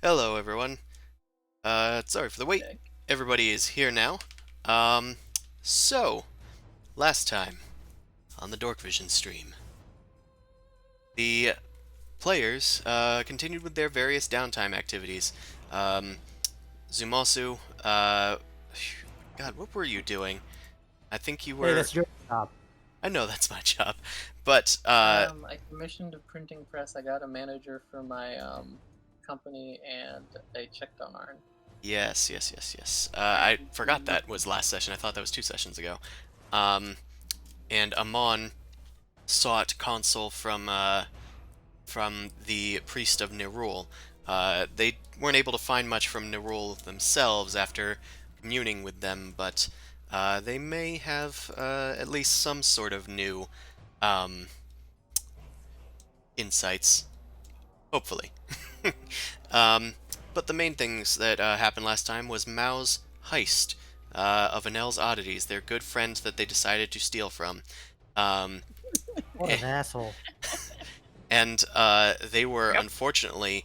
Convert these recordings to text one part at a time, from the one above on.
Hello, everyone. Sorry for the wait. Okay. Everybody is here now. Um, so, last time on the Dorkvision stream, the players continued with their various downtime activities. Um, Zumasu, God, what were you doing? I think you Hey, were. that's your job. I know that's my job, but I commissioned a printing press. I got a manager for my company, and they checked on Arn. yes, yes, yes, yes. I forgot that was last session. I thought that was 2 sessions ago. Um, and Amon sought counsel from the priest of Nerul. They weren't able to find much from Nerul themselves after communing with them, but they may have at least some sort of new um, insights, hopefully. um, but the main things that happened last time was Mao's heist of Anel's oddities, their good friend that they decided to steal from. Um, What an asshole. and they were Yep. unfortunately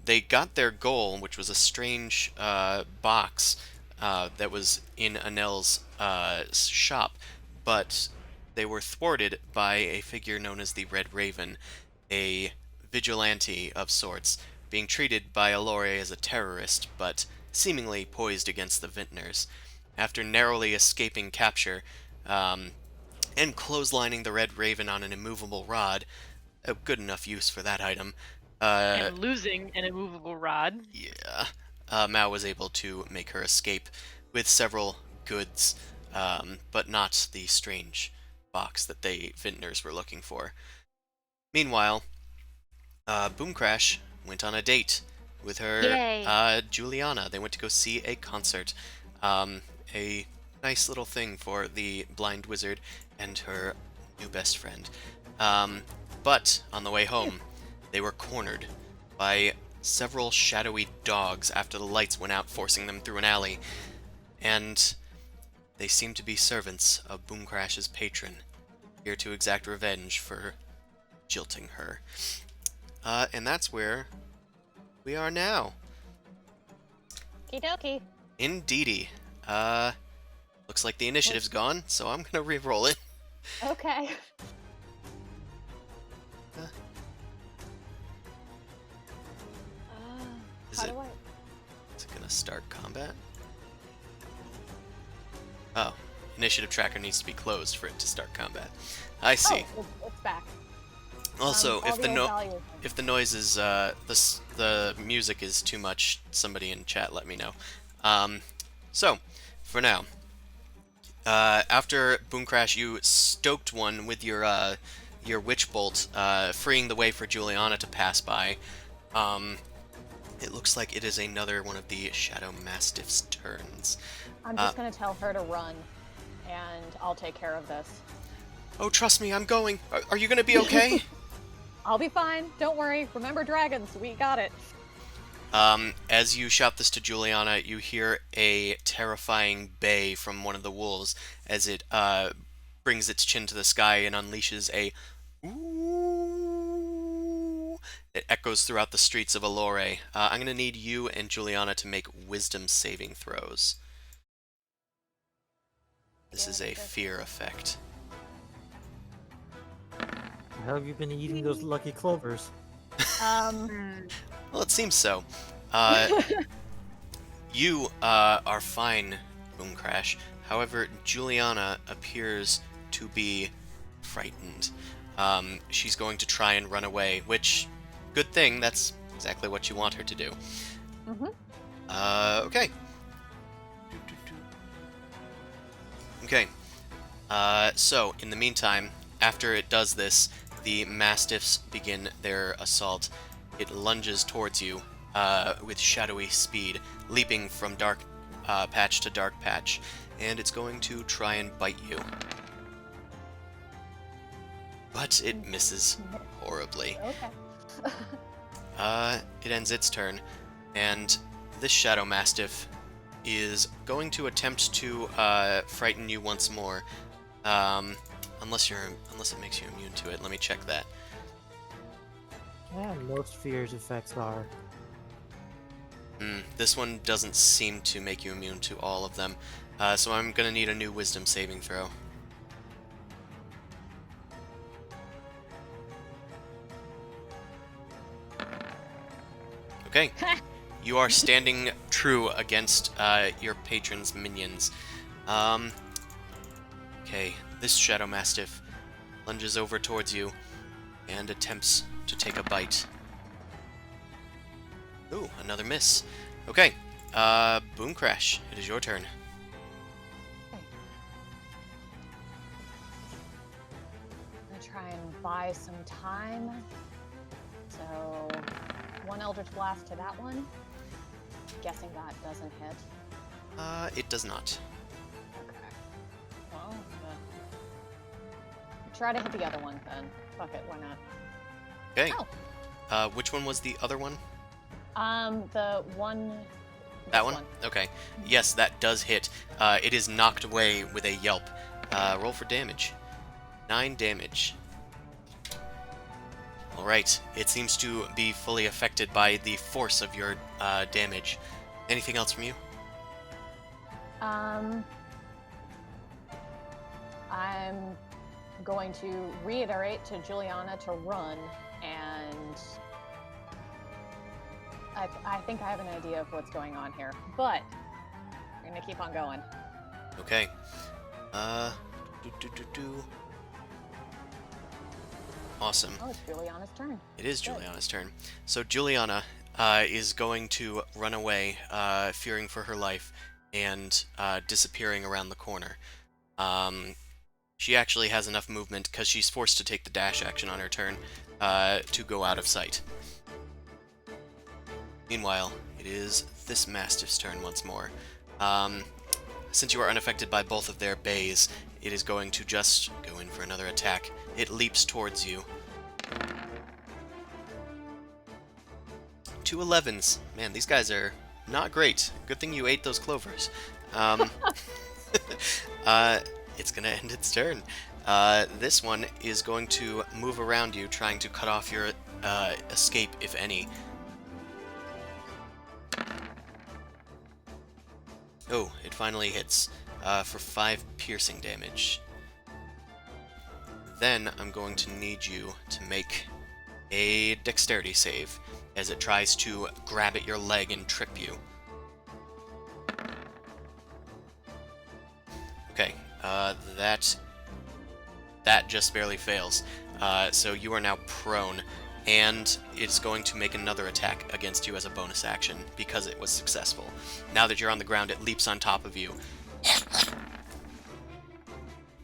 they got their goal, which was a strange box that was in Anel's shop, but they were thwarted by a figure known as the Red Raven, a vigilante of sorts, being treated by Allure as a terrorist, but seemingly poised against the Vintners. After narrowly escaping capture, um, and clotheslining the Red Raven on an immovable rod, a good enough use for that item. And losing an immovable rod. Yeah. Mao was able to make her escape with several goods, but not the strange box that they vintners were looking for. Meanwhile, Boom Crash went on a date with her Yay. Juliana. They went to go see a concert. Um, a nice little thing for the blind wizard and her new best friend. Um, but on the way home, they were cornered by several shadowy dogs after the lights went out, forcing them through an alley. And they seemed to be servants of Boom Crash's patron, here to exact revenge for jilting her. And that's where we are now. Okie dokie. Indeedy. Uh, Looks like the initiative's gone, so I'm gonna re-roll it. Okay. Uh, Is How it do I? is it gonna start combat? Oh, initiative tracker needs to be closed for it to start combat. I see. Oh, it's back. Also, All if the the old no values. if the noise is the music is too much, somebody in chat let me know. So for now, after Boom Crash, you stoked one with your witch bolt, freeing the way for Juliana to pass by. Um, it looks like it is another one of the Shadow Mastiff's turns. I'm Uh, just gonna tell her to run, and I'll take care of this. oh, trust me, I'm going. Are you gonna be okay? I'll be fine. Don't worry. Remember dragons. We got it. As you shout this to Juliana, you hear a terrifying bay from one of the wolves as it brings its chin to the sky and unleashes a ooh. It echoes throughout the streets of Allure. I'm gonna need you and Juliana to make wisdom saving throws. This is a fear effect. How have you been eating those lucky clovers? Um. Well, it seems so. Uh, you are fine, Boom Crash. However, Juliana appears to be frightened. She's going to try and run away, which, good thing, that's exactly what you want her to do. Mhm. Okay. Okay. So, in the meantime, after it does this, the Mastiffs begin their assault. It lunges towards you with shadowy speed, leaping from dark patch to dark patch, and it's going to try and bite you. But it misses horribly. Okay. It ends its turn, and this Shadow Mastiff is going to attempt to frighten you once more. Unless it makes you immune to it. Let me check that. Yeah, most fears effects are. This one doesn't seem to make you immune to all of them. So I'm gonna need a new wisdom saving throw. Okay. You are standing true against your patron's minions. Okay, this Shadow Mastiff lunges over towards you and attempts to take a bite. Ooh, another miss. Okay, Boom Crash, it is your turn. I'm gonna try and buy some time. So, one Eldritch Blast to that one. Guessing that doesn't hit. It does not. Okay. Well, try to hit the other one then. Fuck it, why not? Okay. Oh. Which one was the other one? The one. That this one? Okay. Yes, that does hit. It is knocked away with a yelp. Roll for damage. 9 damage. Alright, it seems to be fully affected by the force of your damage. Anything else from you? I'm going to reiterate to Juliana to run, and I think I have an idea of what's going on here, but we're gonna keep on going. Okay. Awesome. Oh, it's Juliana's turn. It is Good. Juliana's turn. So Juliana is going to run away, fearing for her life, and disappearing around the corner. She actually has enough movement, because she's forced to take the dash action on her turn, to go out of sight. Meanwhile, it is this Mastiff's turn once more. Since you are unaffected by both of their bays, it is going to just go in for another attack. It leaps towards you. 2 11s. Man, these guys are not great. Good thing you ate those clovers. It's gonna end its turn. This one is going to move around you, trying to cut off your escape, if any. Oh, it finally hits for 5 piercing damage. Then I'm going to need you to make a dexterity save as it tries to grab at your leg and trip you. Okay, that just barely fails. So you are now prone, and it's going to make another attack against you as a bonus action because it was successful. Now that you're on the ground, it leaps on top of you.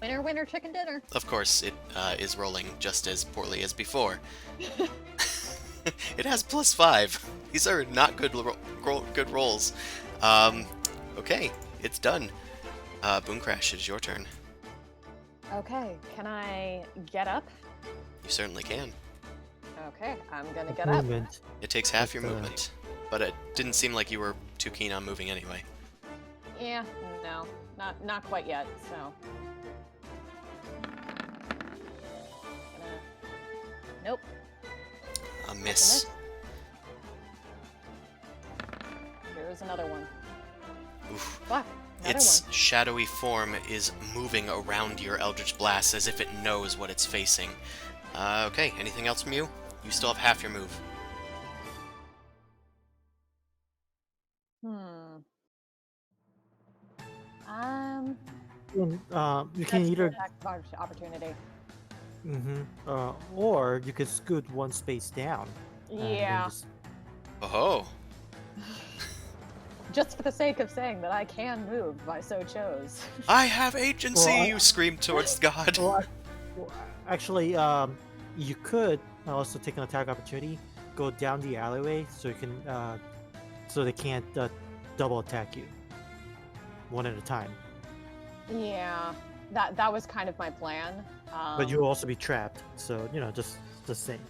Winner, winner, chicken dinner. Of course, it is rolling just as poorly as before. It has +5. These are not good good rolls. Okay, it's done. Boom Crash, it is your turn. Okay, can I get up? You certainly can. Okay, I'm gonna get up. Movement. It takes half your But, movement, but it didn't seem like you were too keen on moving anyway. Yeah, no, not quite yet. So, nope. A miss. Here's another one. Oof. Fuck, another Its one. shadowy form is moving around your Eldritch Blast as if it knows what it's facing. Okay, anything else from you? You still have half your move. You can That's either, an attack of opportunity. or you could scoot one space down. and then Yeah. just- Oh, Just for the sake of saying that I can move if I so chose. I have agency! Well, You scream towards God. Well, actually, you could also take an attack opportunity, go down the alleyway, so you can, so they can't double attack you, one at a time. Yeah, that was kind of my plan. But you'll also be trapped, so just the same.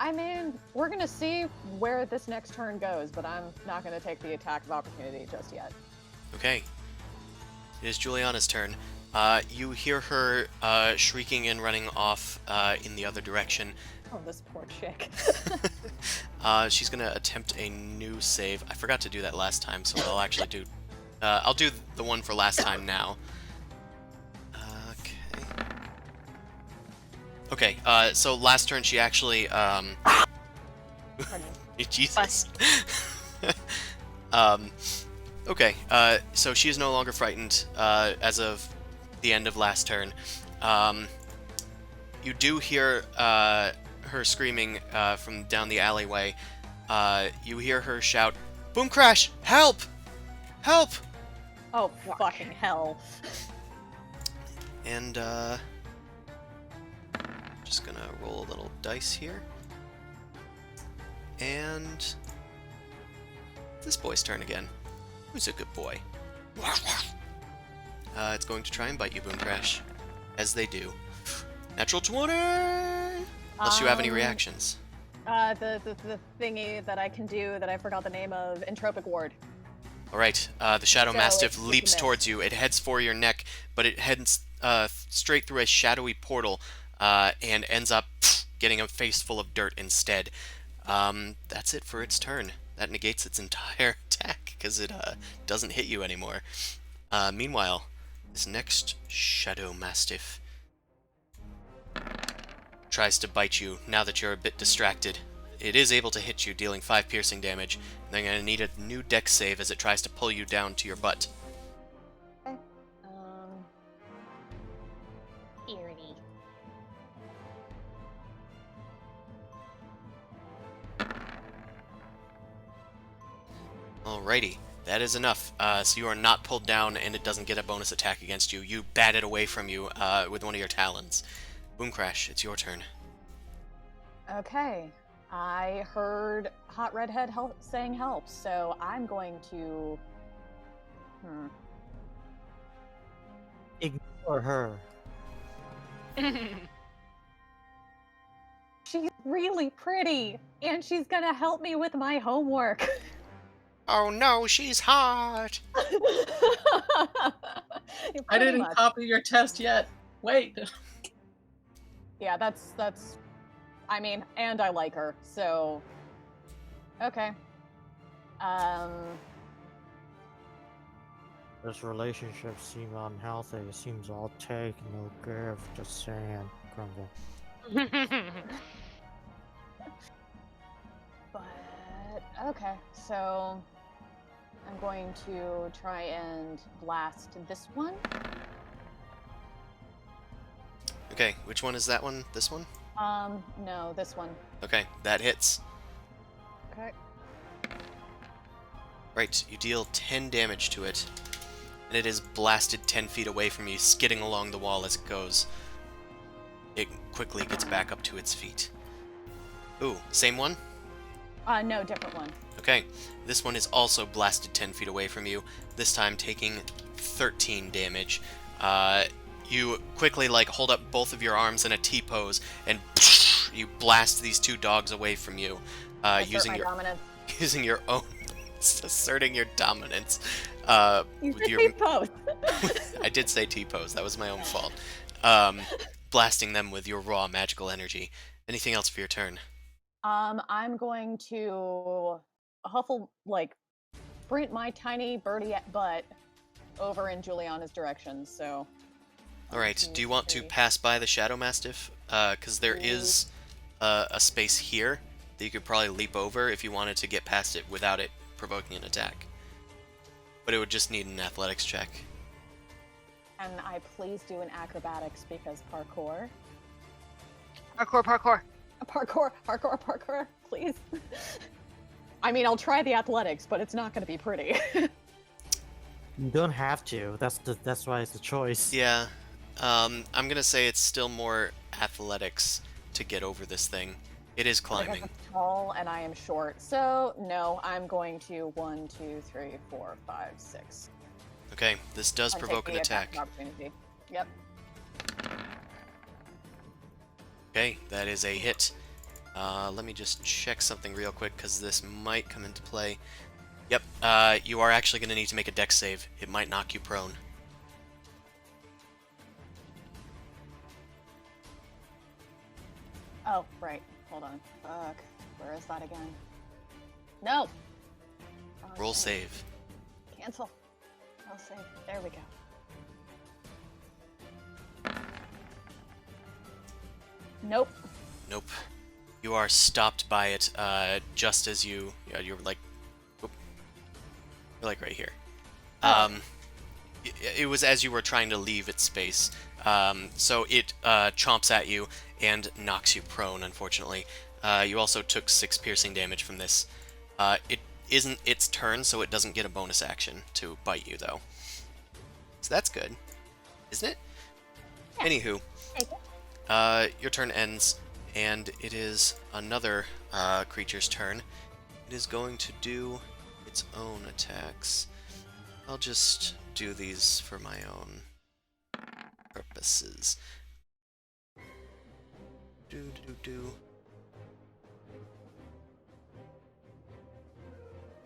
I mean, we're gonna see where this next turn goes, but I'm not gonna take the attack of opportunity just yet. Okay. It is Juliana's turn. You hear her shrieking and running off in the other direction. Oh, this poor chick. She's gonna attempt a new save. I forgot to do that last time, so I'll actually do... I'll do the one for last time now. Okay. Okay, so last turn she actually, Jesus. Okay, so she is no longer frightened, as of the end of last turn. You do hear, her screaming, from down the alleyway. You hear her shout, "Boom Crash! Help! Help!" Oh, fucking hell. And, just gonna roll a little dice here. And this boy's turn again. Who's a good boy? It's going to try and bite you, Boom Crash. As they do. Natural 20! Unless you have any reactions. The thingy that I can do that I forgot the name of, Entropic Ward. Alright, the Shadow So Mastiff it's leaps miss. towards you. It heads for your neck, but it heads straight through a shadowy portal and ends up getting a face full of dirt instead. That's it for its turn. That negates its entire attack, because it doesn't hit you anymore. Meanwhile, this next Shadow Mastiff tries to bite you now that you're a bit distracted. It is able to hit you, dealing 5 piercing damage. They're going to need a new dex save as it tries to pull you down to your butt. Okay. Eerie. Alrighty, that is enough. So you are not pulled down and it doesn't get a bonus attack against you. You bat it away from you with one of your talons. Boom Crash, it's your turn. Okay. I heard Hot Redhead saying help, so I'm going to... Ignore her. She's really pretty, and she's gonna help me with my homework. Oh no, she's hot! I Pretty didn't much. copy your test yet. Wait. Yeah, that's... I mean, and I like her, so... Okay. This relationship seems unhealthy. It seems all take, no give. Just saying. Grumble. But... Okay, so... I'm going to try and blast this one. Okay, which one is that one? This one? No, this one. Okay, that hits. Okay. Right, you deal 10 damage to it, and it is blasted 10 feet away from you, skidding along the wall as it goes. It quickly gets back up to its feet. Ooh, same one? No, different one. Okay, this one is also blasted 10 feet away from you, this time taking 13 damage. You quickly, hold up both of your arms in a T-pose, and you blast these two dogs away from you, Assert my dominance. using your own, asserting your dominance. You with said your, T-pose. I did say T-pose, that was my own fault. Blasting them with your raw magical energy. Anything else for your turn? I'm going to sprint my tiny birdie butt over in Juliana's direction, so... Alright, do you want to pass by the Shadow Mastiff? Because there is a space here that you could probably leap over if you wanted to get past it without it provoking an attack. But it would just need an athletics check. Can I please do an acrobatics because parkour? Parkour. Parkour, please. I mean, I'll try the athletics, but it's not going to be pretty. You don't have to. That's why it's a choice. Yeah, I'm gonna say it's still more athletics to get over this thing. It is I climbing. guess I'm tall and I am short, so no, I'm going to 1, 2, 3, 4, 5, 6. Okay, this does I'm provoke an taking attack. of opportunity. Yep. Okay, that is a hit. Let me just check something real quick, because this might come into play. Yep, you are actually going to need to make a dex save. It might knock you prone. Oh, right. Hold on. Fuck. Where is that again? No! Wrong Roll thing. save. Cancel. Roll save. There we go. Nope. Nope. You are stopped by it just as you're like, whoop, you're like right here. Oh. It was as you were trying to leave its space. So it chomps at you and knocks you prone, unfortunately. You also took 6 piercing damage from this. It isn't its turn, so it doesn't get a bonus action to bite you, though. So that's good, isn't it? Yeah. Anywho, Take it. your turn ends, and it is another creature's turn. It is going to do its own attacks. I'll just do these for my own purposes. Do.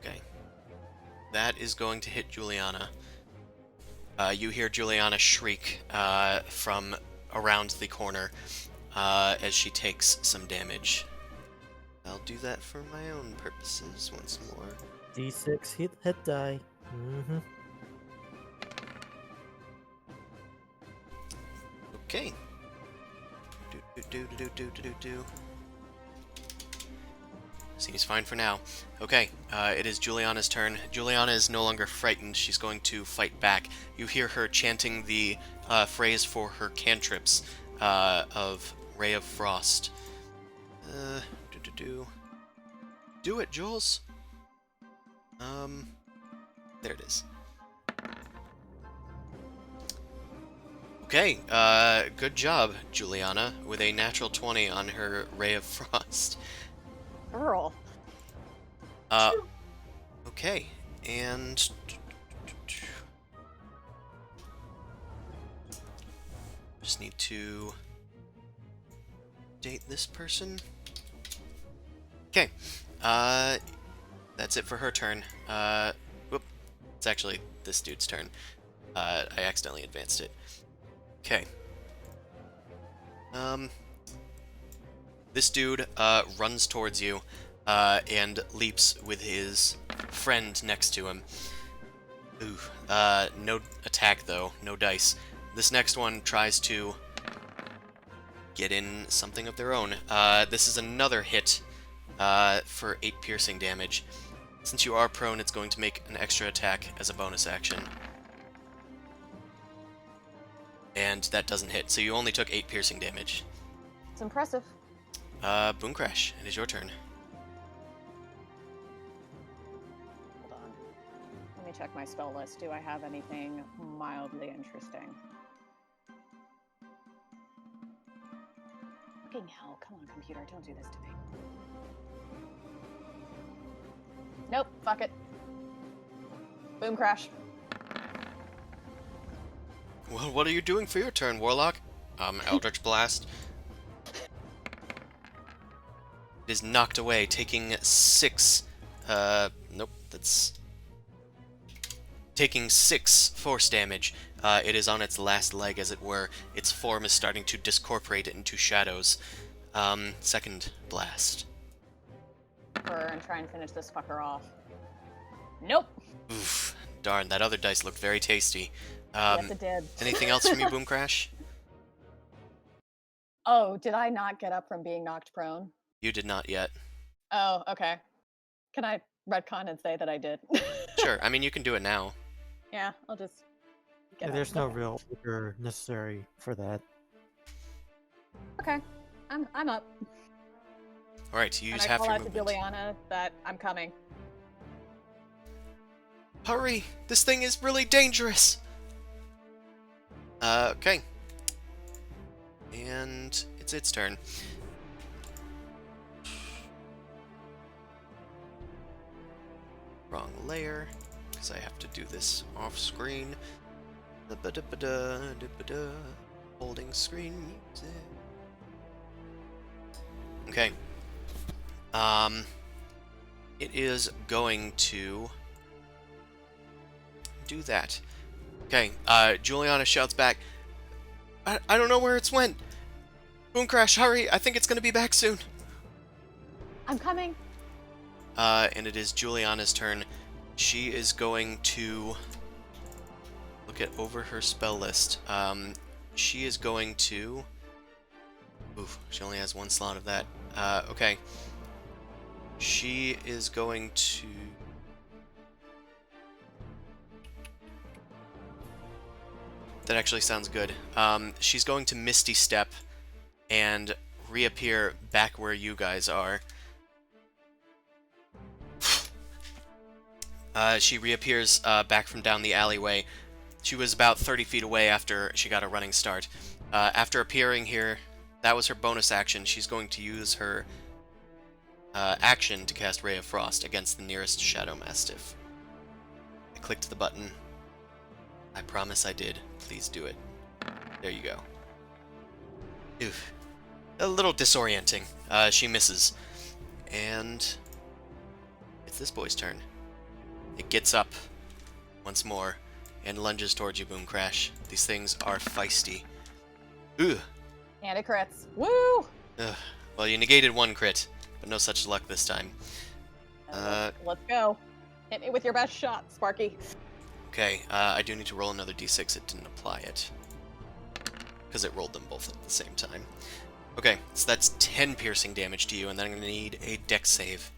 Okay. That is going to hit Juliana. You hear Juliana shriek from around the corner as she takes some damage. I'll do that for my own purposes once more. D6 hit die. Mm-hmm. Okay. Do. Seems fine for now. Okay, it is Juliana's turn. Juliana is no longer frightened. She's going to fight back. You hear her chanting the phrase for her cantrips of Ray of Frost. Do it, Jules. There it is. Okay, good job, Juliana, with a natural 20 on her Ray of Frost. Girl. Okay, and... just need to date this person. Okay, that's it for her turn. Whoop, it's actually this dude's turn. I accidentally advanced it. Okay. This dude runs towards you and leaps with his friend next to him. Ooh, no attack though, no dice. This next one tries to get in something of their own. This is another hit for 8 piercing damage. Since you are prone, it's going to make an extra attack as a bonus action. And that doesn't hit, so you only took 8 piercing damage. It's impressive. Boom Crash, it is your turn. Hold on. Let me check my spell list. Do I have anything mildly interesting? Fucking hell. Come on, computer. Don't do this to me. Nope. Fuck it. Boom Crash. Well, what are you doing for your turn, Warlock? Eldritch Blast. It is knocked away, taking 6... nope, that's... taking 6 force damage. It is on its last leg, as it were. Its form is starting to discorporate into shadows. Second blast. And try and finish this fucker off. Nope. Oof, darn, that other dice looked very tasty. Yes, it did. Anything else from you, Boom Crash? Oh, did I not get up from being knocked prone? You did not yet. Oh, okay. Can I retcon and say that I did? Sure, I mean, you can do it now. Yeah, I'll just get Yeah, up. there's no Okay. real order necessary for that. Okay, I'm up. Alright, you And use I half call your out to movement. Juliana that I'm coming. Hurry! This thing is really dangerous! Okay. And it's its turn. Wrong layer, because I have to do this off screen. Da-ba-da-ba-da, holding screen music. Okay. It is going to do that. Okay, Juliana shouts back, I don't know where it's went. Boom Crash, hurry, I think it's gonna be back soon. I'm coming. And it is Juliana's turn. She is going to look at over her spell list. She is going to... Oof, she only has one slot of that. Okay. She is going to... That actually sounds good. She's going to Misty Step and reappear back where you guys are. She reappears back from down the alleyway. She was about 30 feet away after she got a running start. After appearing here, that was her bonus action. She's going to use her action to cast Ray of Frost against the nearest Shadow Mastiff. I clicked the button. I promise I did. Please do it. There you go. Oof. A little disorienting. She misses. And it's this boy's turn. It gets up once more and lunges towards you, Boom Crash. These things are feisty. Ooh. And it crits. Woo! Ugh. Well, you negated one crit, but no such luck this time. Let's go. Hit me with your best shot, Sparky. Okay, I do need to roll another d6. It didn't apply it. Because it rolled them both at the same time. Okay, so that's 10 piercing damage to you, and then I'm going to need a dex save.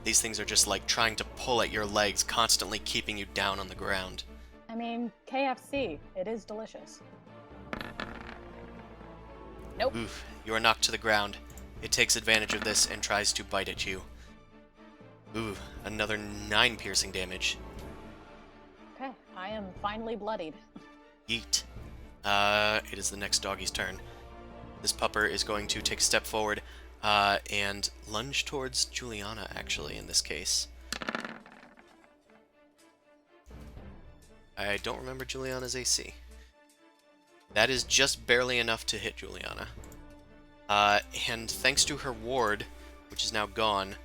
These things are just like trying to pull at your legs, constantly keeping you down on the ground. I mean, KFC. It is delicious. Nope. Oof, you are knocked to the ground. It takes advantage of this and tries to bite at you. Ooh, another 9 piercing damage. Okay, I am finally bloodied. Yeet. It is the next doggy's turn. This pupper is going to take a step forward and lunge towards Juliana, actually, in this case. I don't remember Juliana's AC. That is just barely enough to hit Juliana. And thanks to her ward, which is now gone,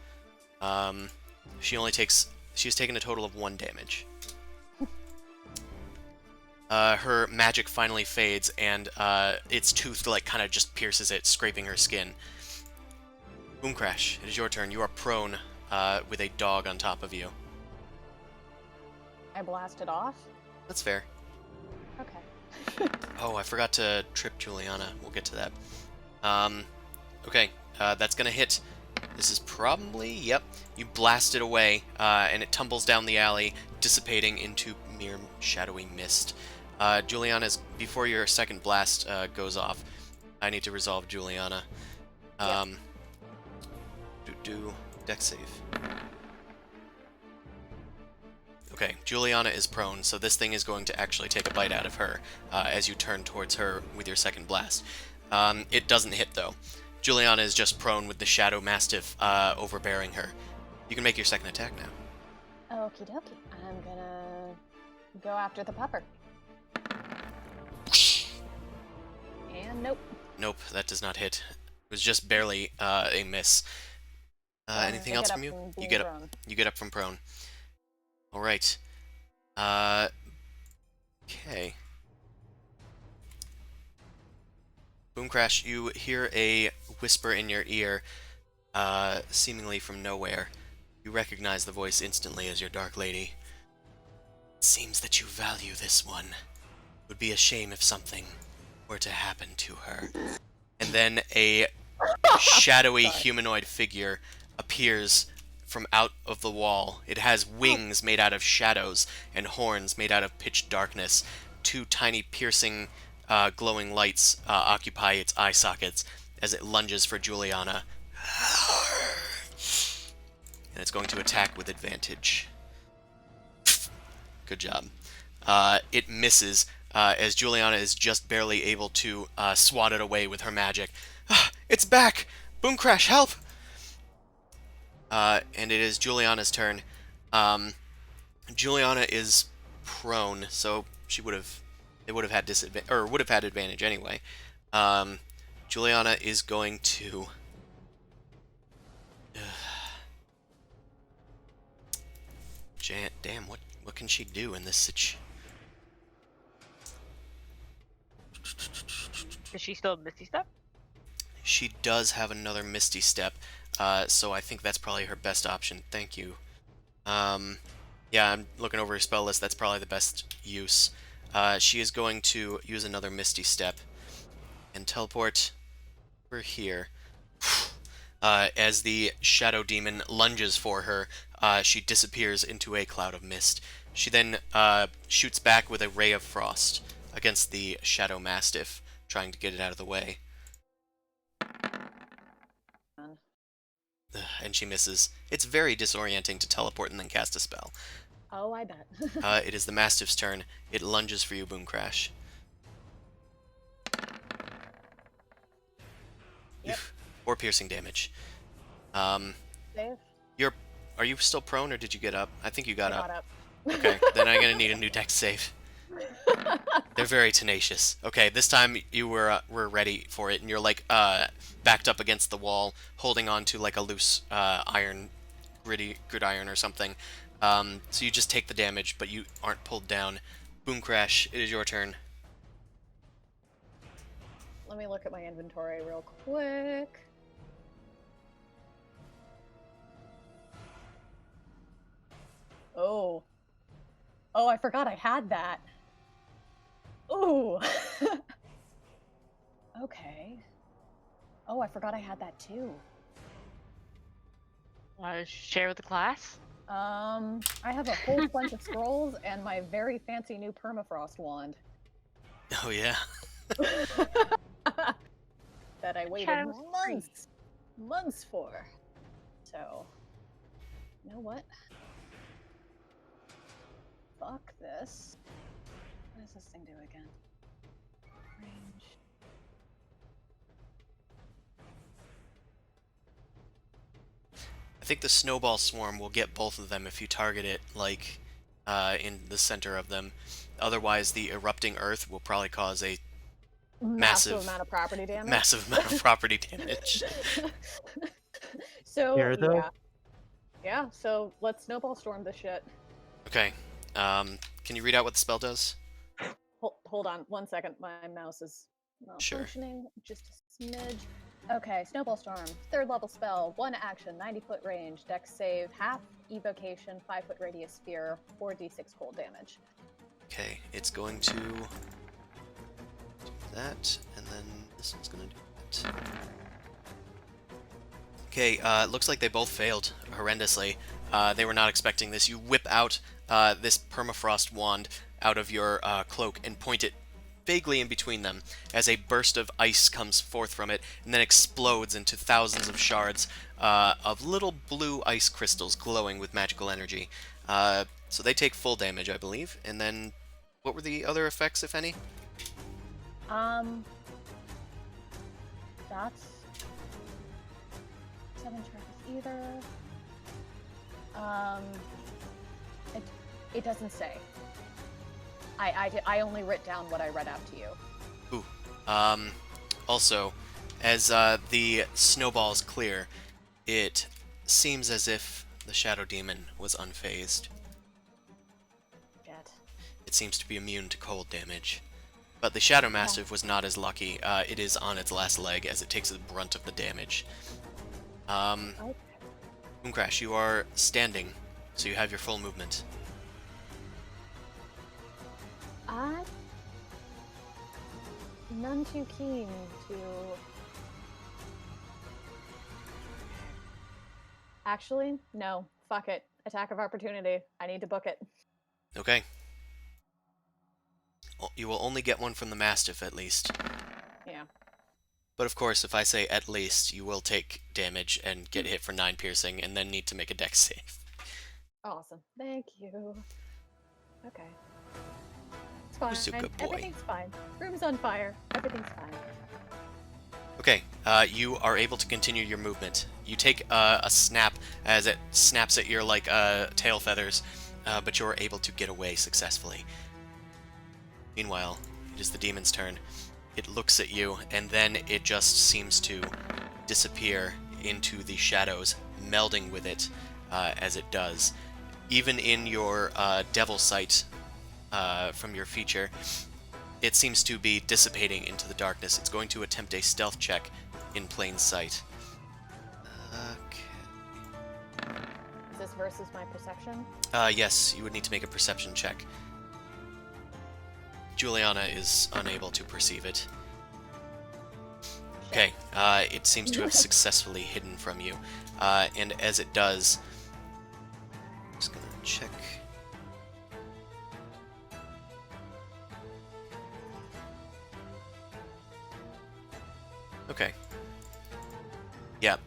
she's taken a total of 1 damage. Her magic finally fades, and its tooth kind of just pierces it, scraping her skin. Boom Crash, it is your turn. You are prone with a dog on top of you. I blasted off. That's fair. Okay. Oh, I forgot to trip Juliana. We'll get to that. Okay, that's gonna hit. This is probably, yep. You blast it away, and it tumbles down the alley, dissipating into mere shadowy mist. Juliana's, before your second blast goes off, I need to resolve Juliana. Do dex save. Okay, Juliana is prone, so this thing is going to actually take a bite out of her as you turn towards her with your second blast. It doesn't hit, though. Juliana is just prone with the Shadow Mastiff overbearing her. You can make your second attack now. Okie dokie. I'm gonna go after the pupper. And nope. Nope, that does not hit. It was just barely a miss. Anything else from you? You get up. You get up from prone. All right. Okay. Boom Crash, you hear a whisper in your ear, seemingly from nowhere. You recognize the voice instantly as your Dark Lady. It seems that you value this one. It would be a shame if something were to happen to her. And then a shadowy humanoid figure appears from out of the wall. It has wings made out of shadows and horns made out of pitch darkness. 2 tiny piercing glowing lights occupy its eye sockets as it lunges for Juliana. And it's going to attack with advantage. Good job. It misses as Juliana is just barely able to swat it away with her magic. It's back! Boom Crash, help! And it is Juliana's turn. Juliana is prone, so it would have had disadvantage, or would have had advantage anyway. Juliana is going to damn, what can she do in this situation? Does she still have Misty Step? she does have another Misty Step, so I think that's probably her best option. Thank you. Yeah, I'm looking over her spell list. That's probably the best use. She is going to use another Misty Step and teleport over here. As the Shadow Demon lunges for her, she disappears into a cloud of mist. She then shoots back with a Ray of Frost against the Shadow Mastiff, trying to get it out of the way. And she misses. It's very disorienting to teleport and then cast a spell. Oh, I bet. It is the Mastiff's turn. It lunges for you, Boom Crash. Yep. Or piercing damage. Save. Are you still prone, or did you get up? I think you got up. Got up. Okay, then I'm gonna need a new dex save. They're very tenacious. Okay, this time you were ready for it, and you're like backed up against the wall, holding on to like a loose gridiron or something. So you just take the damage, but you aren't pulled down. Boom Crash, it is your turn. Let me look at my inventory real quick. Oh. Oh, I forgot I had that. Ooh. Okay. Oh, I forgot I had that too. Want to share with the class? I have a whole bunch of scrolls and my very fancy new permafrost wand. Oh yeah. That I waited Shadow months for. So, you know what? Fuck this. What does this thing do again? Range. I think the snowball swarm will get both of them if you target it, like, in the center of them. Otherwise, the erupting earth will probably cause a Massive amount of property damage. massive amount of property damage. So, Fair, though. yeah, so let's snowball storm this shit. Okay. Can you read out what the spell does? Hold on 1 second. My mouse is Sure. malfunctioning just a smidge. Okay, Snowball Storm, 3rd level spell, 1 action, 90-foot range, dex save, half evocation, 5-foot radius sphere, 4d6 cold damage. Okay, it's going to do that, and then this one's going to do that. Okay, it looks like they both failed horrendously. They were not expecting this. You whip out this permafrost wand out of your cloak and point it vaguely in between them as a burst of ice comes forth from it and then explodes into thousands of shards of little blue ice crystals glowing with magical energy. So they take full damage, I believe. And then, what were the other effects, if any? That's 7 charges either. It doesn't say. I only writ down what I read out to you. Ooh. Also, as the snowballs clear, it seems as if the Shadow Demon was unfazed. Shit. It seems to be immune to cold damage. But the Shadow Mastiff was not as lucky. It is on its last leg as it takes the brunt of the damage. Okay. Boomcrash, you are standing, so you have your full movement. I'm none too keen to. Actually, no. Fuck it. Attack of opportunity. I need to book it. Okay. You will only get one from the Mastiff, at least. Yeah. But of course, if I say at least, you will take damage and get hit for 9 piercing, and then need to make a dex save. Awesome. Thank you. Okay. It's fine. Who's a good boy? Everything's fine. Room's on fire. Everything's fine. Okay, you are able to continue your movement. You take a snap as it snaps at your tail feathers, but you're able to get away successfully. Meanwhile, it is the demon's turn. It looks at you, and then it just seems to disappear into the shadows, melding with it as it does. Even in your devil sight from your feature, it seems to be dissipating into the darkness. It's going to attempt a stealth check in plain sight. Okay. Is this versus my perception? Yes, you would need to make a perception check. Juliana is unable to perceive it. Okay, it seems to have successfully hidden from you. And as it does, I'm just gonna check. Okay. Yeah,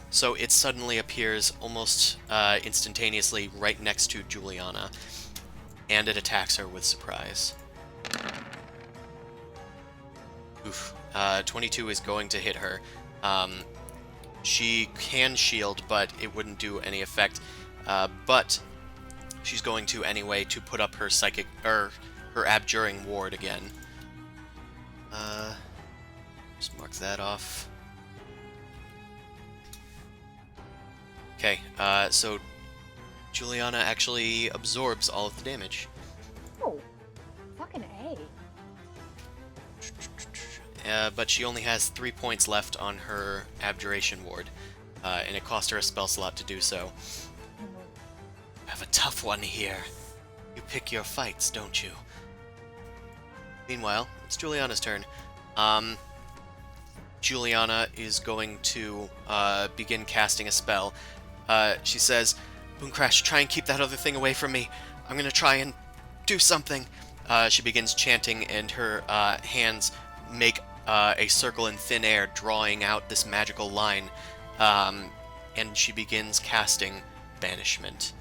so it suddenly appears almost instantaneously right next to Juliana, and it attacks her with surprise. Oof. 22 is going to hit her. She can shield, but it wouldn't do any effect. But she's going to anyway to put up her psychic, or her abjuring ward again. Just mark that off. Okay, so Juliana actually absorbs all of the damage. Oh, fucking A. But she only has 3 points left on her abjuration ward, and it cost her a spell slot to do so. I have a tough one here. You pick your fights, don't you? Meanwhile, it's Juliana's turn. Juliana is going to begin casting a spell. She says, Mooncrash, try and keep that other thing away from me. I'm going to try and do something. She begins chanting, and her hands make a circle in thin air, drawing out this magical line. And she begins casting Banishment.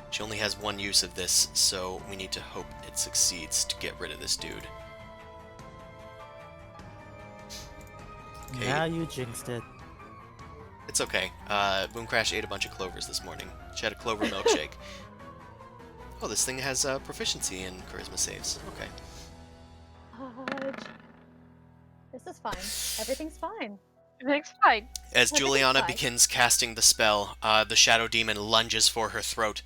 She only has one use of this, so we need to hope it succeeds to get rid of this dude. Okay. Now you jinxed it. It's okay. Mooncrash ate a bunch of clovers this morning. She had a clover milkshake. Oh, this thing has proficiency in charisma saves. Okay. Fudge. This is fine. Everything's fine. Everything's fine. As Everything's Juliana fine. begins casting the spell, the Shadow Demon lunges for her throat,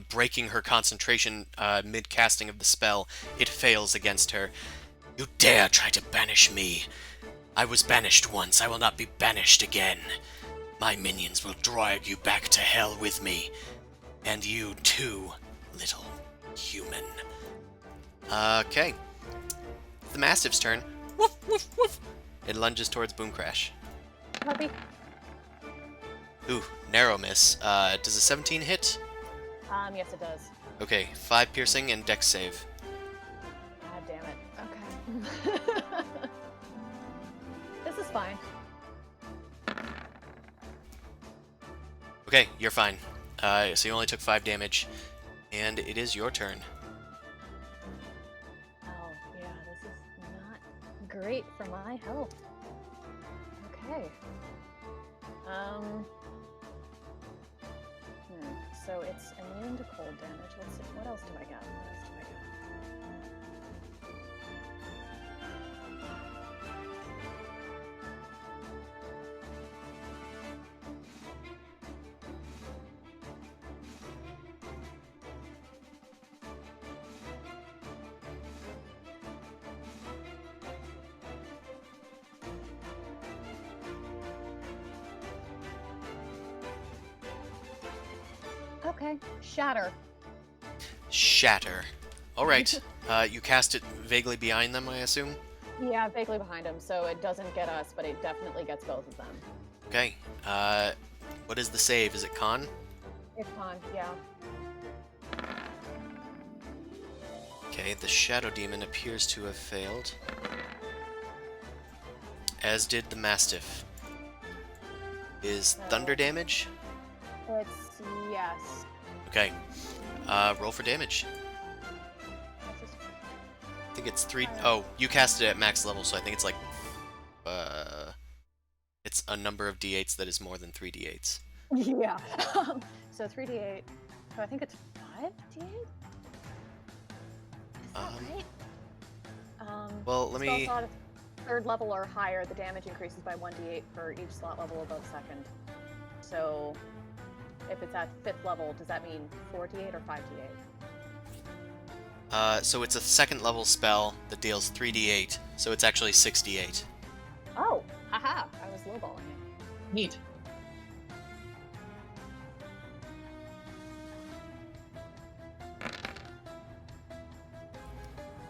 breaking her concentration mid-casting of the spell. It fails against her. You dare try to banish me! I was banished once, I will not be banished again. My minions will drag you back to hell with me. And you too, little human. Okay. The Mastiff's turn. Woof, woof, woof. It lunges towards Boomcrash. Puppy. Ooh, narrow miss. Does a 17 hit? Yes, it does. Okay, 5 piercing and dex save. God damn it. Okay. This is fine. Okay, you're fine. So you only took 5 damage, and it is your turn. Oh, yeah, this is not great for my health. Okay. So it's immune to cold damage. Let's see. What else do I got? What else do I got? Okay. Shatter. Shatter. Alright. You cast it vaguely behind them, I assume? Yeah, vaguely behind him, so it doesn't get us, but it definitely gets both of them. Okay. What is the save? Is it con? It's con, yeah. Okay, the Shadow Demon appears to have failed. As did the Mastiff. Is thunder damage? It's yes. Okay. Roll for damage. I think it's 3... Oh, you cast it at max level, so I think it's like... It's a number of d8s that is more than 3 d8s. Yeah. So 3d8. So I think it's 5d8? Is that right? Well, let spell me... slot third level or higher, the damage increases by 1d8 for each slot level above second. So if it's at 5th level, does that mean 4d8 or 5d8? So it's a second level spell that deals 3d8, so it's actually 6d8. Oh, haha! I was lowballing it. Neat.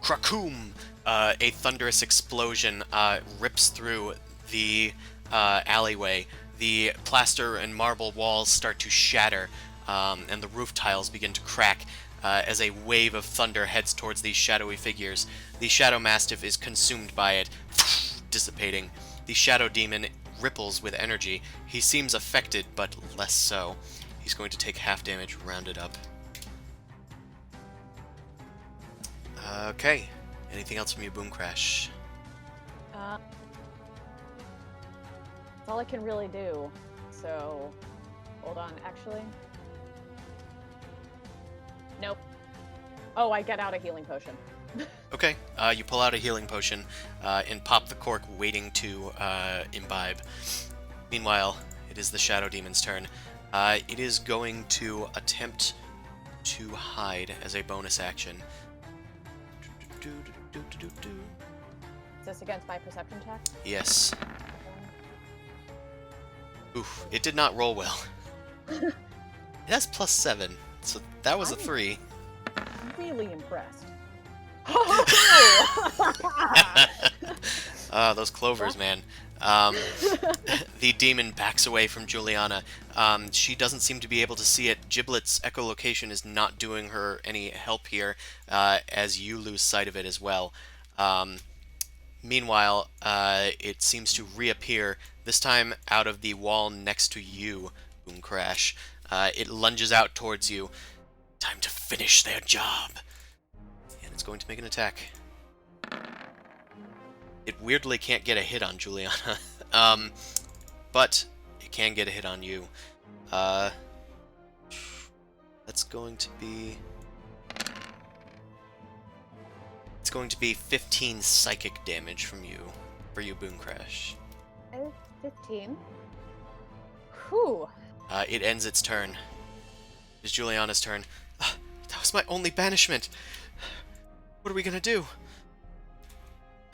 Krakoom! A thunderous explosion rips through the alleyway. The plaster and marble walls start to shatter, and the roof tiles begin to crack as a wave of thunder heads towards these shadowy figures. The Shadow Mastiff is consumed by it, dissipating. The Shadow Demon ripples with energy. He seems affected, but less so. He's going to take half damage, rounded up. Okay. Anything else from you, Boom Crash? That's all I can really do. So, hold on. Actually, nope. Oh, I get out a healing potion. Okay. You pull out a healing potion and pop the cork, waiting to imbibe. Meanwhile, it is the Shadow Demon's turn. It is going to attempt to hide as a bonus action. Is this against my perception check? Yes. Oof, it did not roll well. It has +7, so that was a 3. Really impressed. Those clovers, man. The demon backs away from Juliana. She doesn't seem to be able to see it. Giblet's echolocation is not doing her any help here, as you lose sight of it as well. Meanwhile, it seems to reappear, this time out of the wall next to you, Boom Crash. It lunges out towards you. Time to finish their job. And it's going to make an attack. It weirdly can't get a hit on Juliana, but it can get a hit on you. That's going to be... It's going to be 15 psychic damage from you, for you, Boom Crash. 15. Whew. It ends its turn. It's Juliana's turn. That was my only banishment. What are we gonna do?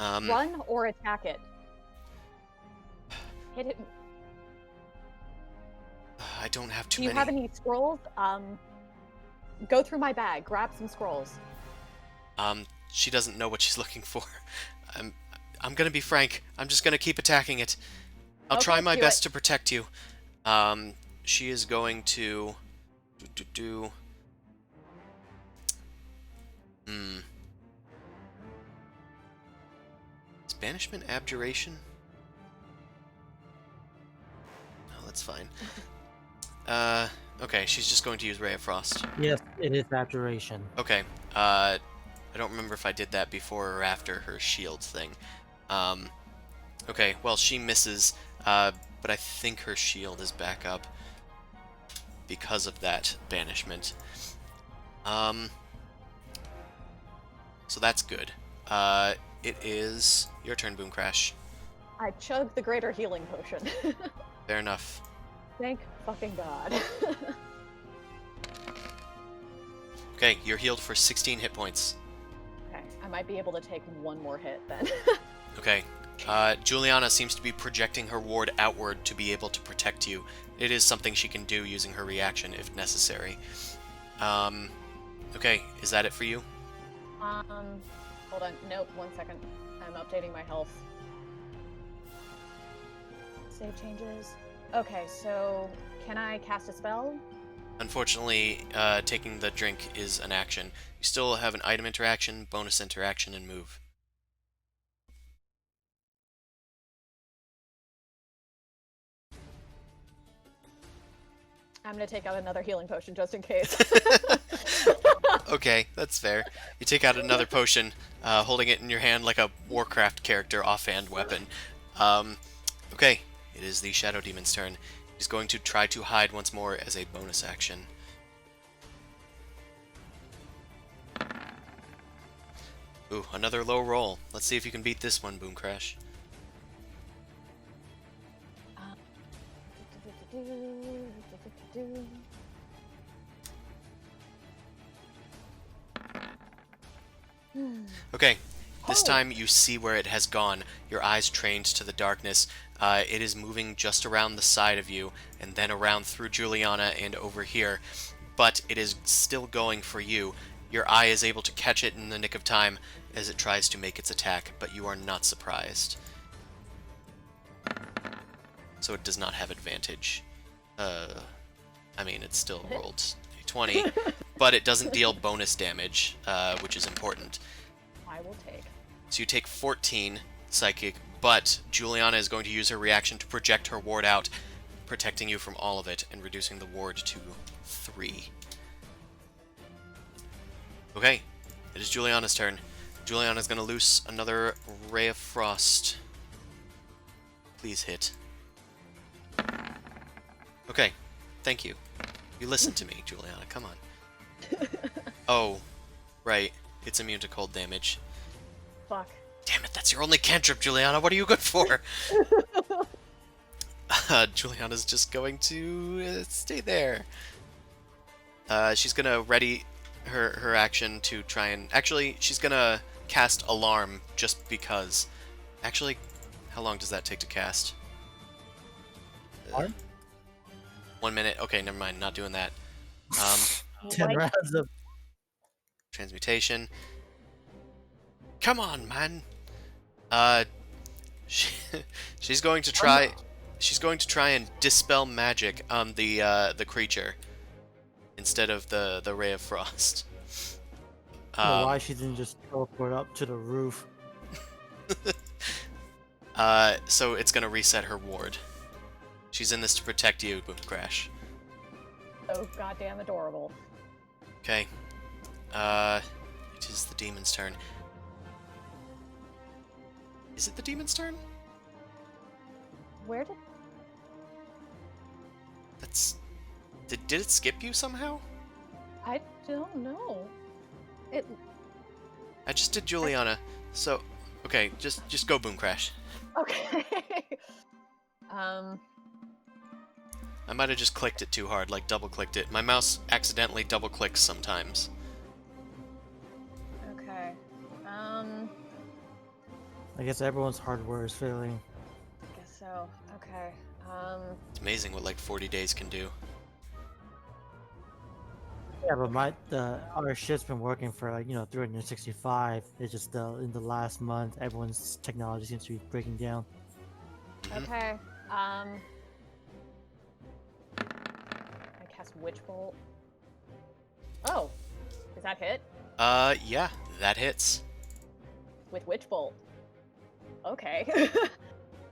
Run or attack it. Hit it. I don't have too Do you many. have any scrolls? Go through my bag. Grab some scrolls. She doesn't know what she's looking for. I'm gonna be frank. I'm just gonna keep attacking it. I'll Okay, try my do best it. to protect you. She is going to do. Is banishment abjuration? No, that's fine. Okay, she's just going to use Ray of Frost. Yes, it is abjuration. Okay, I don't remember if I did that before or after her shield thing. Okay, well, she misses, but I think her shield is back up because of that banishment. So that's good. It is your turn, Boom Crash. I chugged the greater healing potion. Fair enough. Thank fucking God. Okay, you're healed for 16 hit points. Okay, I might be able to take one more hit then. Okay. Juliana seems to be projecting her ward outward to be able to protect you. It is something she can do using her reaction if necessary. Okay, is that it for you? Hold on. Nope, 1 second. I'm updating my health. Save changes. Okay, so can I cast a spell? Unfortunately, taking the drink is an action. You still have an item interaction, bonus interaction, and move. I'm gonna take out another healing potion just in case. Okay, that's fair. You take out another potion, holding it in your hand like a Warcraft character offhand weapon. Okay, it is the Shadow Demon's turn. He's going to try to hide once more as a bonus action. Ooh, another low roll. Let's see if you can beat this one, Boom Crash. Okay, this Oh. time you see where it has gone. Your eyes trained to the darkness. It is moving just around the side of you, and then around through Juliana and over here. But it is still going for you. Your eye is able to catch it in the nick of time as it tries to make its attack, but you are not surprised. So it does not have advantage. I mean, it still rolled a 20, but it doesn't deal bonus damage, which is important. I will take. So you take 14 psychic, but Juliana is going to use her reaction to project her ward out, protecting you from all of it and reducing the ward to 3. Okay, it is Juliana's turn. Juliana's going to loose another Ray of Frost. Please hit. Okay, thank you. You listened to me, Juliana, come on. Oh, right, it's immune to cold damage. Fuck. Damn it, that's your only cantrip, Juliana. What are you good for? Juliana's just going to stay there. She's going to ready her action to try and... Actually, she's going to cast Alarm just because. Actually, how long does that take to cast? Alarm? 1 minute. Okay, never mind. Not doing that. 10 Like- rounds of Transmutation. Come on, man. She, she's going to try. She's going to try and dispel magic on the creature instead of the Ray of Frost. I don't know why she didn't just teleport up to the roof. So it's gonna reset her ward. She's in this to protect you, Boom Crash. So goddamn adorable. Okay. It is the demon's turn. Is it the demon's turn? Where did... That's... Did it skip you somehow? I don't know. It... I just did Juliana. So, okay, just go Boom Crash. Okay. I might have just clicked it too hard, like double-clicked it. My mouse accidentally double-clicks sometimes. Okay. I guess everyone's hardware is failing. I guess so. Okay. It's amazing what like 40 days can do. Yeah, but our shit's been working for 365. It's just in the last month, everyone's technology seems to be breaking down. Mhm. Okay. I cast Witch Bolt. Oh, does that hit Yeah, that hits. with Witch Bolt? Okay.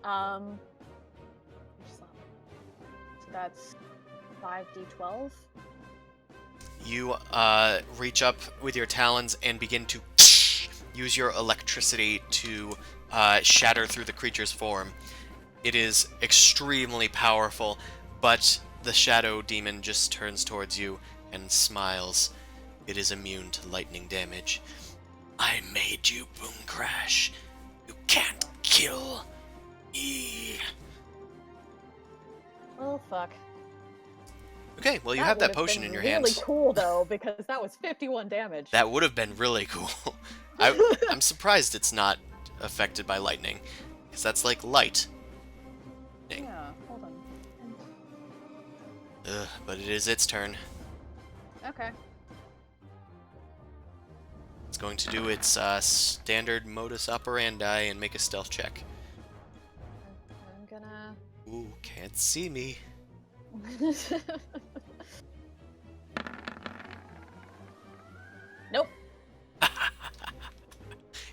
So that's 5d12. You reach up with your talons and begin to use your electricity to shatter through the creature's form. It is extremely powerful, but the shadow demon just turns towards you and smiles. It is immune to lightning damage. I made you, Boom Crash. You can't kill me. Oh fuck. Okay, well you have that would've potion been in your really hands. cool though, because that was 51 damage. That would have been really cool. I'm surprised it's not affected by lightning, because that's like light. Yeah, hold on. Ugh, but it is its turn. Okay. It's going to do its standard modus operandi and make a stealth check. I'm gonna... Ooh, can't see me. Nope.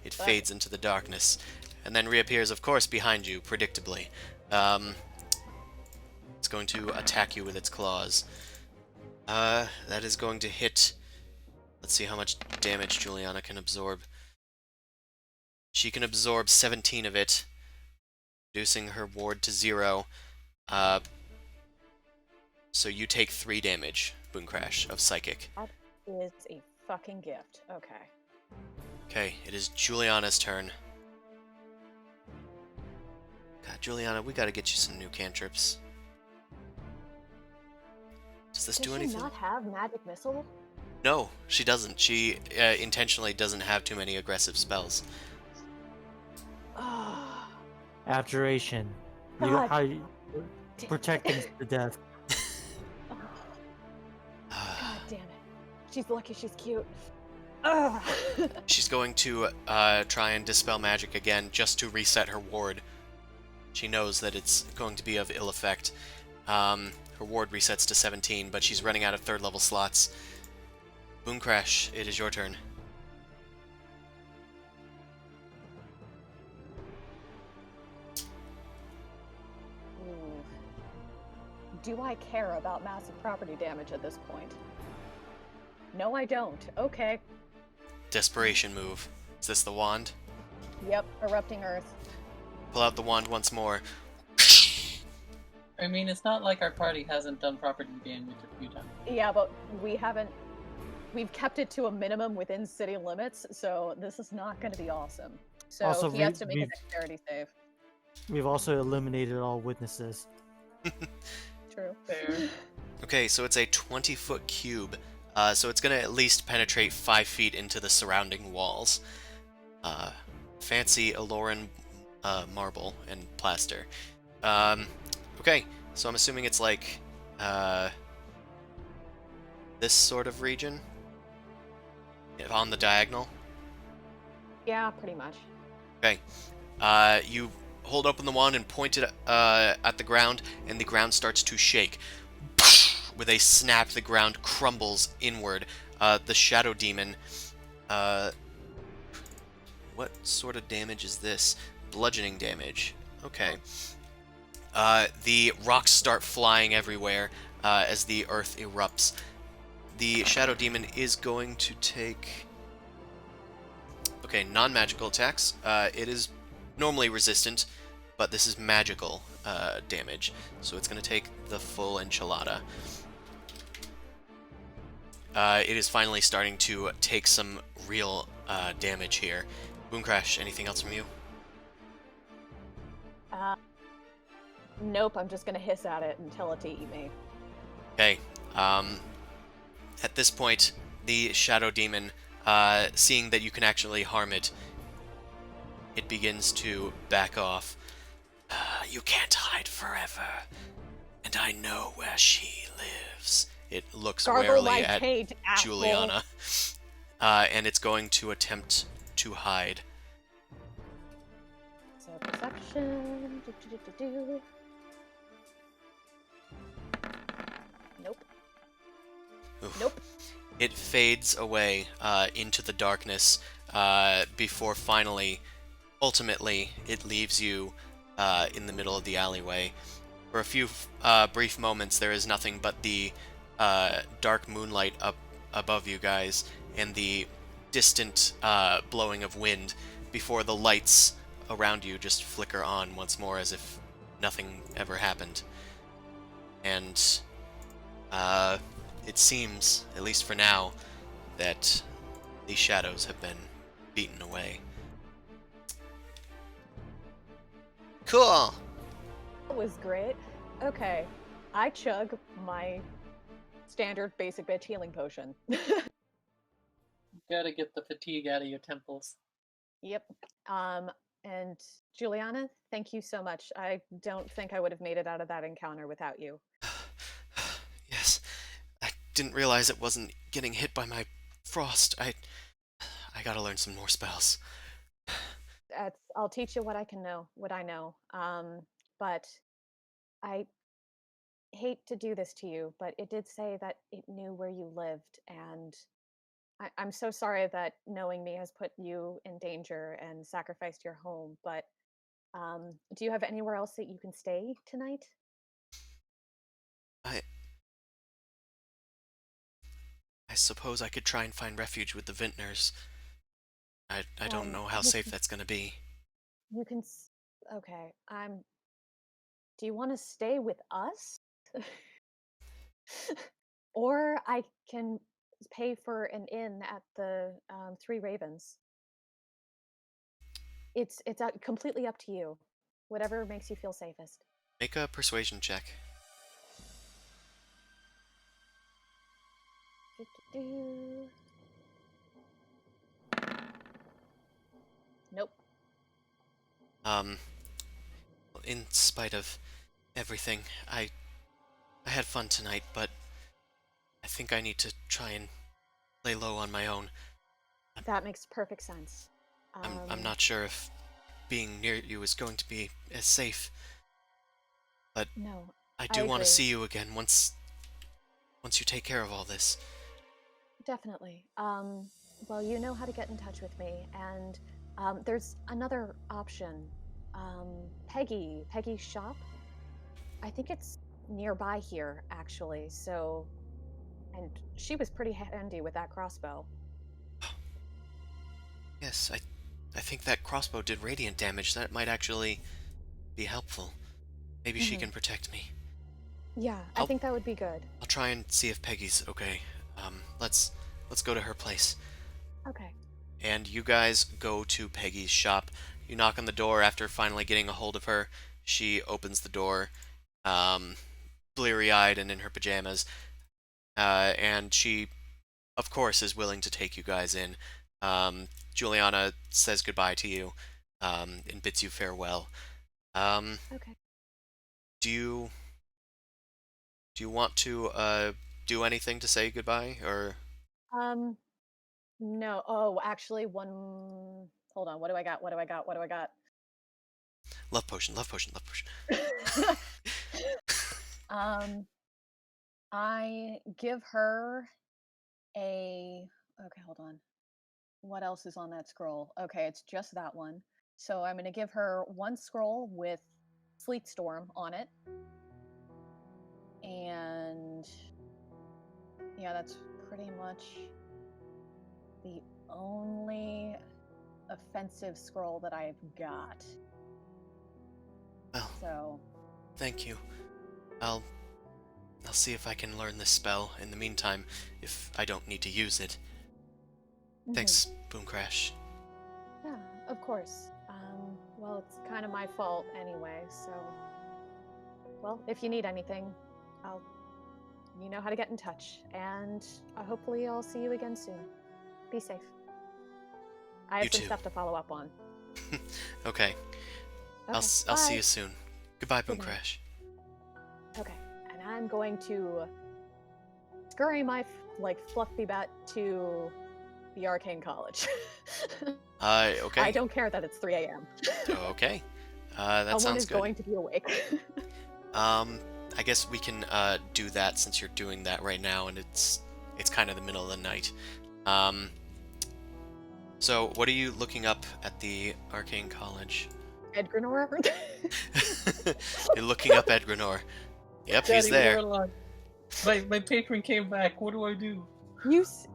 It fades into the darkness, and then reappears, of course, behind you, predictably. It's going to attack you with its claws. That is going to hit... Let's see how much damage Juliana can absorb. She can absorb 17 of it, reducing her ward to 0. So you take 3 damage, Boom Crash, of psychic. That is a fucking gift. Okay. Okay, it is Juliana's turn. God, Juliana, we gotta get you some new cantrips. Does this Does do she anything? not have magic missile? No, she doesn't. She intentionally doesn't have too many aggressive spells. Oh, Abjuration. You God. how you protect things to death. God damn it. She's lucky she's cute. Ugh. She's going to try and dispel magic again just to reset her ward. She knows that it's going to be of ill effect. Her ward resets to 17, but she's running out of 3rd level slots. Boom Crash, it is your turn. Ooh. Do I care about massive property damage at this point? No, I don't. Okay. Desperation move. Is this the wand? Yep, erupting earth. Pull out the wand once more. I mean, it's not like our party hasn't done property damage a few times. Yeah, but we've kept it to a minimum within city limits, so this is not going to be awesome. So Also, he has to make a dexterity save. We've also eliminated all witnesses. True. Fair. Okay, so it's a 20-foot cube. So it's going to at least penetrate 5 feet into the surrounding walls. Fancy Aloran marble and plaster. Okay, so I'm assuming it's like this sort of region? On the diagonal? Yeah, pretty much. Okay. You hold open the wand and point it at the ground, and the ground starts to shake. With a snap, the ground crumbles inward. The Shadow Demon... what sort of damage is this? Bludgeoning damage. Okay. The rocks start flying everywhere as the earth erupts. The Shadow Demon is going to take... Okay, non-magical attacks. It is normally resistant, but this is magical damage. So it's going to take the full enchilada. It is finally starting to take some real damage here. Boom Crash, anything else from you? Nope, I'm just gonna hiss at it and tell it to eat me. Okay. At this point, the Shadow Demon, seeing that you can actually harm it, it begins to back off. You can't hide forever, and I know where she lives. It looks Gargle warily my at paint, asshole. Juliana, and it's going to attempt to hide. So perception. Do. Nope. Oof. Nope. It fades away into the darkness before finally, ultimately, it leaves you in the middle of the alleyway. For a few brief moments, there is nothing but the dark moonlight up above you guys and the distant blowing of wind before the lights around you just flicker on once more as if nothing ever happened. And it seems, at least for now, that the shadows have been beaten away. Cool! That was great. Okay. I chug my standard basic bitch healing potion. Gotta get the fatigue out of your temples. Yep. And Juliana, thank you so much. I don't think I would have made it out of that encounter without you. Yes, I didn't realize it wasn't getting hit by my frost. I gotta learn some more spells. I'll teach you what I know. But I hate to do this to you, but it did say that it knew where you lived, and I'm so sorry that knowing me has put you in danger and sacrificed your home, but do you have anywhere else that you can stay tonight? I suppose I could try and find refuge with the vintners. I don't know how safe that's gonna be. You can. Okay. Do you want to stay with us? Or I can pay for an inn at the Three Ravens. It's completely up to you. Whatever makes you feel safest. Make a persuasion check. do. Nope. Um, in spite of everything, I had fun tonight, but I think I need to try and lay low on my own. That makes perfect sense. I'm not sure if being near you is going to be as safe, but No, I I do want to agree. see you again once you take care of all this. Definitely. Well, you know how to get in touch with me, and there's another option. Peggy's shop. I think it's nearby here, actually. So, and she was pretty handy with that crossbow. Yes, I think that crossbow did radiant damage. That might actually be helpful. Maybe she Hmm. can protect me. Yeah, I I'll think that would be good. I'll try and see if Peggy's okay. Let's go to her place. Okay. And you guys go to Peggy's shop. You knock on the door after finally getting a hold of her. She opens the door, um, bleary-eyed and in her pajamas, and she, of course, is willing to take you guys in. Juliana says goodbye to you, and bids you farewell. Um, Okay. do you do you want to do anything to say goodbye, or Um, no. Oh, actually, one. Hold on. What do I got? What do I got? What do I got? love potion, love potion, love potion? um, I give her a. Okay, hold on. What else is on that scroll? Okay, it's just that one. So I'm going to give her one scroll with Sleet Storm on it. And yeah, that's pretty much the only offensive scroll that I've got. Well, So, thank you. I'll I'll see if I can learn this spell in the meantime, if I don't need to use it. mhm. Thanks, Boom Crash. Yeah, of course. Well, it's kind of my fault anyway, so well, if you need anything, I'll you know how to get in touch, and hopefully I'll see you again soon. Be safe. I You have some too. stuff to follow up on. Okay, Okay, I'll see bye. you soon. Goodbye, Boom Good night. Crash. Okay, and I'm going to scurry my like fluffy bat to the arcane college. I Okay, don't care that it's 3 a.m. okay. That Someone sounds is good. going to be awake. Um, I guess we can do that since you're doing that right now, and it's kind of the middle of the night. Um, so what are you looking up at the Arcane College? Edgrenor? You're looking up Edgrenor. Yep, he's Daddy, we're there. alive. My patron came back. What do I do? you s-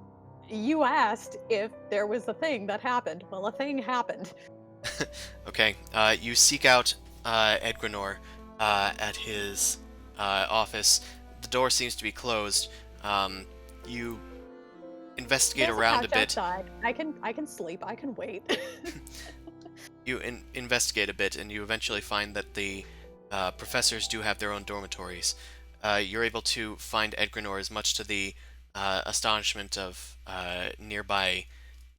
you asked if there was a thing that happened. Well, a thing happened. Okay, you seek out Edgrenor at his office. The door seems to be closed. You investigate There's a around a couch bit. outside. I can sleep. I can wait. You investigate a bit, and you eventually find that the professors do have their own dormitories. You're able to find Edgrenor's, much to the astonishment of nearby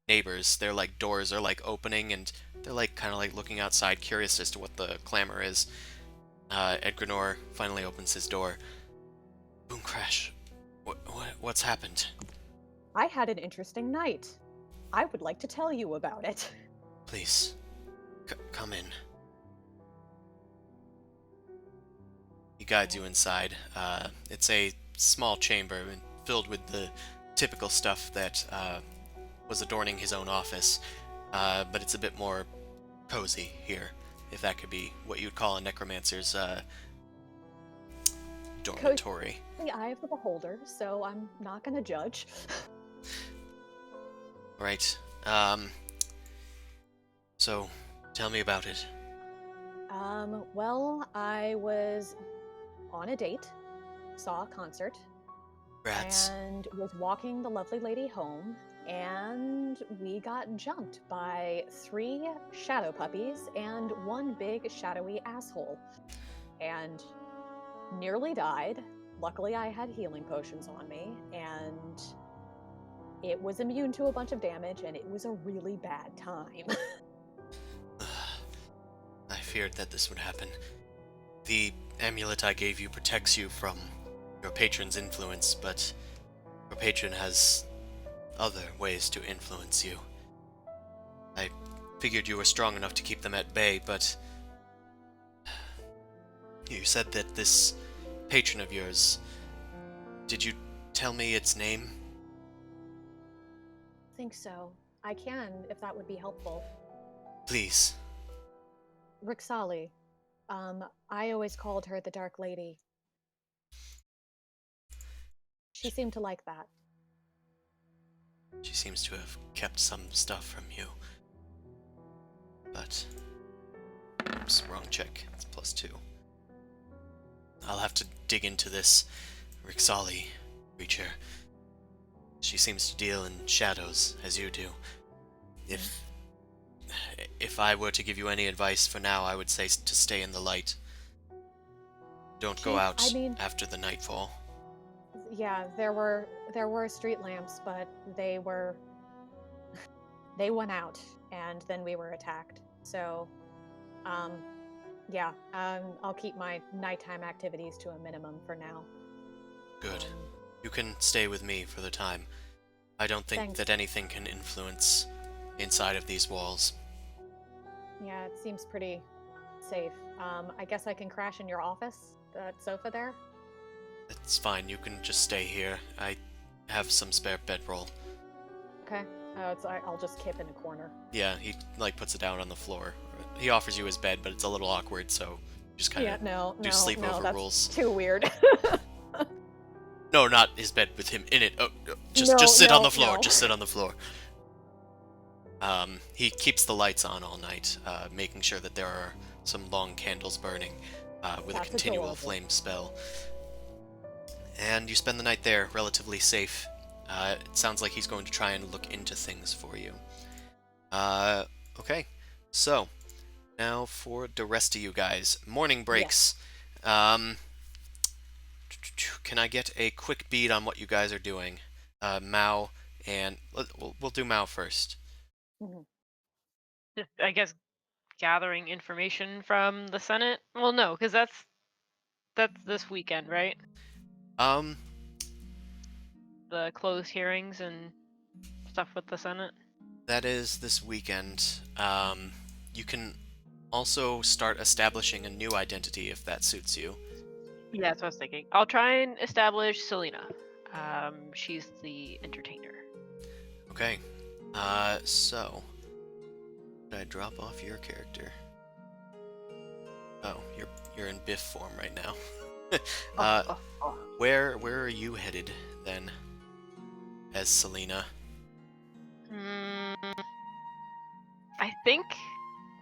neighbors. Their like doors are like opening, and they're like kind of like looking outside, curious as to what the clamor is. Edgrenor finally opens his door. Boom crash. What's happened? I had an interesting night. I would like to tell you about it. Please, come in. He guides you inside. It's a small chamber filled with the typical stuff that was adorning his own office, but it's a bit more cozy here, if that could be what you'd call a necromancer's Cozy dormitory. the eye of the beholder, so I'm not gonna judge. Right. So, tell me about it. Well, I was on a date, saw a concert, Rats. and was walking the lovely lady home, and we got jumped by 3 shadow puppies and 1 big shadowy asshole, and nearly died. Luckily, I had healing potions on me, and it was immune to a bunch of damage, and it was a really bad time. I feared that this would happen. The amulet I gave you protects you from your patron's influence, but your patron has other ways to influence you. I figured you were strong enough to keep them at bay, but you said that this patron of yours... Did you tell me its name? I think so. I can, if that would be helpful. Please. Rixali. I always called her the Dark Lady. She seemed to like that. She seems to have kept some stuff from you. But... Oops, wrong check. It's +2. I'll have to dig into this Rixali creature. She seems to deal in shadows, as you do. If I were to give you any advice for now, I would say to stay in the light. Don't go out after the nightfall. Yeah, there were street lamps, but they went out, and then we were attacked. So, yeah, I'll keep my nighttime activities to a minimum for now. Good. You can stay with me for the time. I don't think Thanks. that anything can influence inside of these walls. Yeah, it seems pretty safe. I guess I can crash in your office, that sofa there. It's fine, you can just stay here. I have some spare bedroll. Okay. I'll just kip in a corner. Yeah, he puts it down on the floor. He offers you his bed, but it's a little awkward, so just kind of no, sleepover that's rules. too weird. No, not his bed with him in it. Oh, just sit on the floor. No. Just sit on the floor. He keeps the lights on all night, making sure that there are some long candles burning with That's a continual adorable. flame spell. And you spend the night there, relatively safe. It sounds like he's going to try and look into things for you. Okay, so now for the rest of you guys. Morning breaks. Can I get a quick beat on what you guys are doing? Mao and we'll do Mao first. Mhm. Just, I guess, gathering information from the Senate. Well, no, because that's this weekend, right? Um, The closed hearings and stuff with the Senate. that is this weekend. You can also start establishing a new identity if that suits you. Yeah, that's what I was thinking. I'll try and establish Selena. She's the entertainer. Okay. So did I drop off your character? Oh, you're in Biff form right now. Where are you headed then, as Selena? I think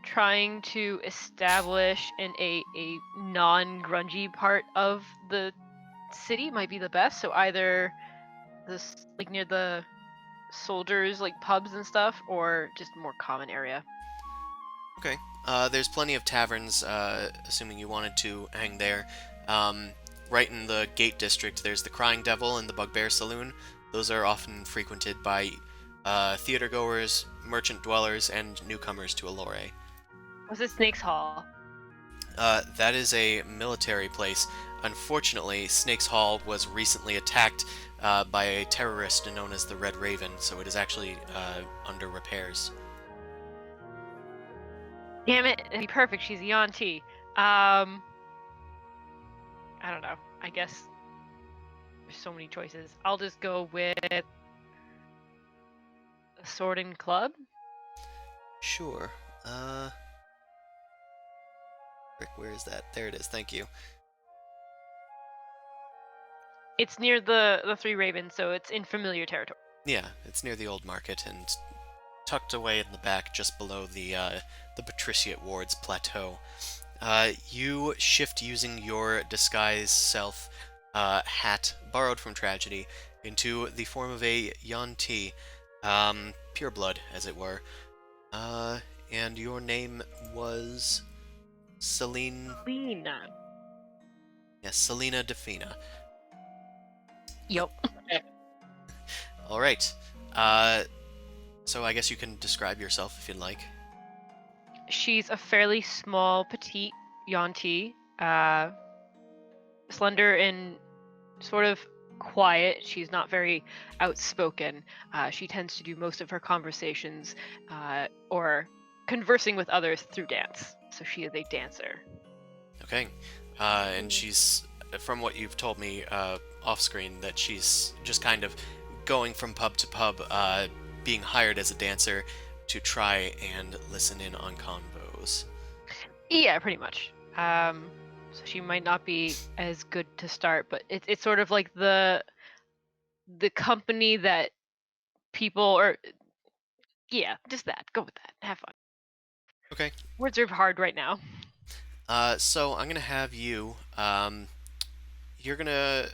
trying to establish a non-grungy part of the city might be the best. So either this like near the soldiers like pubs and stuff, or just more common area. Okay. There's plenty of taverns, assuming you wanted to hang there. Right in the Gate District, there's the Crying Devil and the Bugbear Saloon. Those are often frequented by theatergoers, merchant dwellers, and newcomers to Allure. Was it Snake's Hall? That is a military place. Unfortunately, Snake's Hall was recently attacked by a terrorist known as the Red Raven, so it is actually under repairs. Damn it! It'd be perfect. She's a Yanti. I don't know. I guess there's so many choices. I'll just go with a Sword and Club. Sure. Rick, where is that? There it is. Thank you. It's near the Three Ravens, so it's in familiar territory. Yeah, it's near the old market and tucked away in the back, just below the Patriciate Ward's plateau. You shift using your disguise self hat, borrowed from Tragedy, into the form of a Yanti, pureblood, as it were. And your name was Celine. Lena. Yes, Selena Defina. Yup. All right. So I guess you can describe yourself if you'd like. She's a fairly small, petite Yuan-ti, slender and sort of quiet. She's not very outspoken. She tends to do most of her conversations or conversing with others through dance. So she is a dancer. Okay. And she's, from what you've told me off screen, that she's just kind of going from pub to pub, being hired as a dancer to try and listen in on convos. Yeah, pretty much. So she might not be as good to start, but it's sort of like the company that people or yeah, just that. Go with that. Have fun. Okay. Words are hard right now. So I'm gonna have you. You're gonna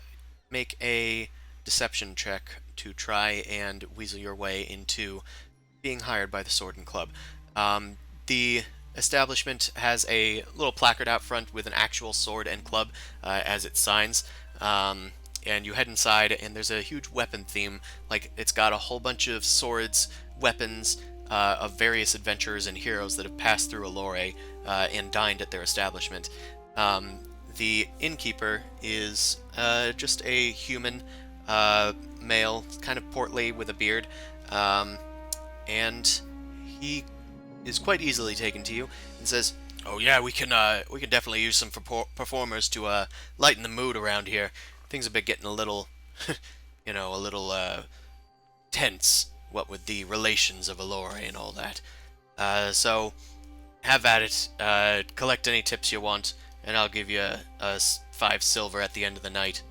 make a deception check to try and weasel your way into being hired by the Sword and Club. The establishment has a little placard out front with an actual sword and club as its signs. And you head inside, and there's a huge weapon theme. Like, it's got a whole bunch of swords, weapons of various adventurers and heroes that have passed through Allure and dined at their establishment. The innkeeper is just a human male, kind of portly with a beard. And he is quite easily taken to you and says, "Oh yeah, we can definitely use some performers to lighten the mood around here. Things have been getting a little, a little tense. What with the relations of Allure and all that. So have at it. Collect any tips you want, and I'll give you 5 silver at the end of the night."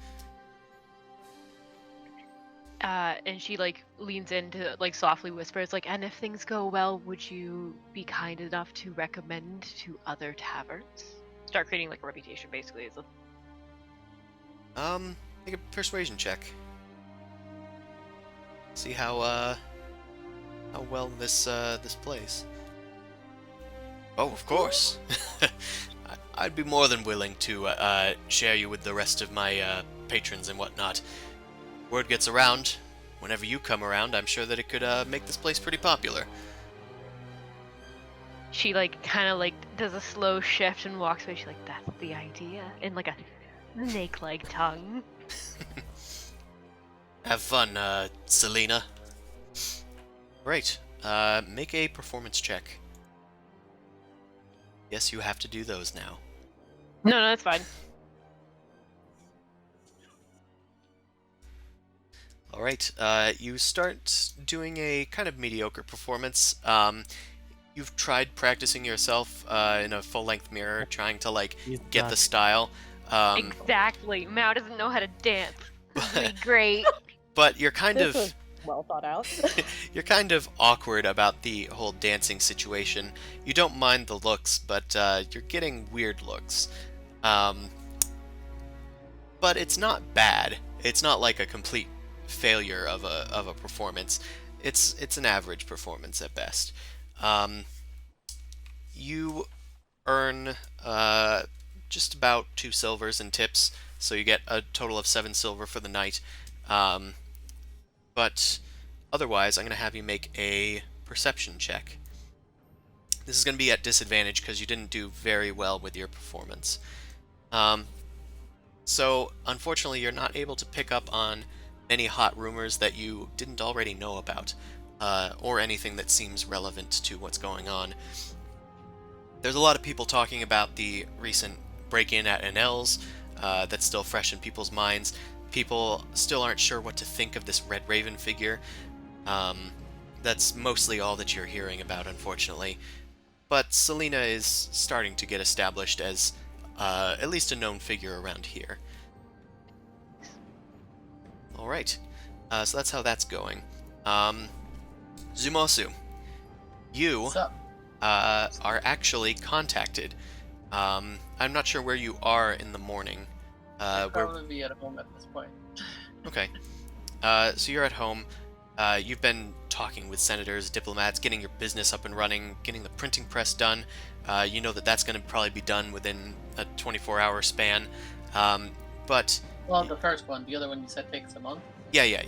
And she like leans in to like softly whispers like, "And if things go well, would you be kind enough to recommend to other taverns?" Start creating like a reputation, basically. Make a persuasion check. See how well this plays. Oh, of course. I'd be more than willing to share you with the rest of my patrons and whatnot. Word gets around. Whenever you come around, I'm sure that it could make this place pretty popular. She like kind of like does a slow shift and walks away. She's like, "That's the idea," in like a snake-like tongue. Have fun, Selena. Right. Make a performance check. Yes, you have to do those now. No, that's fine. Alright, you start doing a kind of mediocre performance. You've tried practicing yourself in a full-length mirror, trying to, like, get the style. Exactly. Mao doesn't know how to dance. This would be great. But you're kind This of... was well thought out. You're kind of awkward about the whole dancing situation. You don't mind the looks, but you're getting weird looks. But it's not bad. It's not like a complete failure of a performance. It's an average performance at best. You earn just about 2 silvers in tips, so you get a total of 7 silver for the night. But otherwise, I'm going to have you make a perception check. This is going to be at disadvantage because you didn't do very well with your performance. So, unfortunately, you're not able to pick up on any hot rumors that you didn't already know about, or anything that seems relevant to what's going on. There's a lot of people talking about the recent break-in at NL's that's still fresh in people's minds. People still aren't sure what to think of this Red Raven figure. That's mostly all that you're hearing about, unfortunately. But Selena is starting to get established as at least a known figure around here. Alright, so that's how that's going. Zumosu, you What's up? are actually contacted. I'm not sure where you are in the morning. I'd probably be at home at this point. Okay. So you're at home. You've been talking with senators, diplomats, getting your business up and running, getting the printing press done. You know that that's going to probably be done within a 24-hour span. But Well, the first one. The other one you said takes a month. yeah.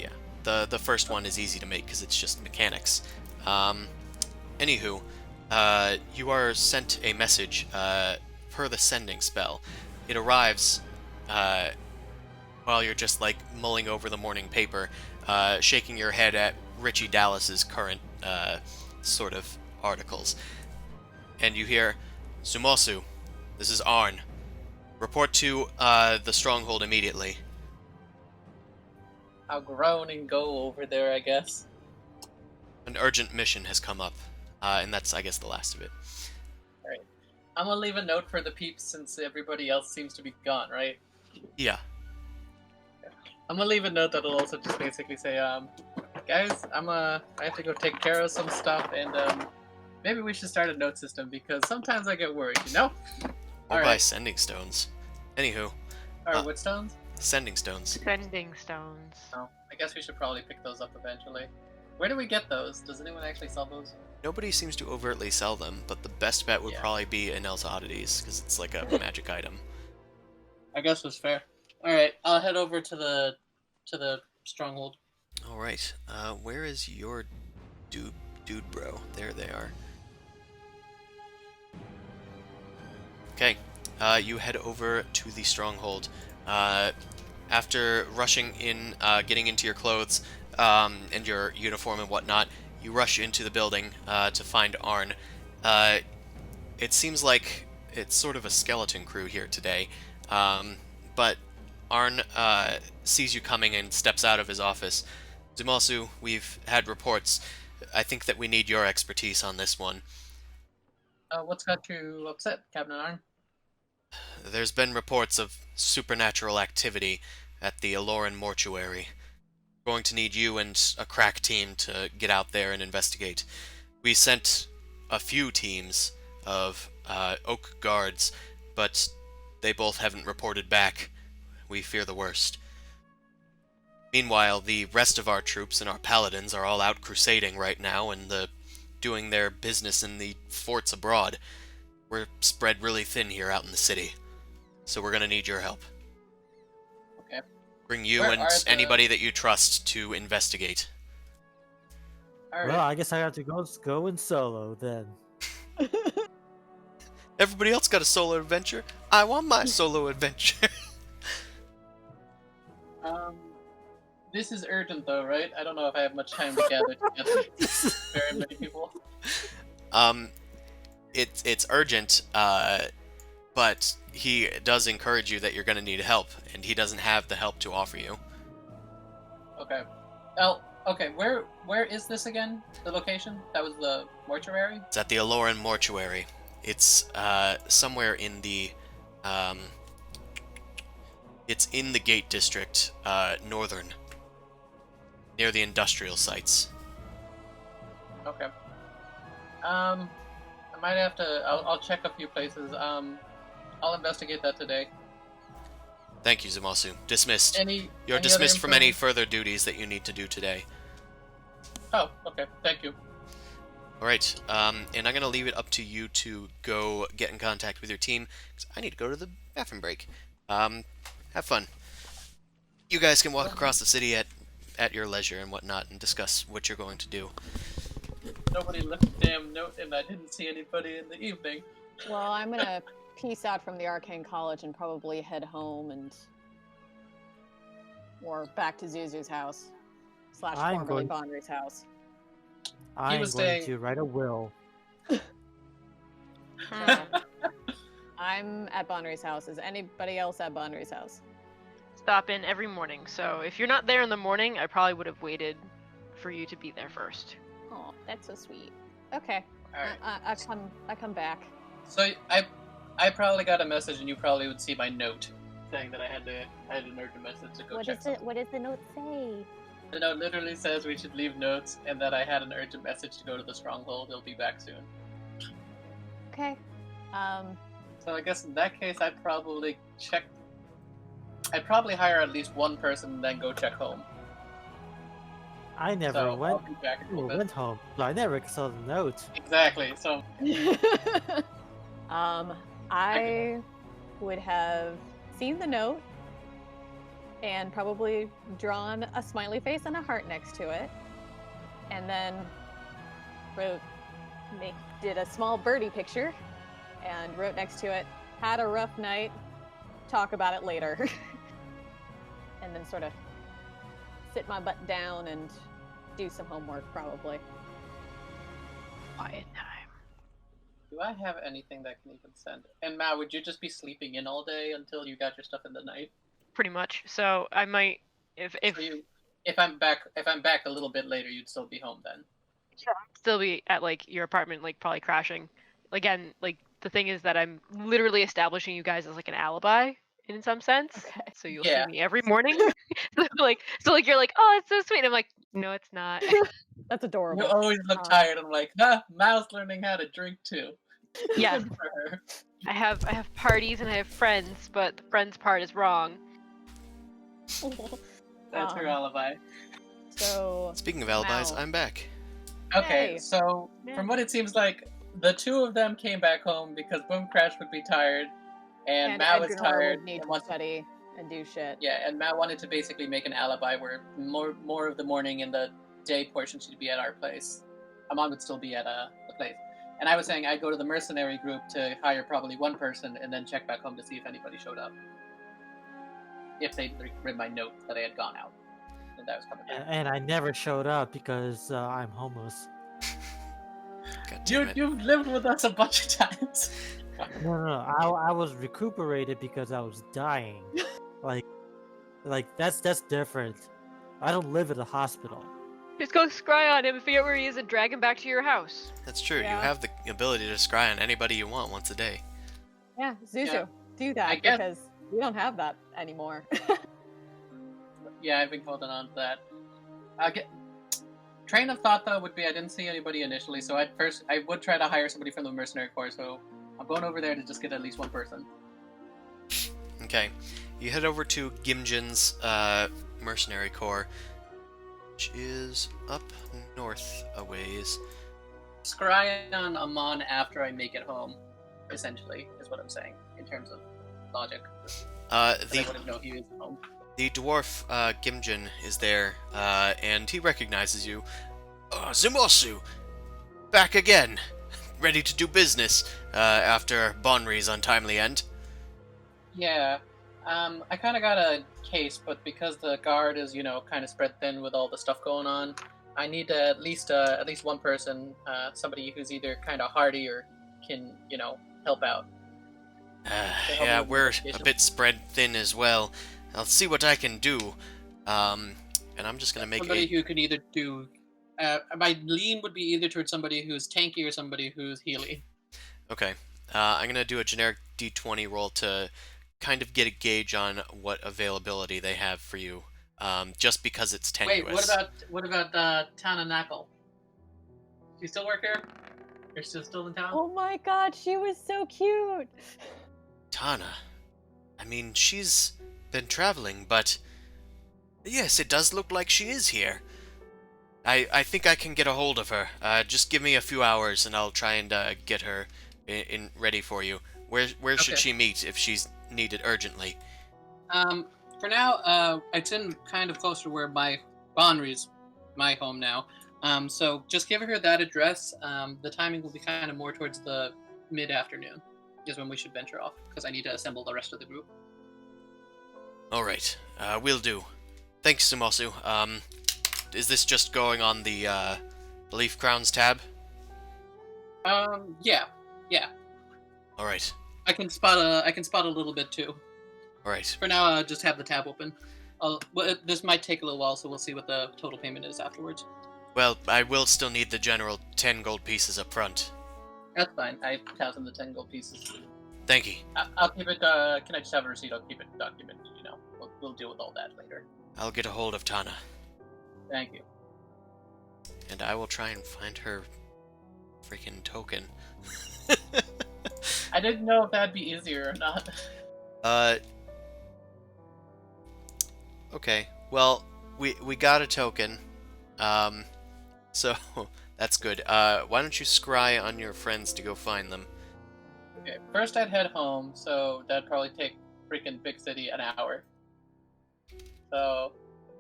the first one is easy to make because it's just mechanics. Anywho, you are sent a message per the sending spell. It arrives while you're just like mulling over the morning paper, shaking your head at Richie Dallas's current sort of articles, and you hear, "Sumosu, this is Arn. Report to the stronghold immediately." I'll groan and go over there, I guess. An urgent mission has come up, and that's, I guess, the last of it. Alright. I'm gonna leave a note for the peeps since everybody else seems to be gone, right? Yeah. I'm gonna leave a note that'll also just basically say, guys, I have to go take care of some stuff, and maybe we should start a note system because sometimes I get worried, you know? Or by Alright. sending stones. Anywho, Alright, what stones? sending stones. Sending stones. Oh, I guess we should probably pick those up eventually. Where do we get those? Does anyone actually sell those? Nobody seems to overtly sell them, but the best bet would Yeah. probably be Anel's Oddities, because it's like a magic item. I guess that's fair. Alright, I'll head over to the stronghold. Alright, where is your dude bro? There they are. Okay, you head over to the stronghold. After rushing in, getting into your clothes, and your uniform and whatnot, you rush into the building, to find Arn. It seems like it's sort of a skeleton crew here today, but Arn, sees you coming and steps out of his office. Zumasu, we've had reports. I think that we need your expertise on this one. What's got you upset, Captain Arn? There's been reports of supernatural activity at the Aloran Mortuary. Going to need you and a crack team to get out there and investigate. We sent a few teams of Oak Guards, but they both haven't reported back. We fear the worst. Meanwhile, the rest of our troops and our paladins are all out crusading right now and doing their business in the forts abroad. We're spread really thin here out in the city, so we're gonna need your help. Okay. Bring you Where and are the- anybody that you trust to investigate. Alright. Well, I guess I have to go in solo then. Everybody else got a solo adventure. I want my solo adventure. This is urgent though, right? I don't know if I have much time to gather together very many people. It's urgent, but he does encourage you that you're gonna need help, and he doesn't have the help to offer you. Okay. Okay, where is this again? The location? That was the mortuary? It's at the Aloran Mortuary. It's somewhere in the it's in the Gate District, northern, near the industrial sites. Okay. I might have to. I'll check a few places. I'll investigate that today. Thank you, Zumasu. Dismissed. You're You're dismissed from any further duties that you need to do today. Oh, okay. Thank you. Alright, and I'm gonna leave it up to you to go get in contact with your team, because I need to go to the bathroom break. Have fun. You guys can walk across the city at your leisure and whatnot, and discuss what you're going to do. Nobody left a damn note, and I didn't see anybody in the evening. Well, I'm gonna peace out from the Arcane College and probably head home or back to Zuzu's house / I'm formerly going- Bondry's house. I'm was going saying- to write a will. I'm at Bondry's house. Is anybody else at Bondry's house? Stop in every morning, so if you're not there in the morning, I probably would have waited for you to be there first. Oh, that's so sweet. Okay, All right. I come back. So I probably got a message, and you probably would see my note saying that I had an urgent message to go check something. What does the note say? The note literally says we should leave notes, and that I had an urgent message to go to the stronghold. They'll be back soon. Okay. So I guess in that case, I'd probably hire at least one person and then go check home. I never So I'll went be back in a little bit. went home, so I never saw the note. Exactly. So I would have seen the note and probably drawn a smiley face and a heart next to it. And then did a small birdie picture and wrote next to it, "Had a rough night, talk about it later." And then sort of sit my butt down and do some homework, probably. Quiet time. Do I have anything that can even send? And Matt, would you just be sleeping in all day until you got your stuff in the night? Pretty much. So I might, if If I'm back a little bit later, you'd still be home then. still be at like your apartment, like probably crashing. Again, like the thing is that I'm literally establishing you guys as like an alibi in some sense. Okay. So you'll Yeah. see me every morning. so you're like, oh, it's so sweet. I'm like, no, it's not. That's You adorable. always look tired. I'm like, huh, Mal's learning how to drink too. Yeah, Good for her. I have parties and I have friends, but the friends part is wrong. That's her Um, alibi. So, Speaking of alibis, Mal. I'm back. Okay, Yay. so from what it seems like, the two of them came back home because Boom Crash would be tired, and Matt was Edgar tired. would need and to study and do shit. Yeah, and Matt wanted to basically make an alibi where more of the morning and the day portion should be at our place. Amon would still be at the place. And I was saying I'd go to the mercenary group to hire probably one person and then check back home to see if anybody showed up. If they'd read my note that I had gone out and I was coming back. And I never showed up because I'm homeless. God damn it. You've lived with us a bunch of times. No, I was recuperated because I was dying. like that's different. I don't live at a hospital. Just go scry on him, figure out where he is, and drag him back to your house. That's true. Yeah. You have the ability to scry on anybody you want once a day. Yeah, Zuzu, Yeah. do that I guess- because we don't have that anymore. Yeah, I've been holding on to that. Train of thought though would be I didn't see anybody initially, so I would try to hire somebody from the mercenary corps. So I'm going over there to just get at least one person. Okay. You head over to Gimjin's mercenary corps, which is up north a ways. Scry on Amon after I make it home, essentially, is what I'm saying in terms of logic. I The wouldn't know he was home. The dwarf, Gimjin, is there, and he recognizes you. Zumosu! Back again! Ready to do business, after Bonri's untimely end. Yeah, I kind of got a case, but because the guard is, kind of spread thin with all the stuff going on, I need at least one person, somebody who's either kind of hardy or can, help out. help Yeah, me with we're a investigation. bit spread thin as well. I'll see what I can do. And I'm just gonna make Somebody who can either do. My lean would be either towards somebody who's tanky or somebody who's healy. Okay. I'm gonna do a generic D20 roll to kind of get a gauge on what availability they have for you. Just because it's tenuous. Wait, what about Tana Knuckle? She still work here? Or she's still in town? Oh my god, she was so cute. Tana. I mean, she's been traveling, but yes, it does look like she is here. I think I can get a hold of her. Just give me a few hours, and I'll try and get her in ready for you. Where should Okay. she meet if she's needed urgently? For now, it's in kind of close to where my Bonri's my home now. So just give her that address. The timing will be kind of more towards the mid-afternoon is when we should venture off, because I need to assemble the rest of the group. All right, will do. Thanks, Sumosu. Is this just going on the Leaf Crowns tab? Yeah. All right, I can spot a little bit too. all right. For now, just have the tab open. This might take a little while, so we'll see what the total payment is afterwards. Well, I will still need the general 10 gold pieces up front. That's fine. I toss him the 10 gold pieces. Thank you. I'll keep it. Can I just have a receipt? I'll keep it documented. We'll deal with all that later. I'll get a hold of Tana, Thank you. and I will try and find her freaking token. I didn't know if that'd be easier or not. Okay. Well, we got a token. So that's good. Why don't you scry on your friends to go find them? Okay, first I'd head home, so that'd probably take freaking big city an hour. So,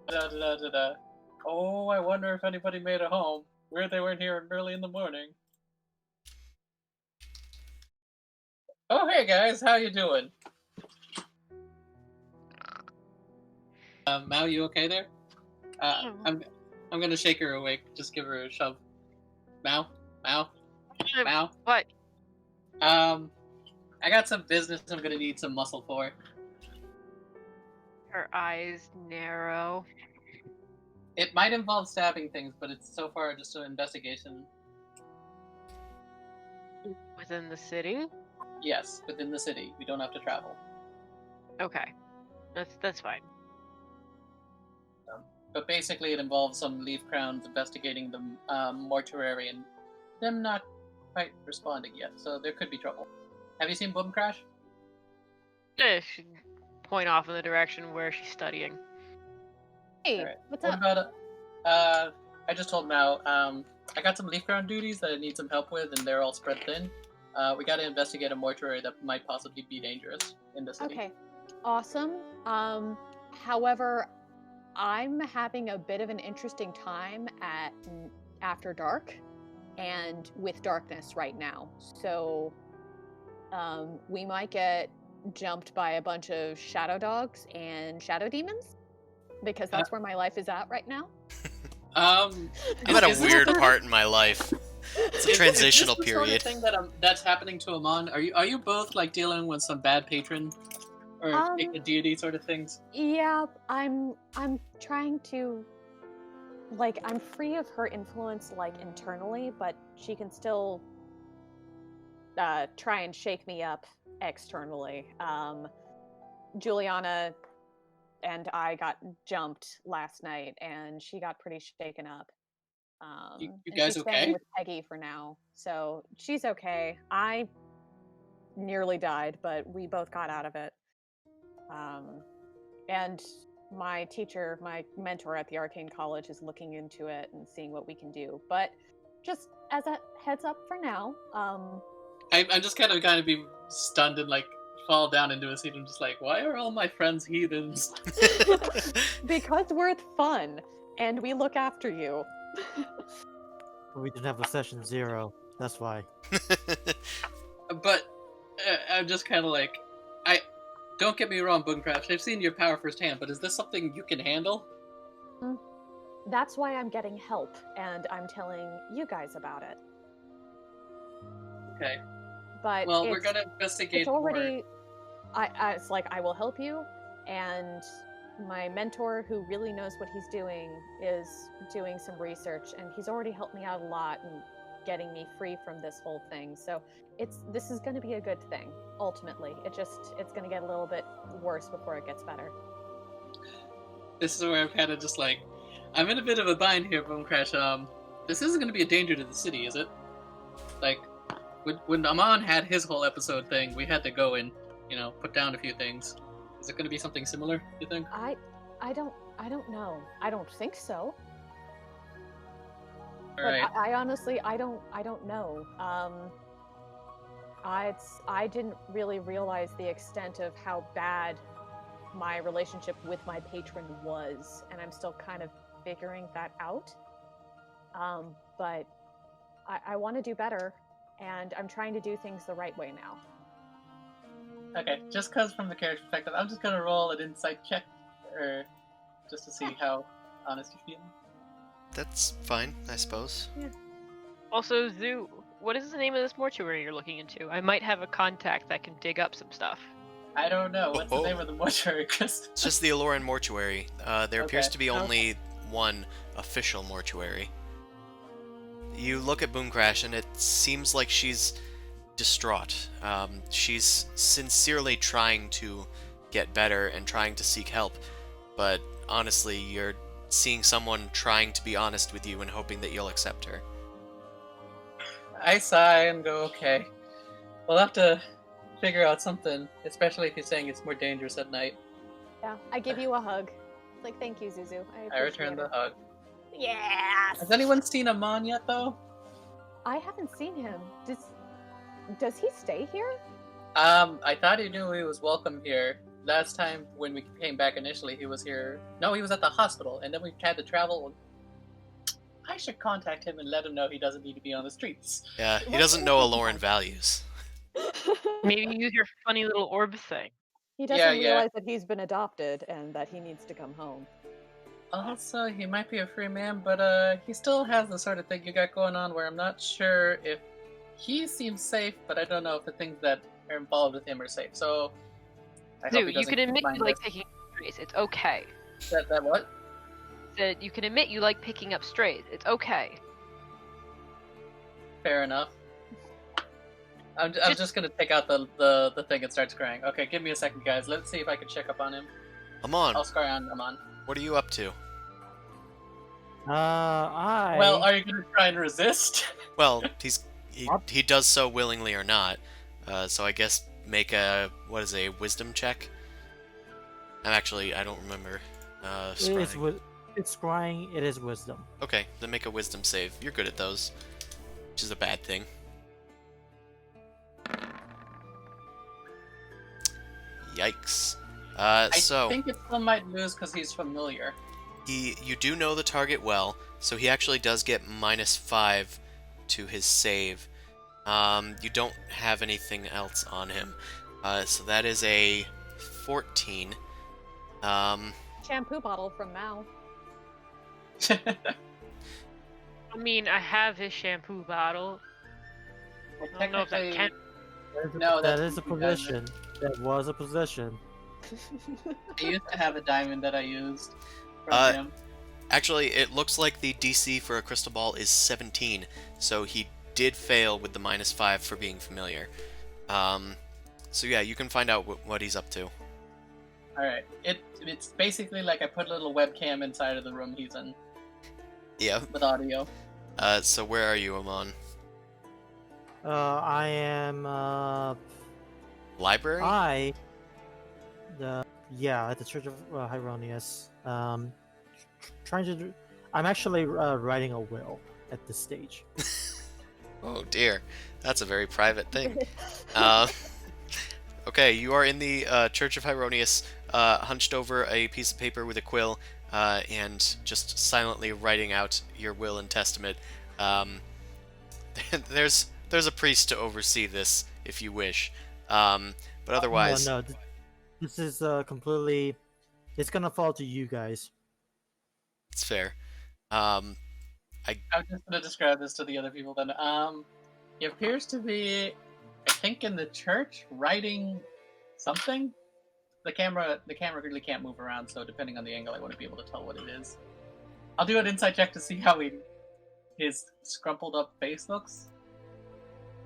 da. Oh, I wonder if anybody made it home. Weird they weren't here early in the morning. Oh, hey guys, how you doing? Mao, you okay there? I'm gonna shake her awake. Just give her a shove. Mao, Mao. What? I got some business I'm gonna need some muscle for. Her eyes narrow. It might involve stabbing things, but it's so far just an investigation. Within the city? Yes, within the city. We don't have to travel. Okay. That's fine. But basically, it involves some leaf crowns investigating the mortuary and them not quite responding yet, so there could be trouble. Have you seen Boom Crash? She point off in the direction where she's studying. Hey, Alright. what's What up? about I just told Mao, I got some leaf crown duties that I need some help with, and they're all spread thin. We got to investigate a mortuary that might possibly be dangerous in the city. Okay, awesome. However, I'm having a bit of an interesting time at after dark and with darkness right now. So, we might get jumped by a bunch of shadow dogs and shadow demons because that's where my life is at right now. I'm at a is this weird the- part in my life. It's a transitional is this the period. Sort of thing that's happening to Amon? Are you both like dealing with some bad patron or a deity sort of things? Yeah, I'm trying to like I'm free of her influence like internally, but she can still try and shake me up externally. Juliana and I got jumped last night, and she got pretty shaken up. You and guys she's staying okay? with Peggy for now, so she's okay. I nearly died, but we both got out of it. And my teacher, my mentor at the Arcane College, is looking into it and seeing what we can do. But just as a heads up for now, I'm just kind of be stunned and like fall down into a seat and just like, why are all my friends heathens? because we're fun and we look after you. We didn't have a session 0. That's why. But I'm just kind of like, I don't get me wrong, Boomcraft. I've seen your power firsthand, but is this something you can handle? That's why I'm getting help, and I'm telling you guys about it. Okay. But Well, we're gonna investigate. it's already. It's like I will help you, and my mentor, who really knows what he's doing, is doing some research, and he's already helped me out a lot in getting me free from this whole thing. So this is going to be a good thing. Ultimately, it's going to get a little bit worse before it gets better. This is where I'm kind of just like, I'm in a bit of a bind here, Boomcrash. This isn't going to be a danger to the city, is it? Like, when Amon had his whole episode thing, we had to go and, put down a few things. Is it going to be something similar, you think? I don't know. I don't think so. All But right. I honestly, I don't know. I didn't really realize the extent of how bad my relationship with my patron was, and I'm still kind of figuring that out. But I want to do better, and I'm trying to do things the right way now. Okay, just because from the character perspective, I'm just gonna roll an insight check, or just to see how honest you feel. That's fine, I suppose. Also, Zoo, what is the name of this mortuary you're looking into? I might have a contact that can dig up some stuff. I don't know. What's the Oh. name of the mortuary, Chris? It's just the Aloran Mortuary. There appears Okay. to be only one official mortuary. You look at Boomcrash, and it seems like she's distraught. She's sincerely trying to get better and trying to seek help, but honestly, you're seeing someone trying to be honest with you and hoping that you'll accept her. I sigh and go, okay. We'll have to figure out something, especially if you're saying it's more dangerous at night. Yeah, I give you a hug. It's like, thank you, Zuzu. I return the hug. Yes. Has anyone seen Amon yet, though? I haven't seen him. Does he stay here? I thought he knew he was welcome here. last time when we came back initially, he was here. No, he was at the hospital, and then we had to travel. I should contact him and let him know he doesn't need to be on the streets. Yeah, he What doesn't was know his Aloran name? values. Maybe use your funny little orb thing. He Yeah, doesn't yeah. realize that he's been adopted and that he needs to come home. Also, he might be a free man, but he still has the sort of thing you got going on where I'm not sure if he seems safe, but I don't know if the things that are involved with him are safe. So I hope he Dude, you doesn't can admit find you like us. picking up strays. It's okay. That what? That you can admit you like picking up strays. It's okay. Fair enough. I'm just gonna take out the thing and start scrying. Okay, give me a second, guys. Let's see if I can check up on him. Amon, I'll scry on Amon. what are you up to? Well, are you gonna try and resist? Well, he does so willingly or not. So I guess make a wisdom check. I don't remember. Scrying. It's scrying. It is wisdom. Okay, then make a wisdom save. You're good at those, which is a bad thing. Yikes. I So think it still might lose because he's familiar. you do know the target well, so he actually does get -5 to his save. You don't have anything else on him, so that is a 14. Shampoo bottle from Mao. I mean, I have his shampoo bottle. I don't know if that Technically, counts. No, that that's is a what you guys position. That was a position. I used to have a diamond that I used from Uh, him. Actually, it looks like the DC for a crystal ball is 17, so he did fail with the -5 for being familiar. So yeah, you can find out what he's up to. Alright. It's basically like I put a little webcam inside of the room he's in Yeah. with audio. So where are you, Amon? I am. Library? At the Church of Hieronymus. Trying to. I'm actually writing a will at this stage. Oh dear, that's a very private thing. Okay, you are in the Church of Hieronymus, hunched over a piece of paper with a quill, and just silently writing out your will and testament. There's a priest to oversee this if you wish, but otherwise, No. This is completely. It's gonna fall to you guys. it's fair. I'm just gonna describe this to the other people then. He appears to be, I think, in the church writing something. The camera really can't move around, so depending on the angle, I wouldn't be able to tell what it is. I'll do an insight check to see how his scrumpled up face looks.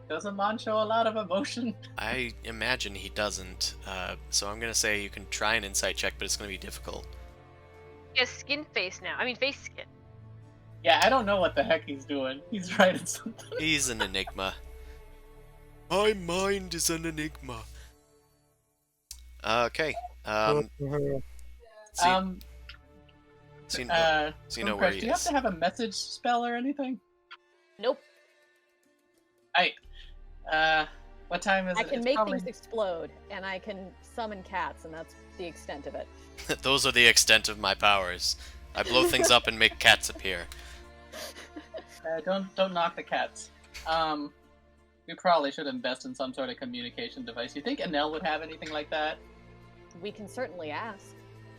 Does Amon show a lot of emotion? I imagine he doesn't, so I'm gonna say you can try an insight check, but it's gonna be difficult. He has skin face now. I mean, face skin. Yeah, I don't know what the heck he's doing. He's writing something. He's an enigma. My mind is an enigma. Okay. So you, so you know Swim where Crush, he do you have is. to have a message spell or anything? Nope. What time is I it? can It's make probably- things explode, and I can summon cats, and that's the extent of it. Those are the extent of my powers. I blow things up and make cats appear. Don't knock the cats. We probably should invest in some sort of communication device. You think Enel would have anything like that? We can certainly ask.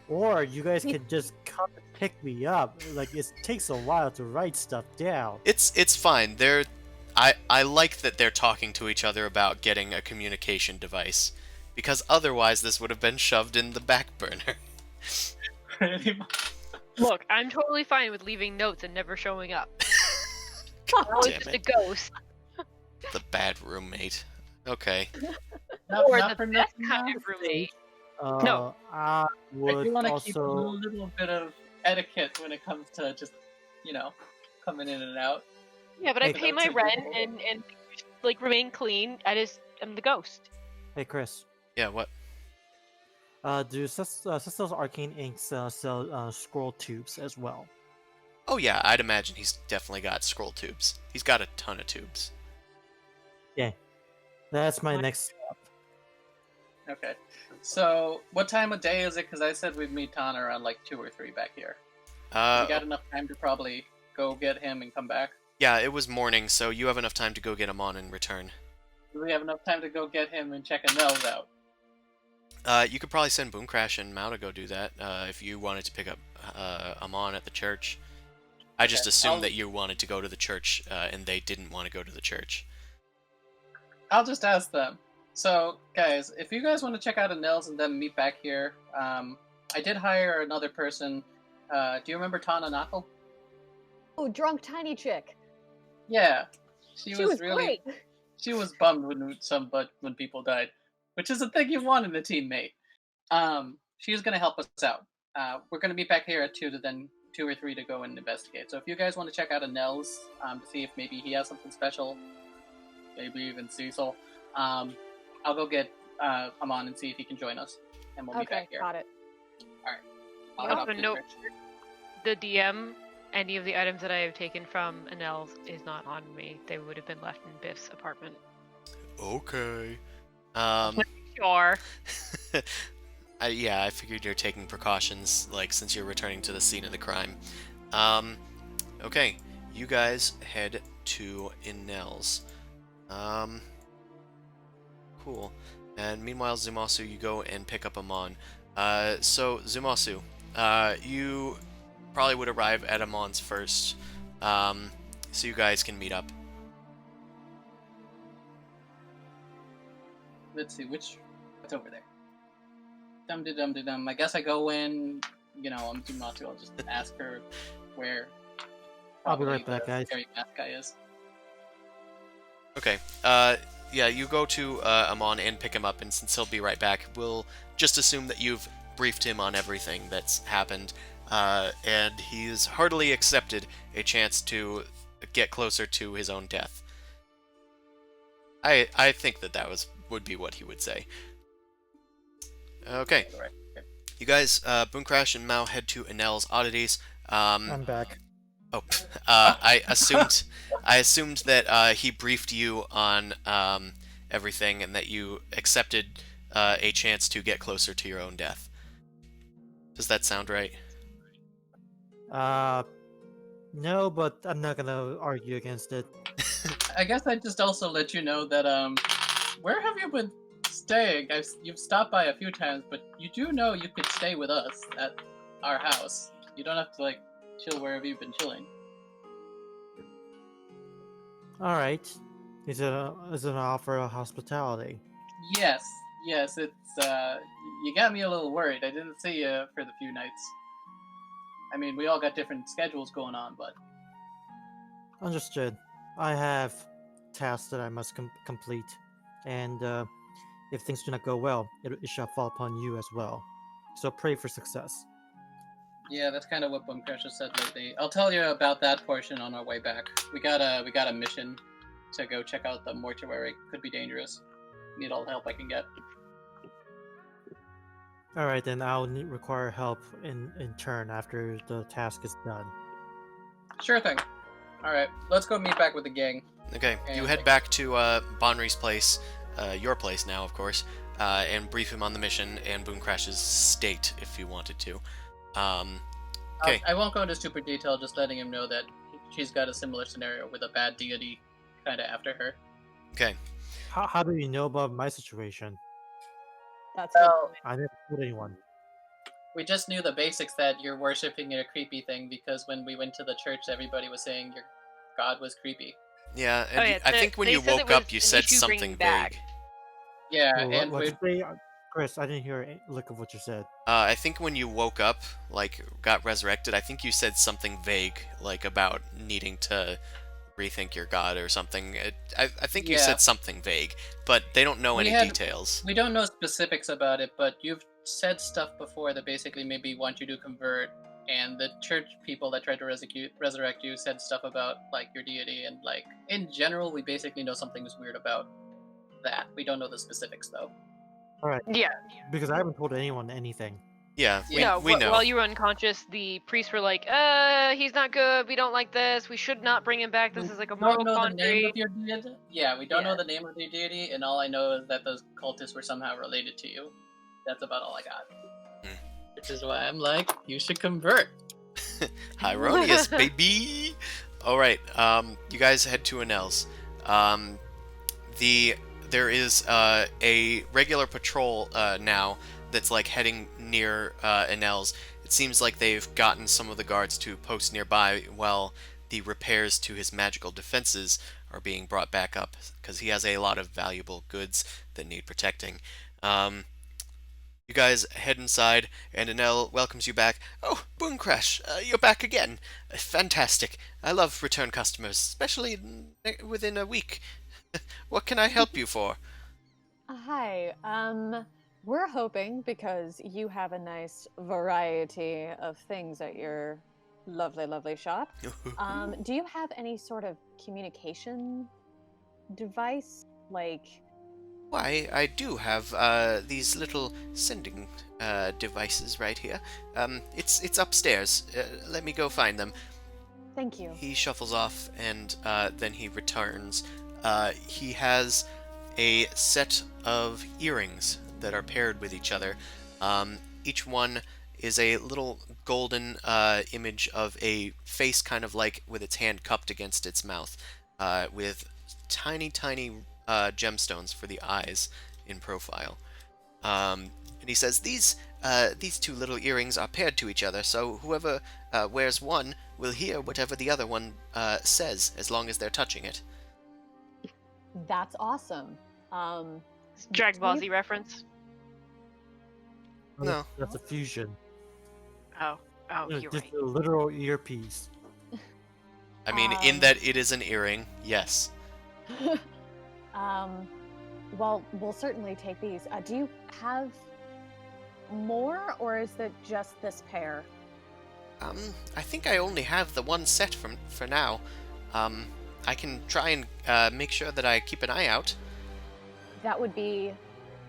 Or you guys could just come and pick me up. Like it takes a while to write stuff down. It's fine. I like that they're talking to each other about getting a communication device, because otherwise this would have been shoved in the back burner. Pretty much. Look, I'm totally fine with leaving notes and never showing up. I'm always Damn just a it. ghost. The bad roommate. Okay. Not, Or not the for best nothing kind now. of roommate. No. I I would do want to keep a also. little bit of etiquette when it comes to just, coming in and out. Yeah, but I Hey, pay my that's a- rent and like remain clean. I'm the ghost. Hey, Chris. Yeah, what? Do Cecil's Arcane Inks sell scroll tubes as well? Oh yeah, I'd imagine he's definitely got scroll tubes. He's got a ton of tubes. That's my next step. Okay. So, what time of day is it? Because I said we'd meet Tana around like 2 or 3 back here. We got enough time to probably go get him and come back. Yeah, it was morning, so you have enough time to go get him on and return. Do we have enough time to go get him and check Anel's out? You could probably send Boomcrash and Mao to go do that if you wanted to pick up Amon at the church. I just Okay, assumed that you wanted to go to the church and they didn't want to go to the church. I'll just ask them. So, guys, if you guys want to check out Anel's and then meet back here, I did hire another person. Do you remember Tana Knuckle? Oh, drunk tiny chick. Yeah, She was really. great. She was bummed when people died, which is a thing you want in a teammate. She's gonna help us out. We're gonna meet back here at 2 or 3 to go and investigate. So if you guys want to check out Anel's to see if maybe he has something special, maybe even Cecil, I'll go get Amon and see if he can join us, and we'll meet Okay, back here. got it. I'll You head have off a to note. the The DM, any of the items that I have taken from Anel's is not on me. They would have been left in Biff's apartment. Okay. Sure. Yeah, I figured you're taking precautions, like, since you're returning to the scene of the crime. Okay. You guys head to Inel's. Cool. And meanwhile, Zumasu, you go and pick up Amon. So, Zumasu, you probably would arrive at Amon's first, so you guys can meet up. Let's see what's over there. Dum. I guess I go in. I'm Zumatu. I'll just ask her where. I'll be right probably back, the guys. scary math guy is. Okay. Yeah, you go to Amon and pick him up, and since he'll be right back, we'll just assume that you've briefed him on everything that's happened, and he's heartily accepted a chance to get closer to his own death. I think that would be what he would say. Okay. All right. Okay. You guys, Boomcrash and Mao head to Enel's Oddities. I'm back. Oh, I assumed that he briefed you on everything and that you accepted a chance to get closer to your own death. Does that sound right? No, but I'm not gonna argue against it. I guess I just also let you know that where have you been staying? You've stopped by a few times, but you do know you could stay with us at our house. You don't have to chill wherever you've been chilling. All right. Is it an offer of hospitality? Yes, it's you got me a little worried. I didn't see you for the few nights. I mean, we all got different schedules going on, but Understood. I have tasks that I must complete, and if things do not go well, it shall fall upon you as well. So pray for success. yeah, that's kind of what Bumcrusher said lately. I'll tell you about that portion on our way back. We got a mission to go check out the mortuary. Could be dangerous. Need all the help I can get. All right, then I'll require help in turn after the task is done. Sure thing. All right, let's go meet back with the gang. Okay, you And- head back to Bonry's place, your place now, of course, and brief him on the mission and Boomcrash's state if you wanted to. Okay. I won't go into super detail, just letting him know that she's got a similar scenario with a bad deity kind of after her. Okay. How do you know about my situation? That's Well, I never told anyone. we just knew the basics that you're worshipping a creepy thing because when we went to the church, everybody was saying your god was creepy. Yeah, and Oh, yeah, I think when they you said it woke up, was you an said issue something bringing back. vague. Yeah, Well, and what'd you say? Chris, I didn't hear a lick of what you said. I think when you woke up, got resurrected, I think you said something vague, about needing to rethink your god or something. I think you Yeah. said something vague, but they don't know We any had- details. we don't know specifics about it, but you've said stuff before that basically maybe want you to convert, and the church people that tried to resurrect you said stuff about your deity, and in general, we basically know something was weird about that. We don't know the specifics though. Yeah. Because I haven't told anyone anything. Yeah, Yeah. we know. While you were unconscious, the priests were like, he's not good. We don't like this. We should not bring him back. This is like a We moral don't know the name quandary. of your deity. Yeah, we don't know Yeah. the name of your deity, and all I know is that those cultists were somehow related to you. That's about all I got. Hmm. Which is why I'm like, you should convert. Hieronius, baby. All right, you guys head to Anel's. There is a regular patrol now that's like heading near Anel's. It seems like they've gotten some of the guards to post nearby while the repairs to his magical defenses are being brought back up because he has a lot of valuable goods that need protecting. You guys head inside, and Anel welcomes you back. Oh, Booncrash, you're back again. Fantastic. I love return customers, especially within a week. What can I help you for? Hi. We're hoping because you have a nice variety of things at your lovely, lovely shop. Do you have any sort of communication device? Like, Why, I do have these little sending devices right here. It's upstairs. Let me go find them. thank you. He shuffles off, and then he returns. He has a set of earrings that are paired with each other. Each one is a little golden image of a face, kind of like with its hand cupped against its mouth, with tiny, tiny gemstones for the eyes in profile. And he says these two little earrings are paired to each other, so whoever wears one will hear whatever the other one says, as long as they're touching it. That's awesome. Dragon Ball do Z you- reference. No. That's a fusion. Oh, you're Just right. a literal earpiece. I mean, in that it is an earring, yes. Well, we'll certainly take these. Do you have more, or is it just this pair? I think I only have the one set for now. I can try and make sure that I keep an eye out. That would be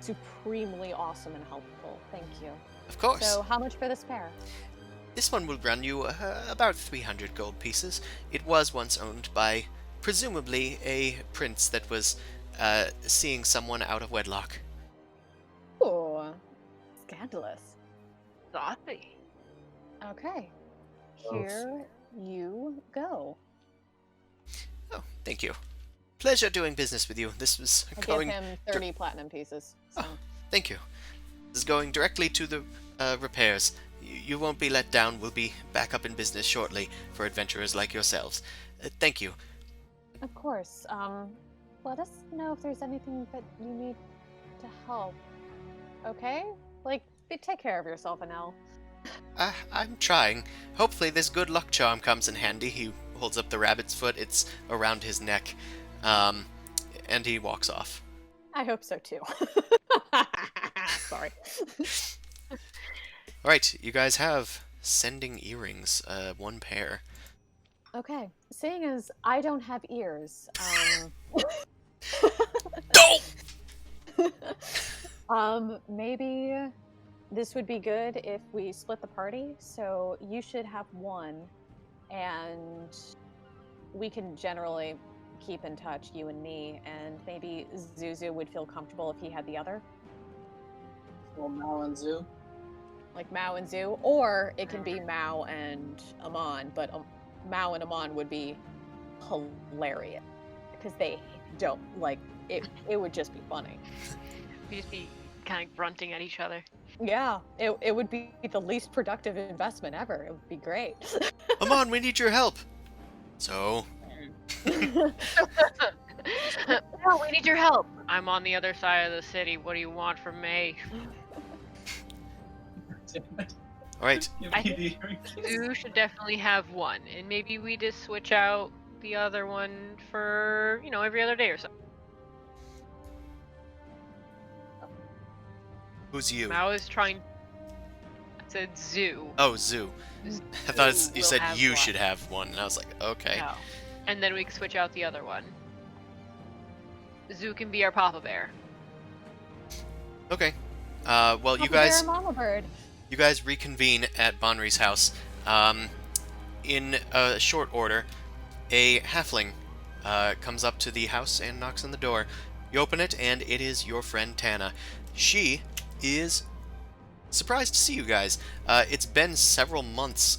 supremely awesome and helpful. Thank you. Of course. So, how much for this pair? This one will run you about 300 gold pieces. It was once owned by, presumably, a prince that was seeing someone out of wedlock. Oh, scandalous. Saucy. Okay, Gross. here you go. Oh, thank you. Pleasure doing business with you. This was I'll going... give him 30 platinum pieces. So. Oh, thank you. This is going directly to the repairs. You won't be let down. We'll be back up in business shortly for adventurers like yourselves. Thank you. Of course. Let us know if there's anything that you need to help. Okay? Like, take care of yourself, Anel. I'm trying. Hopefully this good luck charm comes in handy. He holds up the rabbit's foot. It's around his neck. And he walks off. I hope so too. Sorry. Alright, you guys have sending earrings. One pair. Okay. Seeing as I don't have ears, maybe this would be good if we split the party. So you should have one, and we can generally keep in touch, you and me, and maybe Zuzu would feel comfortable if he had the other, Well, Mao and Zoo. like Mao and Zoo, or it can be Mao and Amon, but Mao and Amon would be hilarious because they don't like it. It would just be funny. We just be kind of grunting at each other. Yeah, it would be the least productive investment ever. It would be great. Amon, we need your help. So, No, we need your help. I'm on the other side of the city. What do you want from me? alright. You should definitely have one, and maybe we just switch out the other one for, every other day or so. Who's you? Mao is trying. I said zoo. Oh, Zoo. I thought Zoo you will said have you one. should have one, and I was like, okay. No. And then we can switch out the other one. Zoo can be our Papa Bear. Okay. Well, you Papa Bear guys... and Mama Bird. you guys reconvene at Bonri's house. In a short order, a halfling comes up to the house and knocks on the door. You open it, and it is your friend Tana. She is surprised to see you guys. It's been several months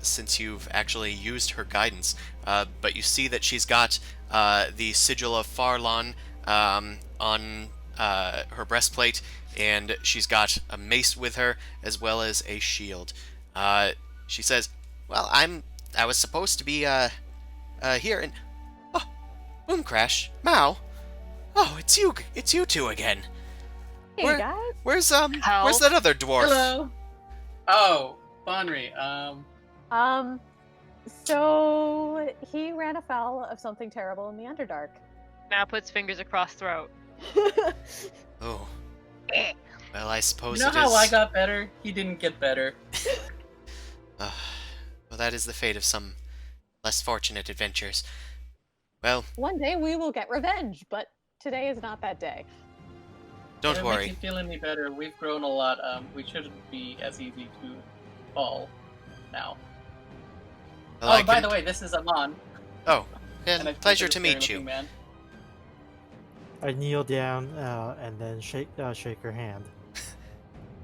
since you've actually used her guidance, but you see that she's got the sigil of Farlon on her breastplate, and she's got a mace with her as well as a shield. She says, "Well, I was supposed to be here, and oh, Boom Crash, Mao. Oh, it's you two again. Hey Where- guys. Where's Help. that other dwarf?" Hello. Oh, Bonry. So he ran afoul of something terrible in the Underdark. Now puts fingers across throat. Oh. Well, I suppose You know it how is. I got better? He didn't get better. Well, that is the fate of some less fortunate adventures. Well, One day we will get revenge, but today is not that day. don't if it worry. makes you feel any better, we've grown a lot. We shouldn't be as easy to fall now. Well, I by can- the way, this is Amon. Oh, and yeah, I've pleasure played to this meet scary-looking you. Man. I kneel down and then shake her hand.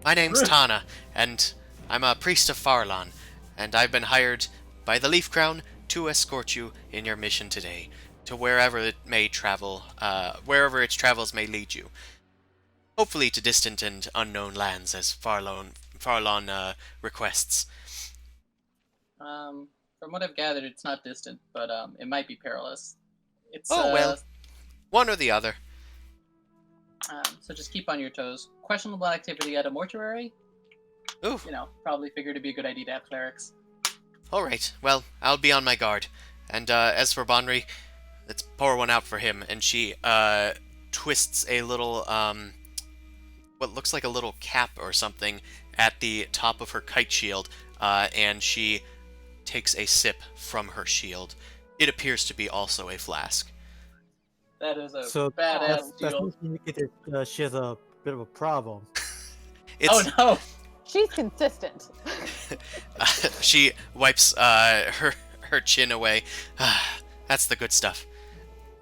My name's Tana, and I'm a priest of Farlon, and I've been hired by the Leaf Crown to escort you in your mission today, to wherever it may travel, wherever its travels may lead you. Hopefully to distant and unknown lands, as Farlon requests. From what I've gathered, it's not distant, but it might be perilous. It's Oh, well. One or the other. So just keep on your toes. Questionable activity at a mortuary? Ooh, You know, probably figured it'd be a good idea to have clerics. alright. Well, I'll be on my guard. And as for Bonri, let's pour one out for him. And she twists a little, what looks like a little cap or something at the top of her kite shield, and she takes a sip from her shield. It appears to be also a flask. That is a So badass that's deal. indicated she has a bit of a problem. It's, Oh no! She's consistent. she wipes her chin away. That's the good stuff.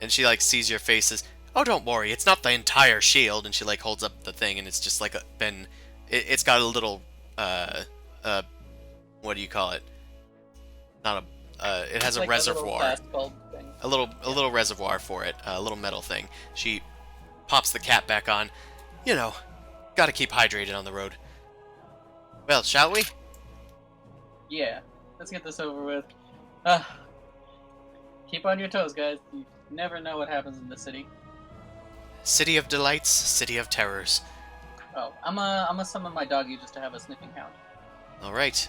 And she like sees your faces. Oh, don't worry, it's not the entire shield. And she like holds up the thing, and it's just like it's got a little what do you call it? Not a. It has a Like reservoir. little fast bulb thing. A little reservoir for it, a little metal thing. She pops the cap back on. You know, gotta keep hydrated on the road. Well, shall we? Yeah, let's get this over with. Keep on your toes, guys. You never know what happens in the city. City of delights, city of terrors. Oh, I'm gonna summon my doggy just to have a sniffing hound. All right.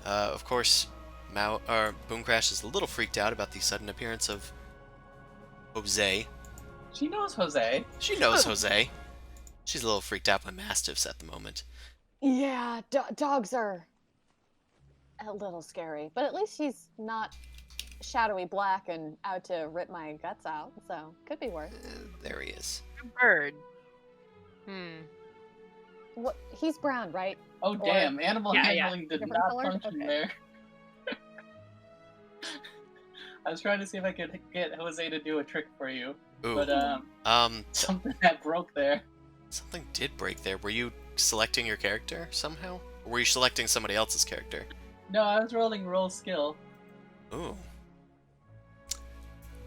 Of course, Boom Crash is a little freaked out about the sudden appearance of Jose. She knows Jose. She knows Jose. She's a little freaked out by mastiffs at the moment. Yeah, dogs are a little scary, but at least she's not shadowy black and out to rip my guts out, so could be worse. There he is. Bird. What? He's brown, right? Oh Or- damn! Animal Yeah, handling did Different not color? function Okay. there. I was trying to see if I could get Jose to do a trick for you, Ooh. but something that broke there. Something did break there. Were you selecting your character somehow? Or were you selecting somebody else's character? No, I was rolling roll skill. Ooh.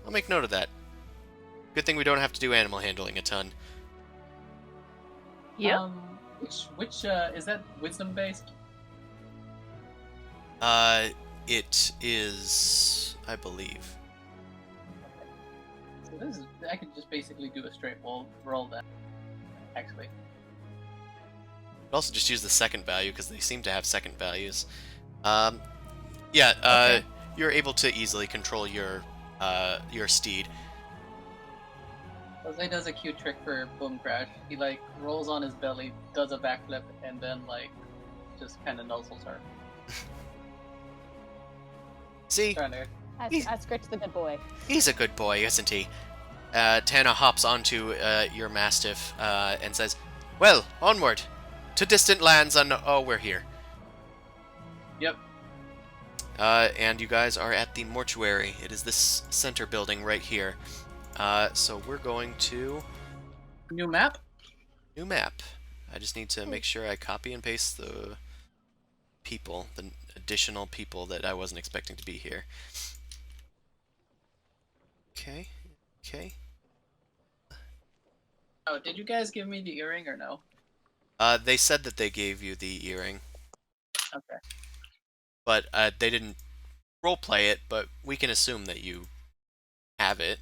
I'll make note of that. Good thing we don't have to do animal handling a ton. Yep. Which is that wisdom based? It is, I believe. So this is I could just basically do a straight roll then. Actually, I'd also just use the second value because they seem to have second values. Yeah, Okay. you're able to easily control your steed. Jose does a cute trick for Boom Crash. He like rolls on his belly, does a backflip, and then like just kind of nuzzles her. See, Trying to That's Gritch the good boy. he's a good boy, isn't he? Tana hops onto your mastiff and says, "Well, onward. To distant lands oh, we're here. Yep. And you guys are at the Mortuary. It is this center building right here. So we're going to... New map? New map. I just need to make sure I copy and paste the people, the additional people that I wasn't expecting to be here. Okay. Okay. Oh, did you guys give me the earring or no? They said that they gave you the earring, Okay. but they didn't roleplay it, but we can assume that you have it.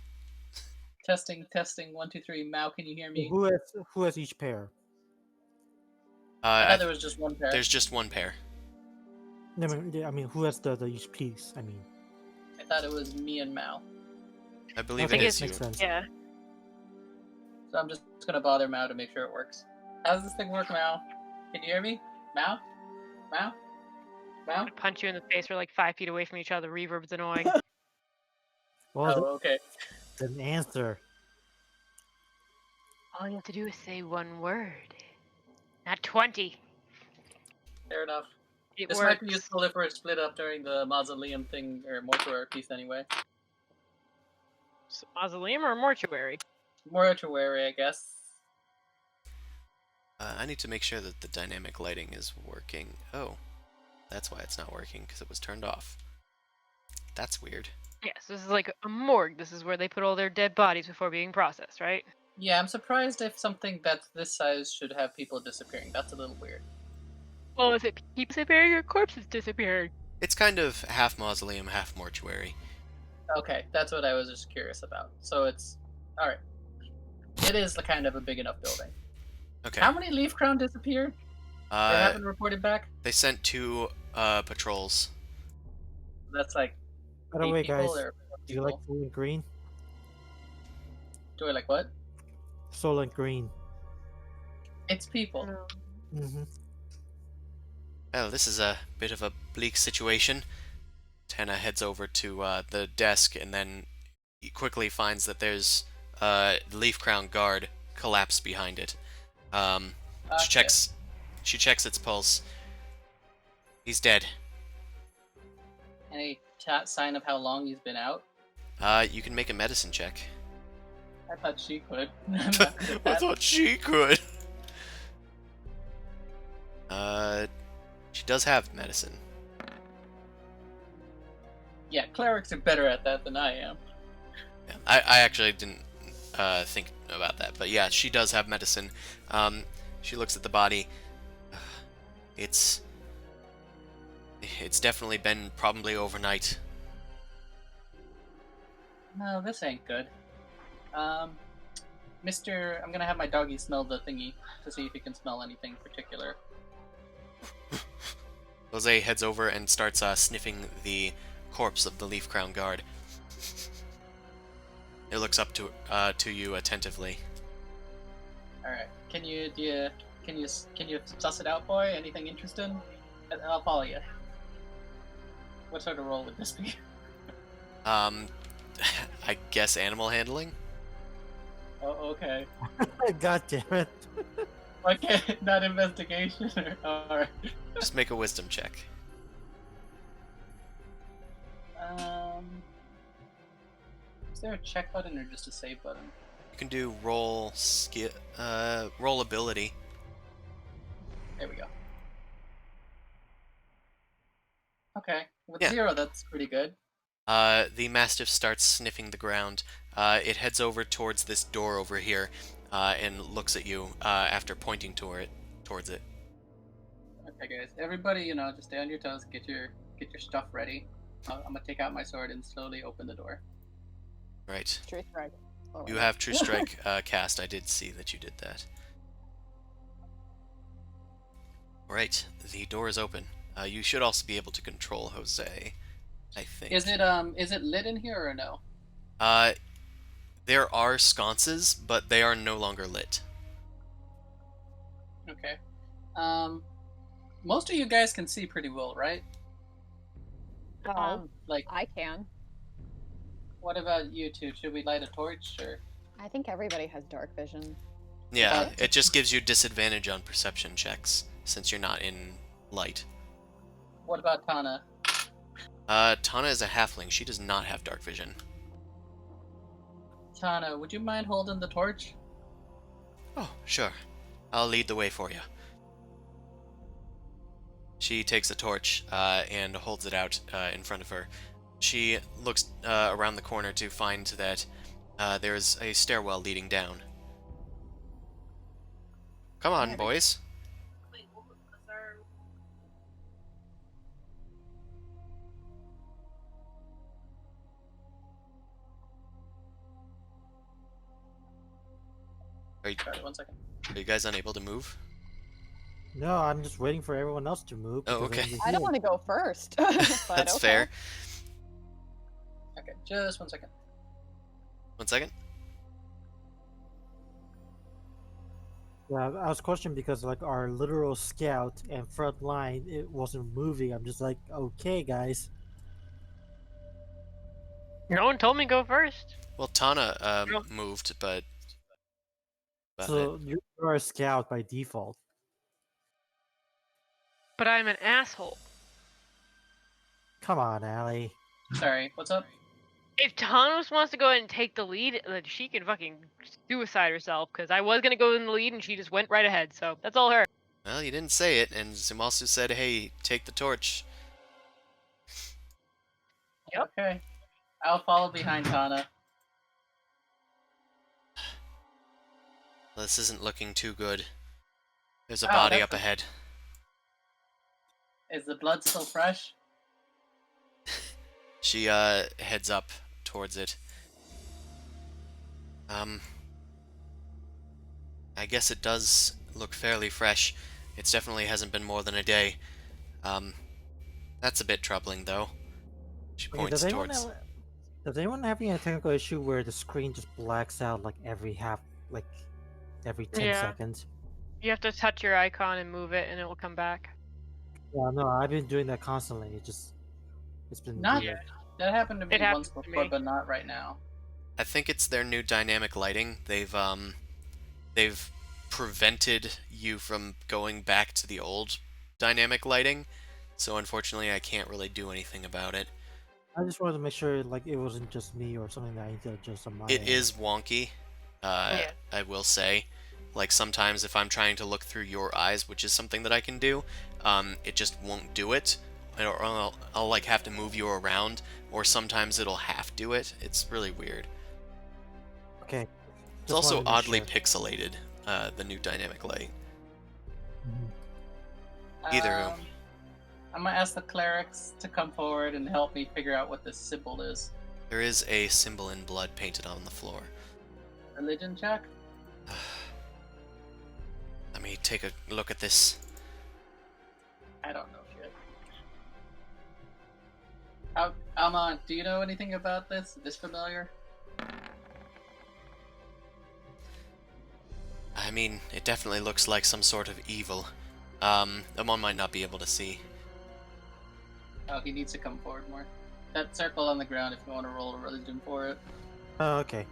Testing, testing. 1, 2, 3. Mao, can you hear me? Who has each pair? I thought there was just one pair. There's just one pair. No, I mean, who has the each piece? I mean, I thought it was me and Mao. I believe okay, it is you. makes sense. Yeah. So I'm just gonna bother Mao to make sure it works. How does this thing work, Mao? Can you hear me? Mao? Mao? Mao? Punch you in the face. We're like 5 feet away from each other. Reverb's annoying. Well, Oh, okay. an answer. All you have to do is say one word. Not 20. Fair enough. It This works. might be useful if we're split up during the mausoleum thing, or mortuary piece anyway. Mausoleum or mortuary? Mortuary, I guess. I need to make sure that the dynamic lighting is working. Oh, that's why it's not working, because it was turned off. That's weird. Yes, this is like a morgue. This is where they put all their dead bodies before being processed, right? Yeah, I'm surprised if something that's this size should have people disappearing. That's a little weird. Well, if it keeps disappearing, your corpse is disappearing. It's kind of half mausoleum, half mortuary. Okay, that's what I was just curious about. So it's... Alright. It is the kind of a big enough building. Okay. How many Leaf Crown disappeared? They haven't reported back? They sent 2 patrols. That's like By the 8 way, people guys, or 4 do you like people? Soylent Green? Do I like what? Soylent Green. It's people. Mm-hmm. Well, this is a bit of a bleak situation. Tana heads over to the desk, and then he quickly finds that there's the Leaf Crown guard collapsed behind it. She checks. She checks its pulse. He's dead. Any sign of how long he's been out? You can make a medicine check. I thought she could. I thought she could. She does have medicine. Yeah, clerics are better at that than I am. Yeah, I actually didn't think about that, but yeah, she does have medicine. She looks at the body. It's definitely been probably overnight. No, this ain't good. Mister, I'm gonna have my doggy smell the thingy to see if he can smell anything particular. Jose heads over and starts sniffing the corpse of the Leaf Crown guard. It looks up to you attentively. All right, can you suss it out, boy? Anything interesting? I'll follow you. What sort of role would this be? I guess animal handling. Oh, okay. God damn it. Okay, not investigation. All right. Just make a wisdom check. Is there a check button or just a save button? You can do roll skill, roll ability. There we go. Okay, with Yeah. 0, that's pretty good. The Mastiff starts sniffing the ground. It heads over towards this door over here, and looks at you after pointing towards it. Okay, guys, everybody, just stay on your toes. Get your stuff ready. I'm gonna take out my sword and slowly open the door. Right. True strike. You have True Strike cast. I did see that you did that. Alright, the door is open. You should also be able to control Jose, I think. Is it lit in here or no? There are sconces, but they are no longer lit. Okay. Most of you guys can see pretty well, right? Like, I can. what about you two? Should we light a torch or? I think everybody has dark vision. Yeah, Okay. it just gives you disadvantage on perception checks since you're not in light. What about Tana? Tana is a halfling. She does not have dark vision. Tana, would you mind holding the torch? Oh, sure. I'll lead the way for you. She takes the torch and holds it out in front of her. She looks around the corner to find that there's a stairwell leading down. Come on, Alright. boys. Are you, Sorry, 1 second. are you guys unable to move? No, I'm just waiting for everyone else to move. Oh, because okay. I'm I don't here. want to go first. But That's okay. fair. Okay, just 1 second. 1 second. Yeah, I was questioning because like our literal scout and front line, it wasn't moving. I'm just like, okay, guys. No one told me go first. Well, Tana No. moved, but So you're a scout by default. But I'm an asshole. Come on, Allie. Sorry, what's up? If Thanos wants to go ahead and take the lead, then she can fucking suicide herself, because I was going to go in the lead and she just went right ahead, so that's all her. well, you didn't say it, and Zumasu said, "Hey, take the torch." Yep. Okay. I'll follow behind Tana. This isn't looking too good. There's a Oh, body that's up ahead. Is the blood still fresh? She heads up towards it. I guess it does look fairly fresh. It definitely hasn't been more than a day. That's a bit troubling though. She Okay, points towards. does anyone having a technical issue where the screen just blacks out like every 10 Yeah. seconds? You have to touch your icon and move it, and it will come back. Yeah, no, I've been doing that constantly. It's been Not- weird. That happened to me It once happened to before, me. but not right now. I think it's their new dynamic lighting. They've prevented you from going back to the old dynamic lighting. So unfortunately, I can't really do anything about it. I just wanted to make sure like it wasn't just me or something that I need to adjust on my It end. is wonky, Yeah. I will say. Like sometimes if I'm trying to look through your eyes, which is something that I can do, it just won't do it. Or I'll like have to move you around, or sometimes it'll half do it. It's really weird. Okay. It's Just also wanted to make oddly sure. pixelated, the new dynamic light. Mhm. Either Um, I'm gonna ask the clerics to come forward and help me figure out what this symbol is. there is a symbol in blood painted on the floor. Religion check? Let me take a look at this. I don't know shit. Alma, do you know anything about this? Is this familiar? I mean, it definitely looks like some sort of evil. One might not be able to see. Oh, he needs to come forward more. That circle on the ground if you want to roll a religion for it. Oh, okay.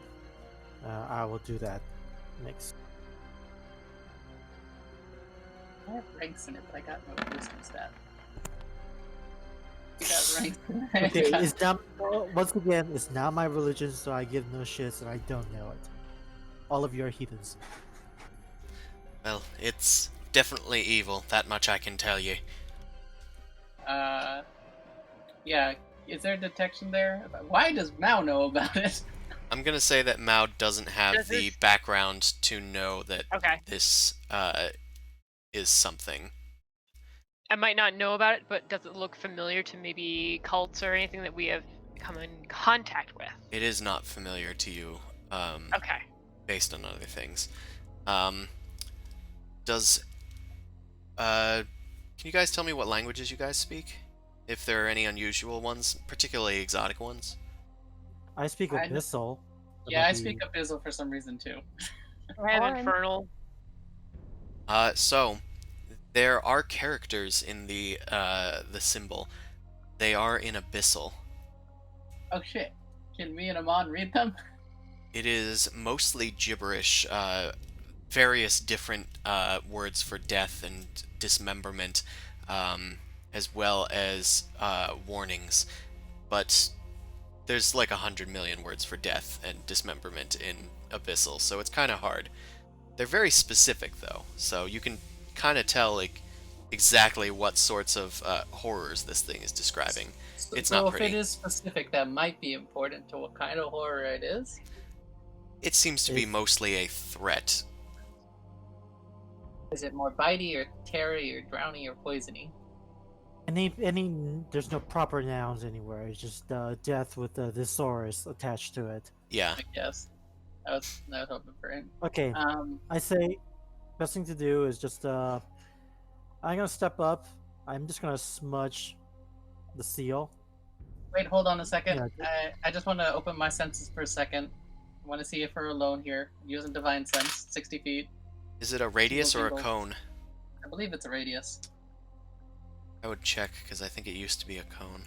I will do that next. I have ranks in it, but I got no wisdom stat. You got ranks in it. Okay, it's not. Once again, it's not my religion, so I give no shits, and I don't know it. All of you are heathens. Well, it's definitely evil, that much I can tell you. Yeah. Is there detection there? Why does Mao know about it? I'm gonna say that Mao doesn't have Does the this- background to know that Okay. this is something. I might not know about it, but does it look familiar to maybe cults or anything that we have come in contact with? It is not familiar to you, Okay. based on other things. Does can you guys tell me what languages you guys speak? If there are any unusual ones, particularly exotic ones? I speak I kn- Abyssal. That Yeah, might I be- speak Abyssal for some reason too. I have Alright. Infernal. So there are characters in the symbol. They are in Abyssal. Oh shit. Can me and Amon read them? It is mostly gibberish, various different words for death and dismemberment, as well as warnings. But there's like 100 million words for death and dismemberment in Abyssal, so it's kind of hard. They're very specific though, so you can kind of tell like exactly what sorts of horrors this thing is describing. It's So not if it pretty. is specific, that might be important to what kind of horror it is. It seems to be It's- mostly a threat. Is it more bitey or teary or drowny or poisony? there's no proper nouns anywhere. It's just death with the thesaurus attached to it. Yeah. I guess. I was hoping for it. Okay, Um, I say best thing to do is just I'm gonna step up. I'm just gonna smudge the seal. Wait, hold on a second. Yeah. I just want to open my senses for a second. I want to see if we're alone here. I'm using Divine Sense, 60 feet. Is it a radius or a Jingle. cone? I believe it's a radius. I would check because I think it used to be a cone.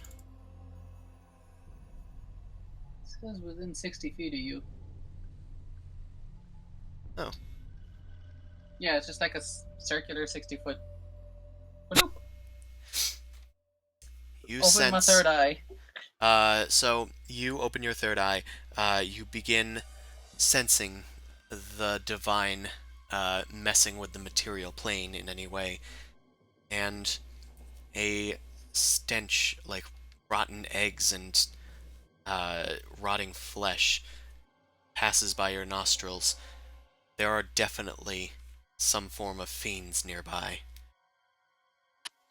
It says within 60 feet of you. Oh. Yeah, it's just like a circular 60-foot. You Open sense. my third eye. So you open your third eye. You begin sensing the divine messing with the material plane in any way, and a stench like rotten eggs and rotting flesh passes by your nostrils. There are definitely some form of fiends nearby.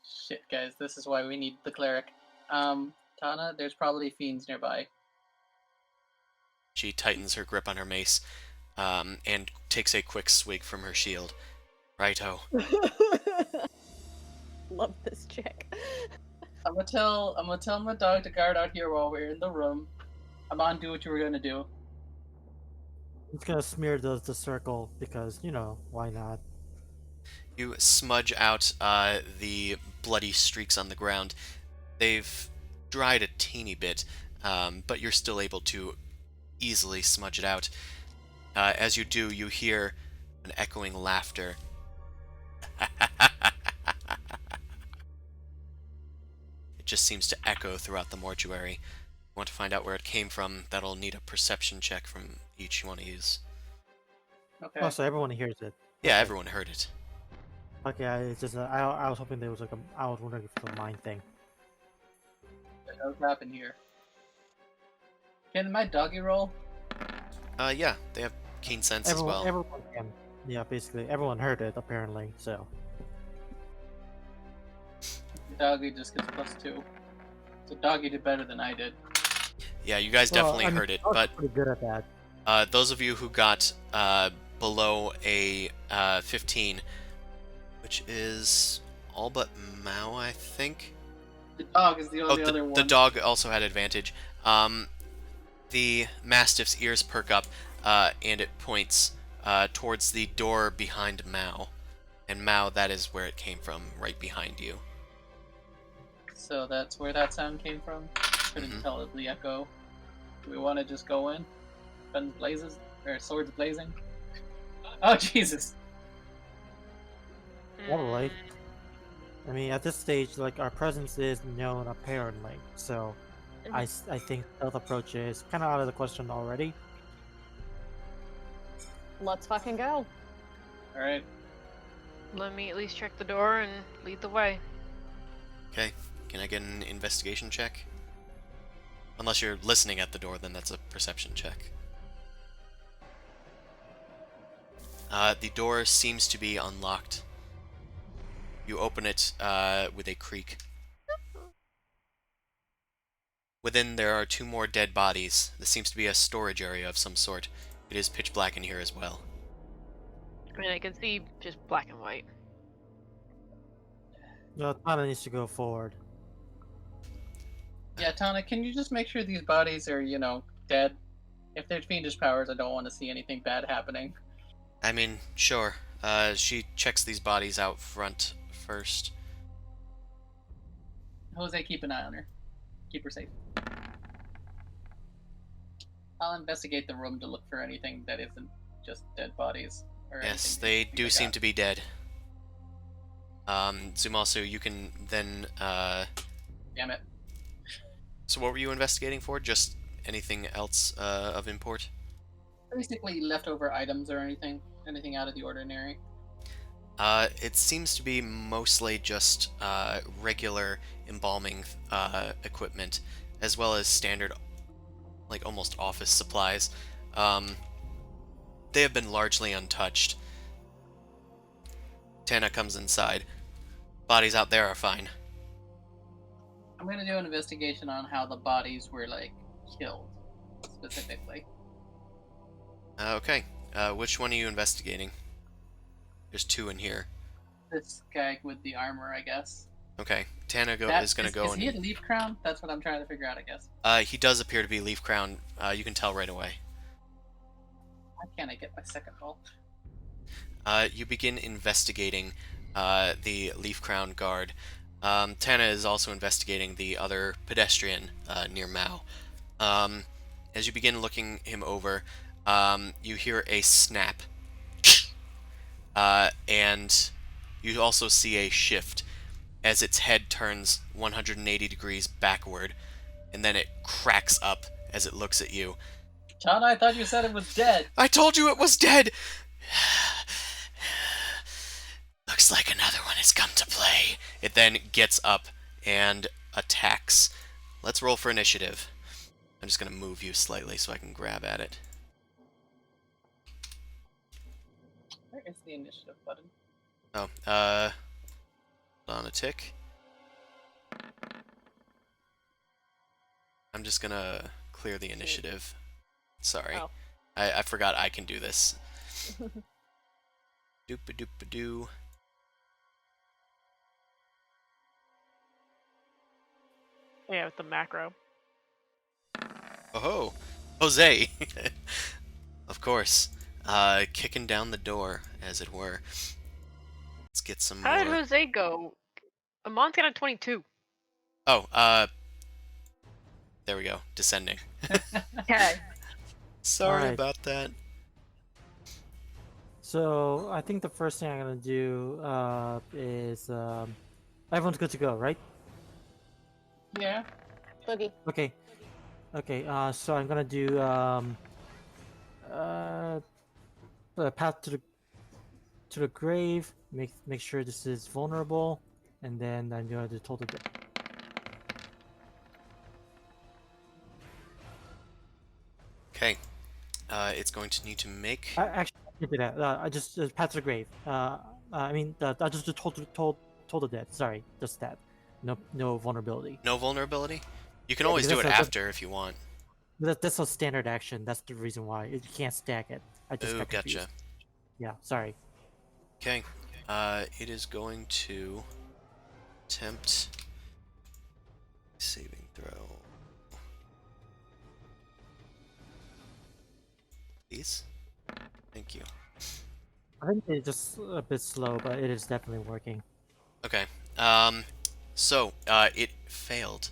Shit, guys, this is why we need the cleric. Tana, there's probably fiends nearby. She tightens her grip on her mace, and takes a quick swig from her shield. Righto. Love this chick. I'm gonna tell my dog to guard out here while we're in the room. I'm on, do what you were gonna do. I'm just gonna smear the circle because why not? You smudge out the bloody streaks on the ground. They've dried a teeny bit, but you're still able to easily smudge it out. As you do, you hear an echoing laughter. It just seems to echo throughout the mortuary. You want to find out where it came from, that'll need a perception check from each you want to use. Okay. Oh, so everyone hears it. Yeah, Okay. everyone heard it. Okay, it's just I was hoping there was I was wondering if it was a mind thing. What happened here? Can my doggy roll? Yeah, they have keen sense as well. Everyone can. Yeah, basically everyone heard it apparently. So The doggy just gets +2. So doggy did better than I did. Yeah, you guys Well, definitely I mean, heard it, I was but pretty good at that. those of you who got below a 15, which is all but Mao, I think. The dog is the only other one. The dog also had advantage. The Mastiff's ears perk up, and it points towards the door behind Mao. And Mao, that is where it came from, right behind you. So that's where that sound came from. Couldn't Mhm. tell the echo. Do we want to just go in? Guns blazes or swords blazing? Oh Jesus! Probably. I mean, at this stage, like our presence is known apparently, so I think stealth approach is kind of out of the question already. Let's fucking go. All right. Let me at least check the door and lead the way. Okay, can I get an investigation check? Unless you're listening at the door, then that's a perception check. The door seems to be unlocked. You open it with a creak. Within there are 2 more dead bodies. This seems to be a storage area of some sort. It is pitch black in here as well. I mean, I can see just black and white. No, Tana needs to go forward. Yeah, Tana, can you just make sure these bodies are, dead? If they're fiendish powers, I don't want to see anything bad happening. I mean, sure. She checks these bodies out front first. Jose, keep an eye on her. Keep her safe. I'll investigate the room to look for anything that isn't just dead bodies. or Yes, anything? they Anything do like seem that? to be dead. Zumasu, you can then, Damn it. so what were you investigating for? Just anything else, of import? Basically, leftover items or anything out of the ordinary. It seems to be mostly just, regular embalming, equipment, as well as standard, like, almost office supplies. Um, they have been largely untouched. Tana comes inside. Bodies out there are fine. I'm gonna do an investigation on how the bodies were like killed, specifically. Okay, which one are you investigating? There's two in here. This guy with the armor, I guess. Okay, Tana That is gonna is, go is he a and... leaf crown? That's what I'm trying to figure out, I guess. He does appear to be Leaf Crown. You can tell right away. Why can't I get my second roll? You begin investigating the Leaf Crown guard. Tana is also investigating the other pedestrian near Mao. Um, as you begin looking him over, you hear a snap, and you also see a shift as its head turns 180 degrees backward, and then it cracks up as it looks at you. John, I thought you said it was dead. I told you it was dead! Looks like another one has come to play. It then gets up and attacks. Let's roll for initiative. I'm just going to move you slightly so I can grab at it. Where is the initiative button? Oh, hold on a tick. I'm just going to clear the initiative. Sorry. Oh. I forgot I can do this. Doop-a-doop-a-doo. Yeah, with the macro. Oh, Jose! Of course. Kicking down the door, as it were. Let's get some How did more... Jose go? Amon's got a 22. Oh, there we go. Descending. Okay. Sorry Alright. about that. So I think the first thing I'm gonna do is everyone's good to go, right? Yeah. Boogie. Okay. Okay. So I'm gonna do path to the grave. Make sure this is vulnerable, and then I'm gonna do total death. Okay. It's going to need to make... Actually, I can't do that. I just path to the grave. I mean, I just do total death. Sorry, just that. No vulnerability. No vulnerability? You can Yeah, always because do it that's after if you want. That's a standard action. That's the reason why you can't stack it. I just Oh, got gotcha. confused. Yeah, sorry. Okay. It is going to attempt saving throw. Please? Thank you. I think it's just a bit slow, but it is definitely working. Okay. So, it failed.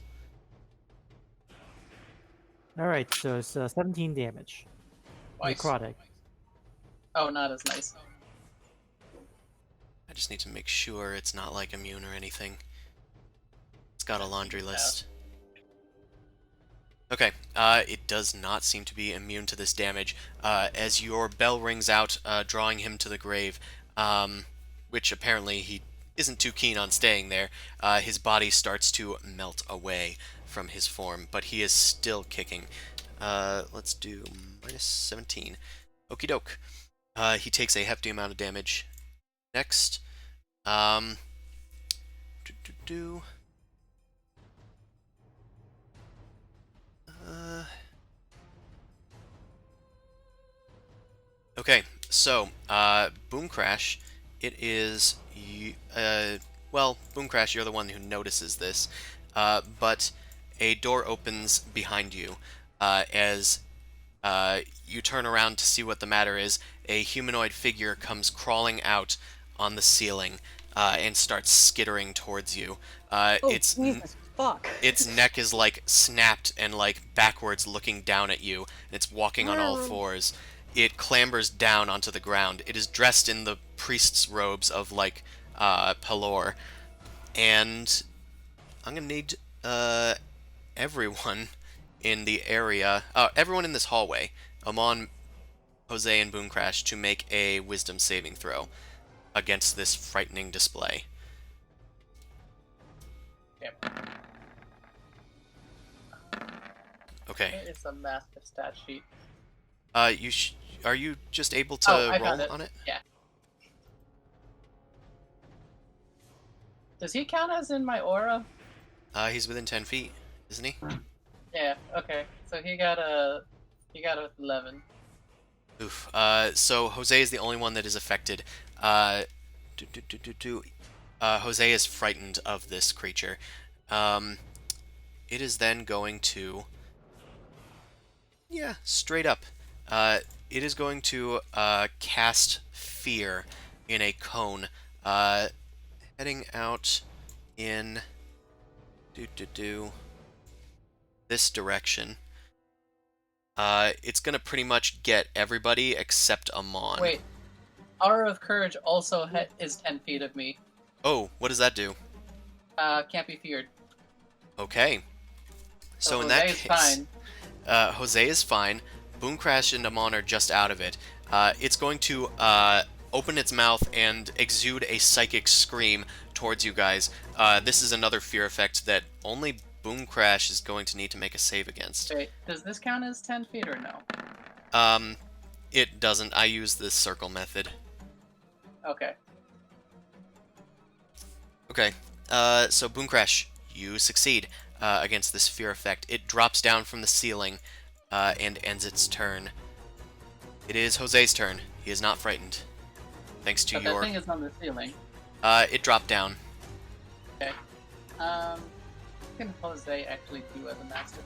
All right, so it's 17 damage. Twice. Necrotic. Oh, not as nice. I just need to make sure it's not, like, immune or anything. It's got a laundry list. Okay, it does not seem to be immune to this damage. As your bell rings out, drawing him to the grave, which apparently he isn't too keen on staying there, his body starts to melt away from his form, but he is still kicking. Let's do minus 17. Okie doke. He takes a hefty amount of damage. Next, okay, so, Boom Crash, it is, well, Boom Crash, you're the one who notices this, but a door opens behind you, as, you turn around to see what the matter is. A humanoid figure comes crawling out on the ceiling, and starts skittering towards you. Oh, Its Jesus, fuck. its neck is like snapped and like backwards looking down at you, and it's walking on all fours. it clambers down onto the ground. It is dressed in the priest's robes of, like, Pelor. And I'm gonna need everyone in the area, everyone in this hallway, Amon, Jose, and Boomcrash, to make a wisdom saving throw against this frightening display. Yep. Okay. It's a massive stat sheet. Are you just able to I roll found it. on it? Yeah. Does he count as in my aura? He's within 10 feet, isn't he? Yeah. Okay. So he got a 11. Oof. So Jose is the only one that is affected. Jose is frightened of this creature. It is then going to... Yeah, straight up. It is going to cast Fear in a cone, heading out in this direction. It's gonna pretty much get everybody except Amon. Wait. Aura of Courage also is 10 feet of me. Oh, what does that do? Can't be feared. Okay. So in Jose that is case, fine. Jose is fine. Boomcrash and Amon are just out of it. It's going to open its mouth and exude a psychic scream towards you guys. This is another fear effect that only Boomcrash is going to need to make a save against. Wait, does this count as 10 feet or no? It doesn't. I use the circle method. Okay. Okay. So Boomcrash, you succeed against this fear effect. It drops down from the ceiling and ends its turn. It is Jose's turn. He is not frightened. Thanks to But your... that thing is on the ceiling. It dropped down. Okay. What can Jose actually do as a master?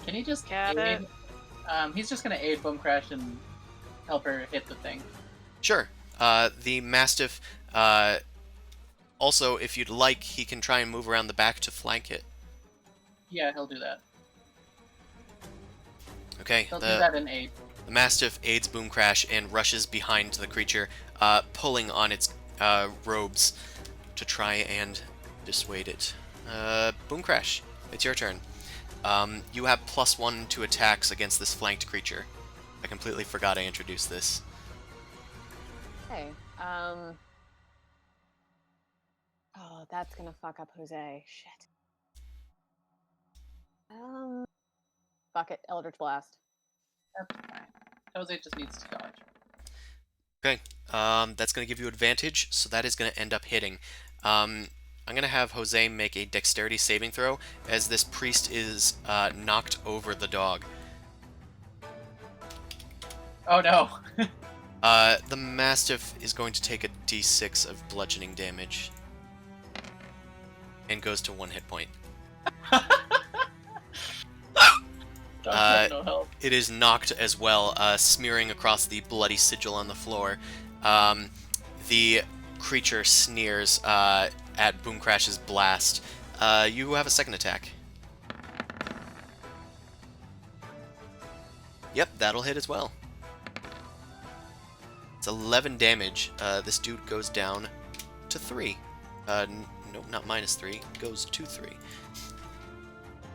Can he just Got aid? it. He's just gonna aid Boomcrash and help her hit the thing. Sure. The Mastiff... also, if you'd like, he can try and move around the back to flank it. Yeah, he'll do that. Okay, He'll do that in aid. the Mastiff aids Boomcrash and rushes behind the creature, pulling on its robes to try and dissuade it. Boomcrash, it's your turn. You have +1 to attacks against this flanked creature. I completely forgot I introduced this. Okay. Oh, that's gonna fuck up Jose. Shit. Fuck it. Eldritch Blast. That's fine. Jose just needs to dodge. Okay, that's going to give you advantage, so that is going to end up hitting. I'm going to have Jose make a dexterity saving throw, as this priest is knocked over the dog. Oh no! The Mastiff is going to take a d6 of bludgeoning damage. And goes to 1 hit point. No help. It is knocked as well, smearing across the bloody sigil on the floor. The creature sneers at Boomcrash's blast. You have a second attack. Yep, that'll hit as well. It's 11 damage. This dude goes down to 3. No, not -3. Goes to 3.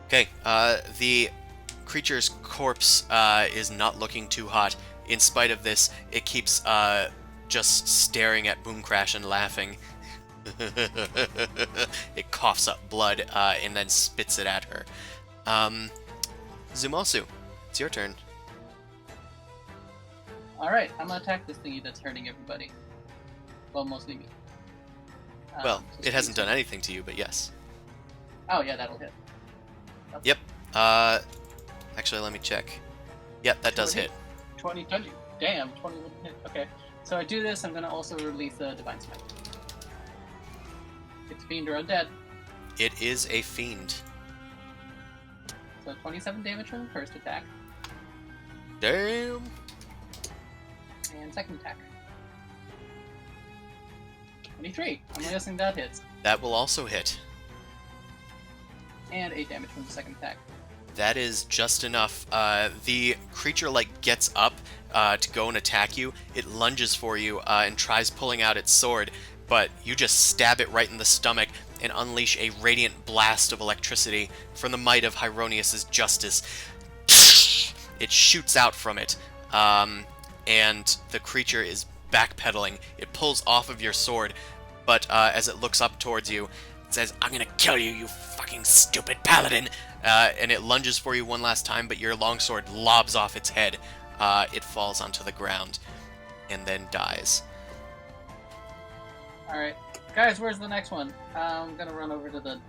Okay, the creature's corpse is not looking too hot. In spite of this, it keeps just staring at Boomcrash and laughing. It coughs up blood and then spits it at her. Zumosu, it's your turn. Alright, I'm gonna attack this thingy that's hurting everybody. Well, mostly me. Well, just it hasn't these done anything to you, but yes. Oh, yeah, that'll hit. Yep. Actually, let me check. Yep, that does hit. 20, damn, 21 hit. Okay, so I do this, I'm gonna also release the Divine Smite. It's fiend or undead. It is a fiend. So 27 damage from the first attack, Damn. and second attack. 23. I'm guessing that hits. That will also hit. And 8 damage from the second attack. That is just enough. The creature gets up to go and attack you. It lunges for you and tries pulling out its sword, but you just stab it right in the stomach and unleash a radiant blast of electricity from the might of Hyronius's justice. It shoots out from it, and the creature is backpedaling. It pulls off of your sword, but as it looks up towards you, it says, "I'm gonna kill you, you fucking stupid paladin!" And it lunges for you one last time, but your longsword lobs off its head. It falls onto the ground, and then dies. Alright. Guys, where's the next one? I'm gonna run over to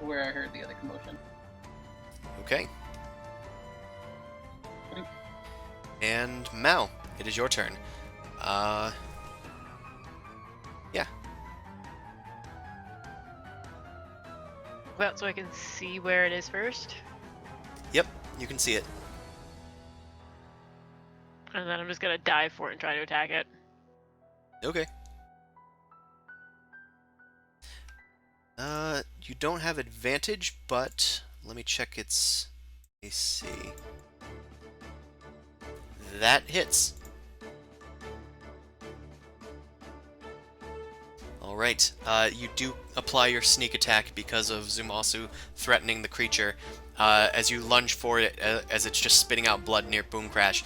where I heard the other commotion. Okay. And Mao, it is your turn. Yeah. Well, so I can see where it is first. Yep, you can see it. And then I'm just gonna dive for it and try to attack it. Okay. You don't have advantage, but let me check its AC. That hits. Alright, you do apply your sneak attack because of Zumasu threatening the creature. As you lunge for it, as it's just spitting out blood near Boom Crash,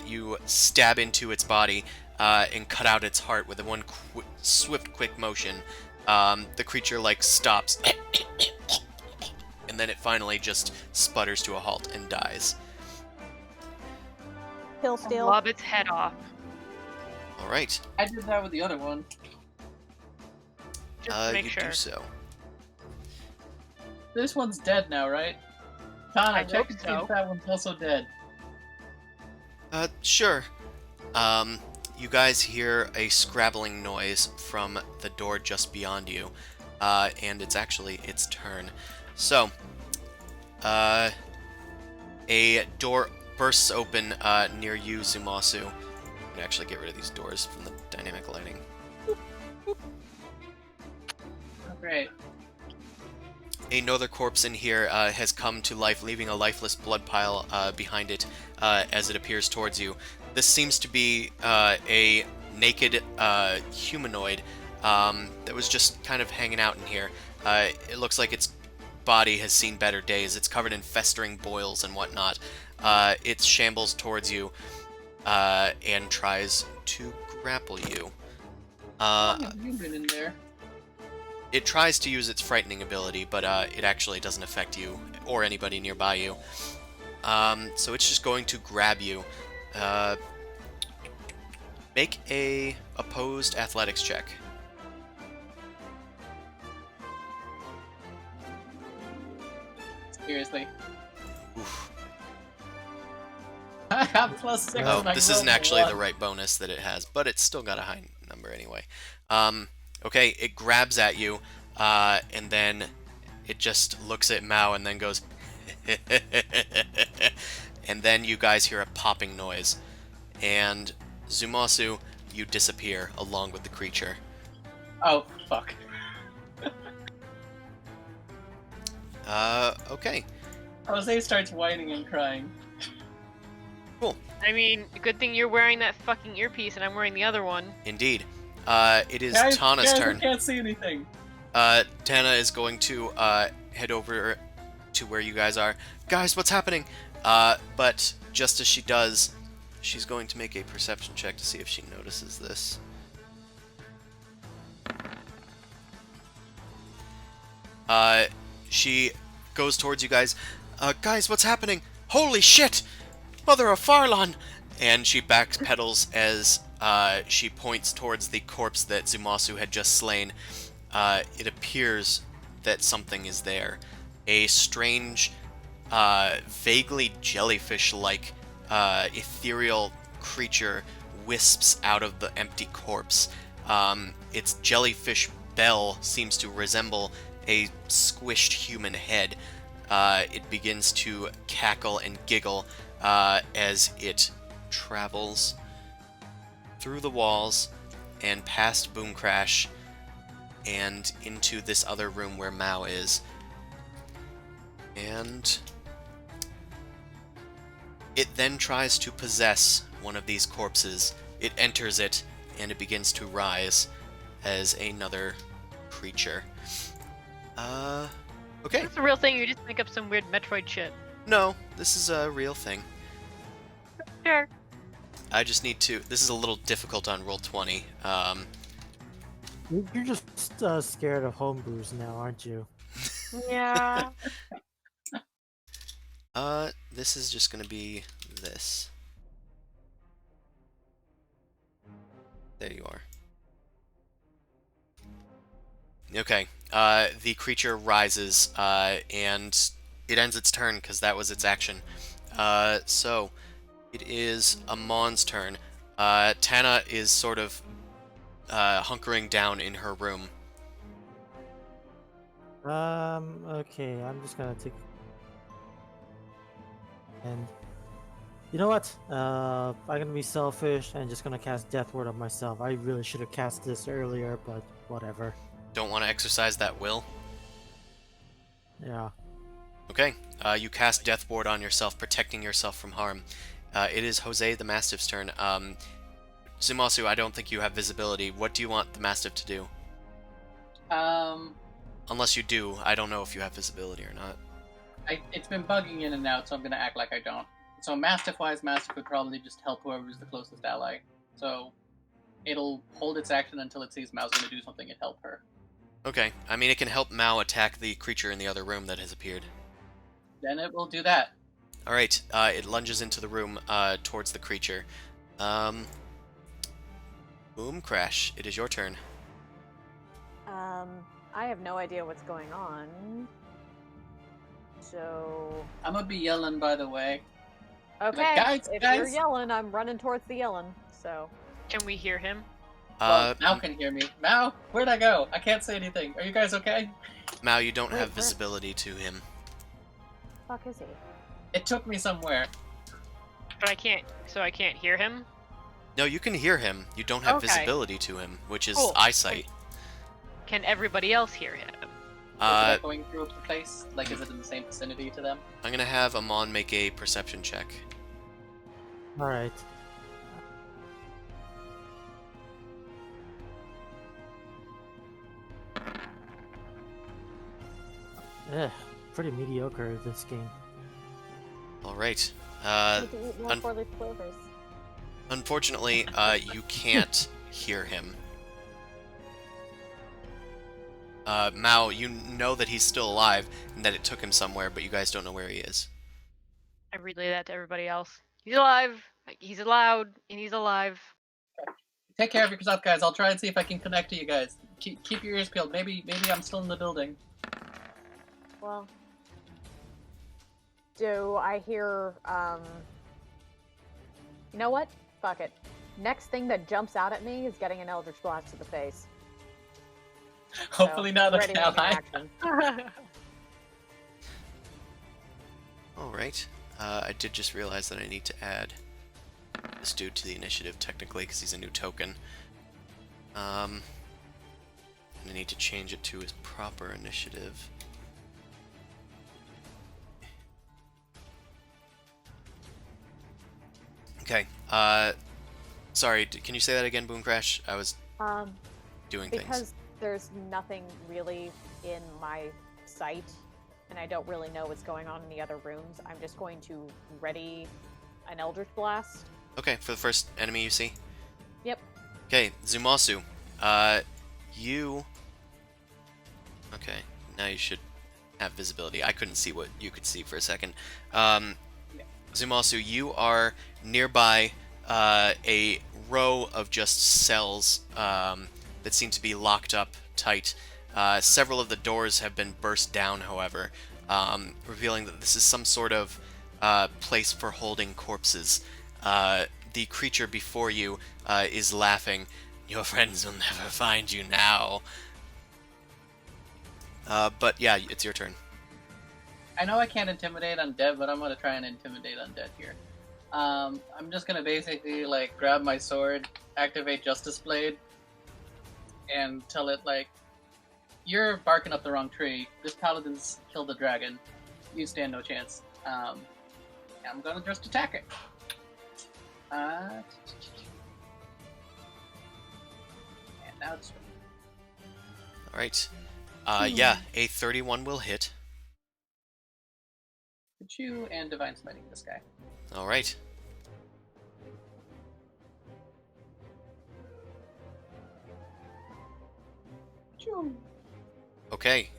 you stab into its body and cut out its heart with a swift, quick motion. The creature, stops, and then it finally just sputters to a halt and dies. Kill I'll steal. lob its head off. Alright, I did that with the other one. Just to make you sure. do so. This one's dead now, right? Tana, I check hope and see so. if that one's also dead. Sure. You guys hear a scrabbling noise from the door just beyond you, and it's actually its turn. So, a door bursts open near you, Zumasu. I'm gonna actually get rid of these doors from the dynamic lighting. Oh, great. Another corpse in here has come to life, leaving a lifeless blood pile behind it as it appears towards you. This seems to be a naked humanoid that was just kind of hanging out in here. It looks like its body has seen better days. It's covered in festering boils and whatnot. It shambles towards you and tries to grapple you. How long have you been in there? It tries to use its frightening ability, but it actually doesn't affect you or anybody nearby you. So it's just going to grab you. Make a opposed athletics check. Seriously. Oof. I have +6. Oh, and I This rolled isn't a actually the 1. right bonus that it has, but it's still got a high number anyway. Okay, it grabs at you, and then it just looks at Mao and then goes, and then you guys hear a popping noise, and Zumasu, you disappear along with the creature. Oh, fuck. Okay. Jose starts whining and crying. I mean, good thing you're wearing that fucking earpiece and I'm wearing the other one. Indeed. It is Guys, Tana's I turn. can't see anything. Tana is going to head over to where you guys are. Guys, what's happening? But just as she does, she's going to make a perception check to see if she notices this. She goes towards you guys. Guys, what's happening? Holy shit! Mother of Farlon! And she backpedals as she points towards the corpse that Zumasu had just slain. It appears that something is there. A strange, vaguely jellyfish-like, ethereal creature wisps out of the empty corpse. Its jellyfish bell seems to resemble a squished human head. It begins to cackle and giggle as it travels through the walls and past Boom Crash and into this other room where Mao is. And It then tries to possess one of these corpses. It enters it, and it begins to rise as another creature. Okay. That's a real thing. You just make up some weird Metroid shit. No, this is a real thing. Sure. I just need to... This is a little difficult on roll 20. You're just scared of homebrews now, aren't you? Yeah. This is just gonna be this. There you are. Okay, the creature rises, and it ends its turn, because that was its action. So, it is Amon's turn. Tana is sort of hunkering down in her room. Okay, I'm just gonna take... And... You know what? I'm gonna be selfish and just gonna cast Death Ward on myself. I really should have cast this earlier, but whatever. Don't want to exercise that will? Yeah. Okay, you cast Death Ward on yourself, protecting yourself from harm. It is Jose the Mastiff's turn. Zumasu, I don't think you have visibility. What do you want the Mastiff to do? Unless you do, I don't know if you have visibility or not. It's been bugging in and out, so I'm gonna act like I don't. So Mastiff-wise, Mastiff would probably just help whoever's the closest ally. So it'll hold its action until it sees Mao's gonna do something and help her. Okay, I mean it can help Mao attack the creature in the other room that has appeared. Then it will do that. Alright, it lunges into the room towards the creature. Boom Crash, it is your turn. I have no idea what's going on. So... I'm gonna be yelling, by the way. Okay, Guys, if guys. you're yelling, I'm running towards the yelling, so... Can we hear him? Well, Mao can hear me. Mao, where'd I go? I can't say anything. Are you guys okay? Mao, you don't Wait, have where? visibility to him. Fuck is he? It took me somewhere. But I can't. So I can't hear him. No, you can hear him. You don't have Okay. visibility to him, which is Cool. eyesight. Can everybody else hear him? Is it going through the place? Like, is it in the same vicinity to them? I'm gonna have Amon make a perception check. Alright. Pretty mediocre this game. Alright. I need to eat more un- 4-leaf clovers. Unfortunately, you can't hear him. Mao, you know that he's still alive and that it took him somewhere, but you guys don't know where he is. I relay that to everybody else. He's alive. He's allowed, and he's alive. Take care of yourself, guys. I'll try and see if I can connect to you guys. Keep your ears peeled. Maybe I'm still in the building. Well... Do I hear, You know what? Fuck it. Next thing that jumps out at me is getting an Eldritch Blast to the face. Hopefully So, not ready an to take ally. action. Alright. I did just realize that I need to add this dude to the initiative, technically, because he's a new token. And I need to change it to his proper initiative. Okay, sorry, can you say that again, Boom Crash? I was doing things. Because there's nothing really in my sight, and I don't really know what's going on in the other rooms, I'm just going to ready an Eldritch Blast. Okay, for the first enemy you see? Yep. Okay, Zumasu, you... Okay, now you should have visibility. I couldn't see what you could see for a second. Zumasu, you are nearby a row of just cells that seem to be locked up tight. Several of the doors have been burst down, however, revealing that this is some sort of place for holding corpses. The creature before you is laughing. Your friends will never find you now. But yeah, it's your turn. I know I can't intimidate undead, but I'm gonna try and intimidate undead here. I'm just gonna basically like grab my sword, activate Justice Blade, and tell it like, "You're barking up the wrong tree. This paladin's killed the dragon. You stand no chance." I'm gonna just attack it. And now it's All right. Yeah, a 31 will hit. you and Divine Smiting this guy. All right. Choo. Okay.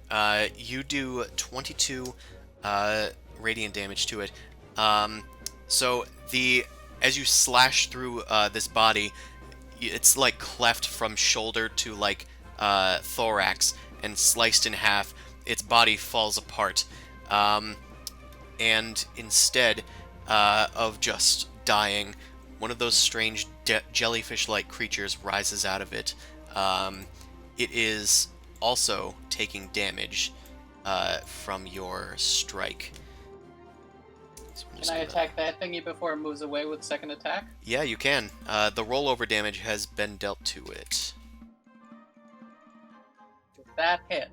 You do 22 radiant damage to it. So as you slash through this body, it's like cleft from shoulder to like thorax and sliced in half. Its body falls apart. And instead of just dying, one of those strange jellyfish-like creatures rises out of it. It is also taking damage from your strike. So Can I attack that thingy before it moves away with second attack? Yeah, you can. The rollover damage has been dealt to it. Does that hit?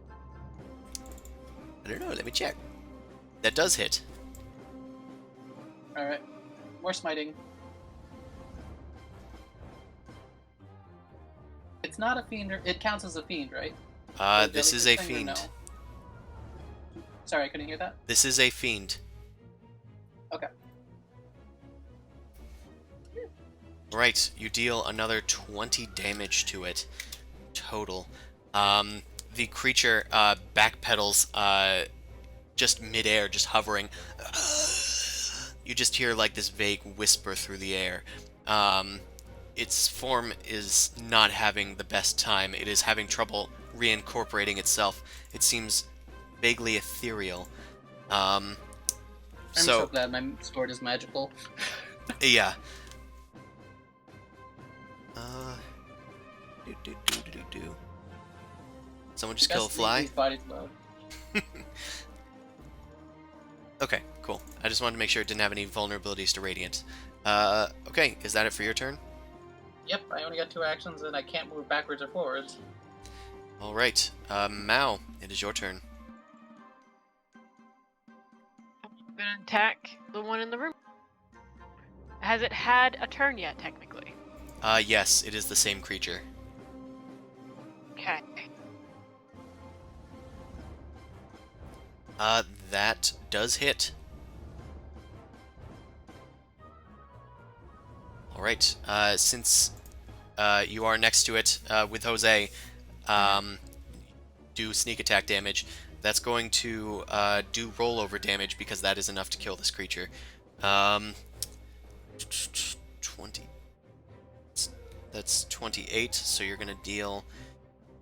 I don't know, let me check. That does hit. Alright. More smiting. It's not a fiend, it counts as a fiend, right? This is a Jellyfish thing or fiend. no? Sorry, I couldn't hear that. This is a fiend. Okay. Right, you deal another 20 damage to it total. The creature backpedals just midair, just hovering. You just hear like this vague whisper through the air. Its form is not having the best time. It is having trouble reincorporating itself. It seems vaguely ethereal. I'm so glad my sword is magical. Yeah. Someone just kill a Best leave fly? these bodies low. Okay, cool. I just wanted to make sure it didn't have any vulnerabilities to radiant. Okay, is that it for your turn? Yep, I only got 2 actions and I can't move backwards or forwards. Alright, Mao, it is your turn. I'm gonna attack the one in the room. Has it had a turn yet, technically? Yes, it is the same creature. Okay. That does hit. Alright, since you are next to it with Jose, do sneak attack damage. That's going to do rollover damage because that is enough to kill this creature. 20. That's 28, so you're going to deal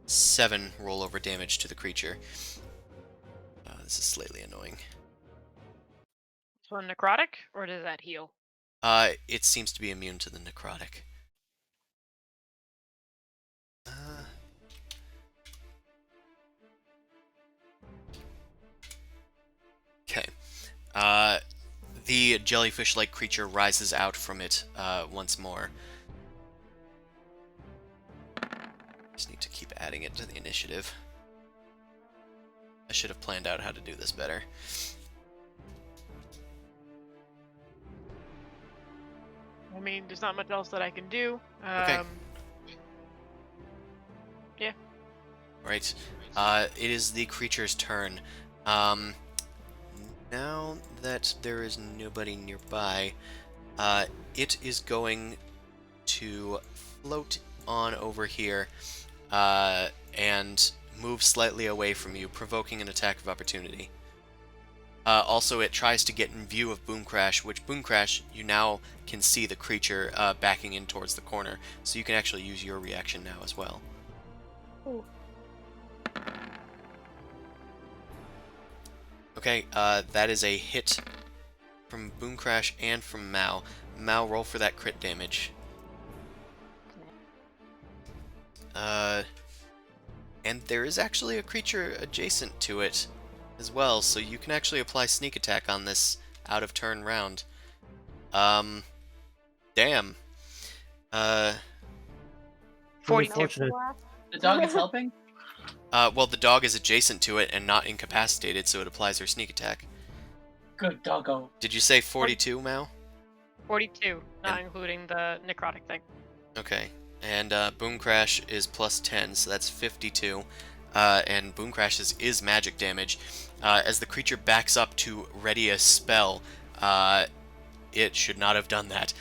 7 rollover damage to the creature. This is slightly annoying. So necrotic, or does that heal? It seems to be immune to the necrotic. Okay. The jellyfish-like creature rises out from it once more. Just need to keep adding it to the initiative. I should have planned out how to do this better. I mean, there's not much else that I can do. Okay. Yeah. Right. It is the creature's turn. Now that there is nobody nearby, it is going to float on over here and move slightly away from you, provoking an attack of opportunity. Also, it tries to get in view of Boom Crash, which Boom Crash, you now can see the creature backing in towards the corner, so you can actually use your reaction now as well. Ooh. Okay, that is a hit from Boom Crash and from Mao. Mao, roll for that crit damage. And there is actually a creature adjacent to it as well, so you can actually apply sneak attack on this out of turn round. Damn. 42. Unfortunate. The dog is helping? Well, the dog is adjacent to it and not incapacitated, so it applies her sneak attack. Good doggo. Did you say 42, Mao? 42, not including the necrotic thing. Okay. And Boom Crash is plus 10, so that's 52. And Boom Crash is magic damage. As the creature backs up to ready a spell, it should not have done that.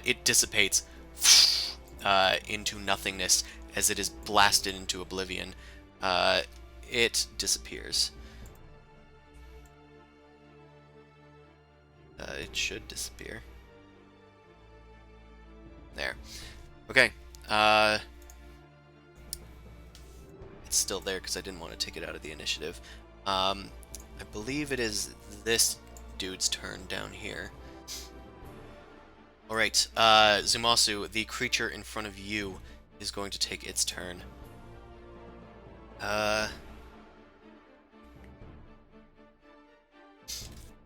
It dissipates into nothingness as it is blasted into oblivion. It disappears. It should disappear. There. Okay. It's still there because I didn't want to take it out of the initiative. I believe it is this dude's turn down here. Alright, Zumasu, the creature in front of you is going to take its turn.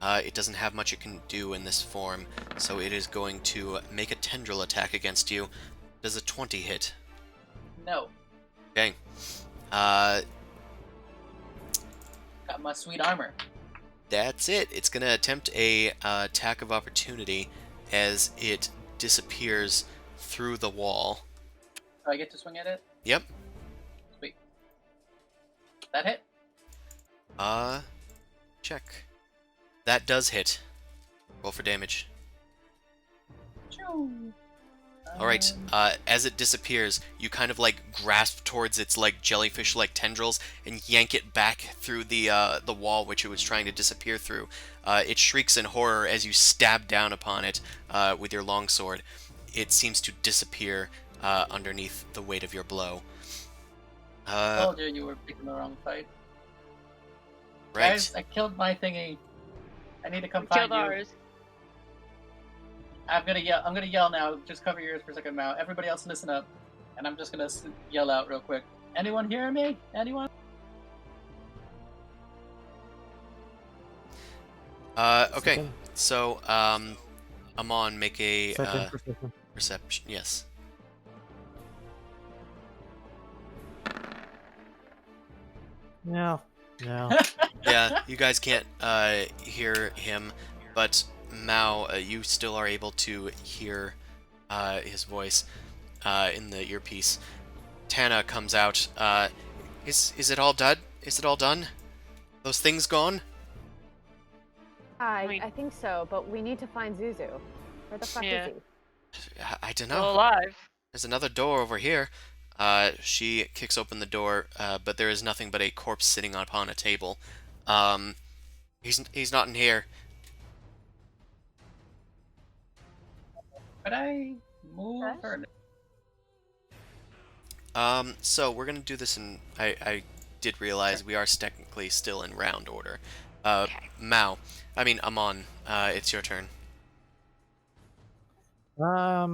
It doesn't have much it can do in this form, so it is going to make a tendril attack against you. Does a 20 hit? No. Okay. Got my sweet armor. That's it. It's going to attempt a attack of opportunity as it disappears through the wall. Do I get to swing at it? Yep. Sweet. That hit? Check. That does hit. Roll for damage. Choo. Alright, as it disappears, you kind of like grasp towards its like jellyfish-like tendrils and yank it back through the wall which it was trying to disappear through. It shrieks in horror as you stab down upon it with your longsword. It seems to disappear underneath the weight of your blow. I told you were picking the wrong fight. Right. Guys, I killed my thingy. I need to come We find killed you. ours. I'm gonna yell now. Just cover your ears for a second now. Everybody else listen up. And I'm just gonna yell out real quick. Anyone hear me? Anyone? Okay. Second. So, Amon, make a Second perception. perception. Yes. No. No. Yeah, you guys can't hear him, but Mao, you still are able to hear his voice in the earpiece. Tana comes out. Is it all done? Is it all done? Those things gone? I Wait. I think so, but we need to find Zuzu. Where the fuck Yeah. is he? I don't Still know. alive. There's another door over here. She kicks open the door, but there is nothing but a corpse sitting upon a table. He's not in here. Could I move Yes? or So we're gonna do this in. I did realize we are technically still in round order. Okay. Amon, it's your turn. How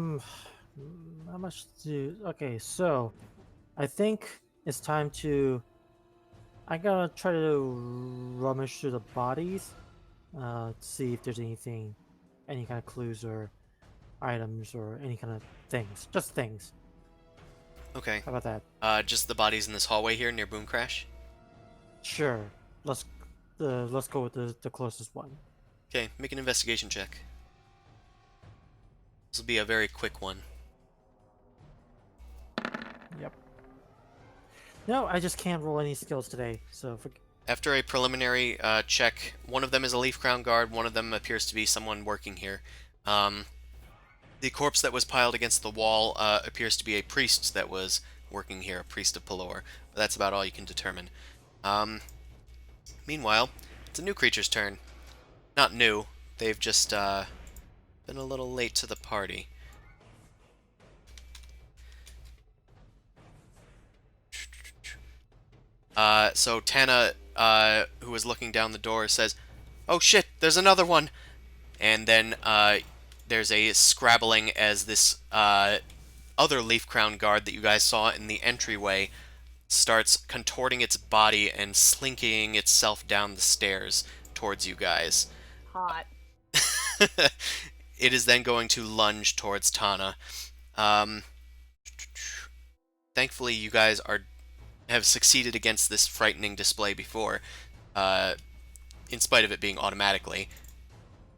much to? Okay, so I think it's time to. I gotta try to rummage through the bodies, to see if there's anything, any kind of clues or items or any kind of things. Just things. Okay. How about that? Just the bodies in this hallway here near Boom Crash. Sure. Let's go with the closest one. Okay, make an investigation check. This will be a very quick one. Yep. No, I just can't roll any skills today. So After a preliminary check, one of them is a Leaf Crown Guard, one of them appears to be someone working here. The corpse that was piled against the wall appears to be a priest that was working here, a priest of Pelor. But that's about all you can determine. Meanwhile, it's a new creature's turn. Not new, they've just been a little late to the party. So Tana, who was looking down the door, says, "Oh shit, there's another one!" And then there's a scrabbling as this other Leaf Crown Guard that you guys saw in the entryway starts contorting its body and slinking itself down the stairs towards you guys. Hot. It is then going to lunge towards Tana. Thankfully, you guys have succeeded against this frightening display before, in spite of it being automatically.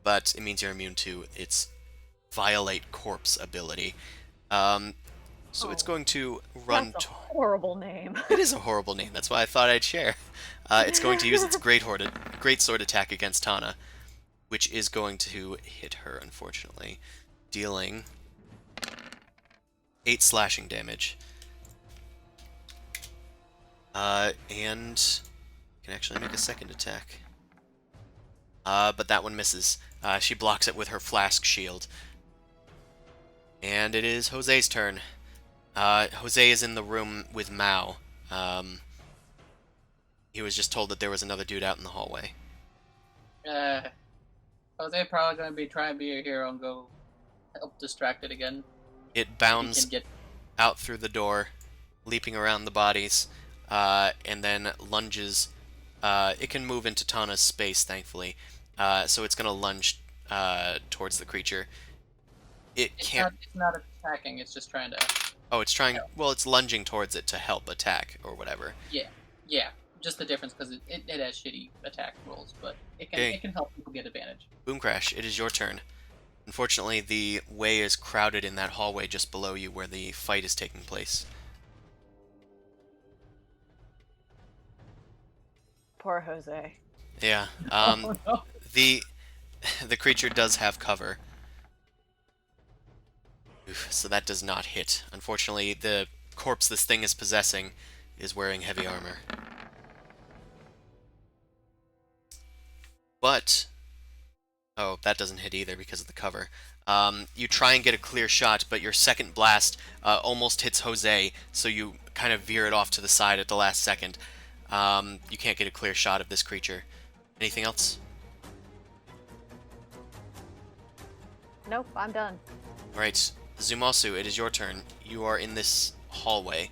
but it means you're immune to its Violate Corpse ability. So it's Oh, going to run. that's a horrible name. It is a horrible name. That's why I thought I'd share. It's going to use its great sword attack against Tana, which is going to hit her, unfortunately, dealing 8 slashing damage. And can actually make a second attack. But that one misses. She blocks it with her flask shield. And it is Jose's turn. Jose is in the room with Mao. He was just told that there was another dude out in the hallway. Jose probably gonna be trying to be a hero and go help distract it again. It He bounds can get out through the door, leaping around the bodies, and then lunges. It can move into Tana's space, thankfully, so it's going to lunge towards the creature. It can't... It's not attacking. It's just trying to. Oh, it's trying... Well, it's lunging towards it to help attack, or whatever. Yeah. Just the difference because it has shitty attack rolls, but it can help people get advantage. Boom Crash, it is your turn. Unfortunately, the way is crowded in that hallway just below you where the fight is taking place. Poor Jose. Yeah, Oh, no. the creature does have cover. Oof, so that does not hit. Unfortunately, the corpse this thing is possessing is wearing heavy armor. But... Oh, that doesn't hit either because of the cover. You try and get a clear shot, but your second blast almost hits Jose, so you kind of veer it off to the side at the last second. You can't get a clear shot of this creature. Anything else? Nope, I'm done. Alright, Zumasu, it is your turn. You are in this hallway.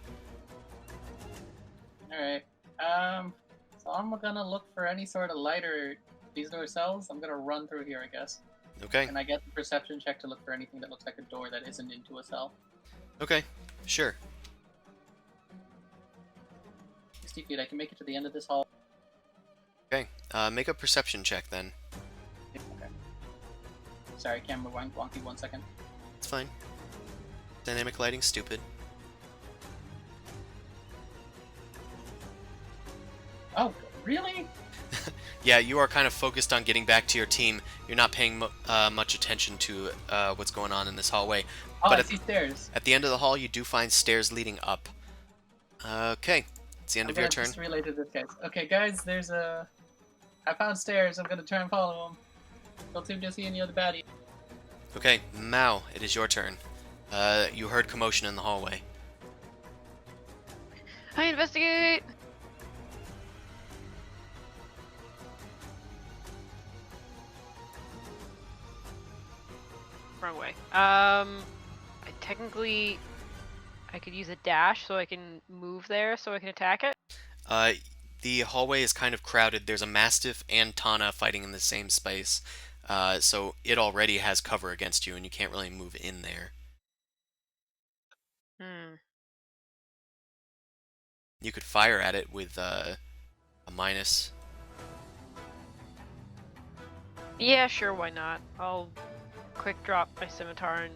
Alright. So I'm gonna look for any sort of lighter these door cells. I'm gonna run through here, I guess. Okay, Can I get the perception check to look for anything that looks like a door that isn't into a cell? okay, sure. 60 feet. I can make it to the end of this hall. Okay, make a perception check then. Okay. Sorry, camera wonky 1 second. It's fine. Dynamic lighting, stupid. Oh, really? Yeah, you are kind of focused on getting back to your team. You're not paying much attention to what's going on in this hallway. Oh, But I see stairs. At the end of the hall, you do find stairs leading up. Okay, it's the end of your turn. Just relay to this guys. Okay, guys, there's a. I found stairs. I'm gonna try and follow them. Don't seem to see any other baddie. Okay, Mao, it is your turn. You heard commotion in the hallway. I investigate. Wrong way. Technically, I could use a dash so I can move there so I can attack it. The hallway is kind of crowded. There's a Mastiff and Tana fighting in the same space. So it already has cover against you, and you can't really move in there. You could fire at it with a minus. Yeah, sure, why not? I'll quick drop my scimitar and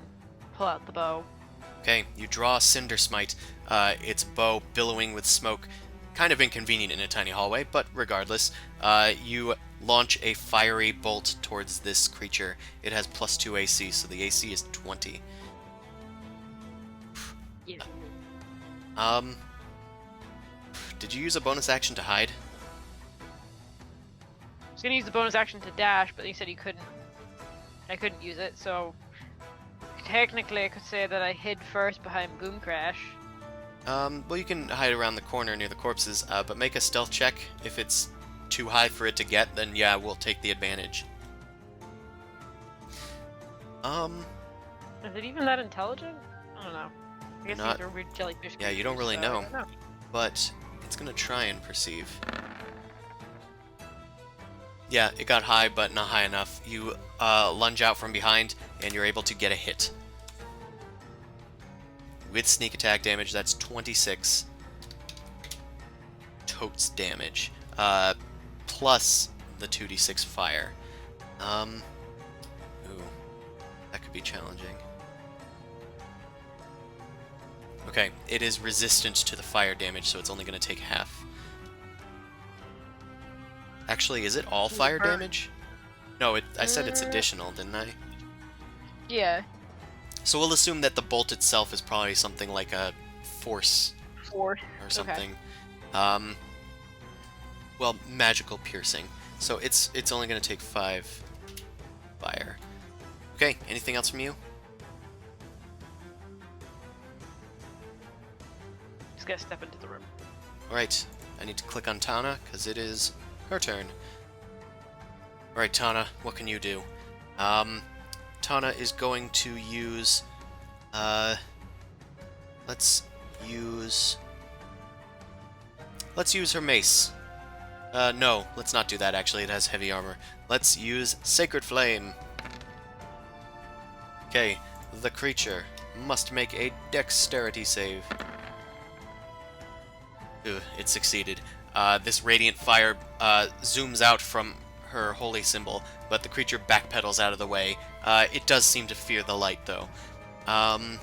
pull out the bow. Okay, you draw Cinder Smite. Its bow billowing with smoke. Kind of inconvenient in a tiny hallway, but regardless, you launch a fiery bolt towards this creature. It has +2 AC, so the AC is 20. Yeah. Did you use a bonus action to hide? I was gonna use the bonus action to dash, but he said he couldn't. I couldn't use it, so technically I could say that I hid first behind Boom Crash. Well, you can hide around the corner near the corpses, but make a stealth check. If it's too high for it to get, then yeah, we'll take the advantage. Is it even that intelligent? I don't know. I guess Not- these are weird jellyfish. Yeah, you don't creatures, really so I know. don't know. But it's gonna try and perceive. Yeah, it got high, but not high enough. You lunge out from behind, and you're able to get a hit. With sneak attack damage, that's 26 totes damage, plus the 2d6 fire. be challenging. Okay, it is resistant to the fire damage, so it's only going to take half. Actually, is it all fire burn. damage? No, I said it's Uh, additional, didn't I? Yeah. So we'll assume that the bolt itself is probably something like a force 4. or Okay. something. Well, magical piercing. So it's only going to take 5 fire. Okay, anything else from you? Just gotta step into the room. Alright, I need to click on Tana, because it is her turn. Alright, Tana, what can you do? Tana is going to use... Let's use her mace. No, let's not do that, actually. It has heavy armor. Let's use Sacred Flame. Okay, the creature must make a dexterity save. Ugh, it succeeded. This radiant fire zooms out from her holy symbol, but the creature backpedals out of the way. It does seem to fear the light, though. Come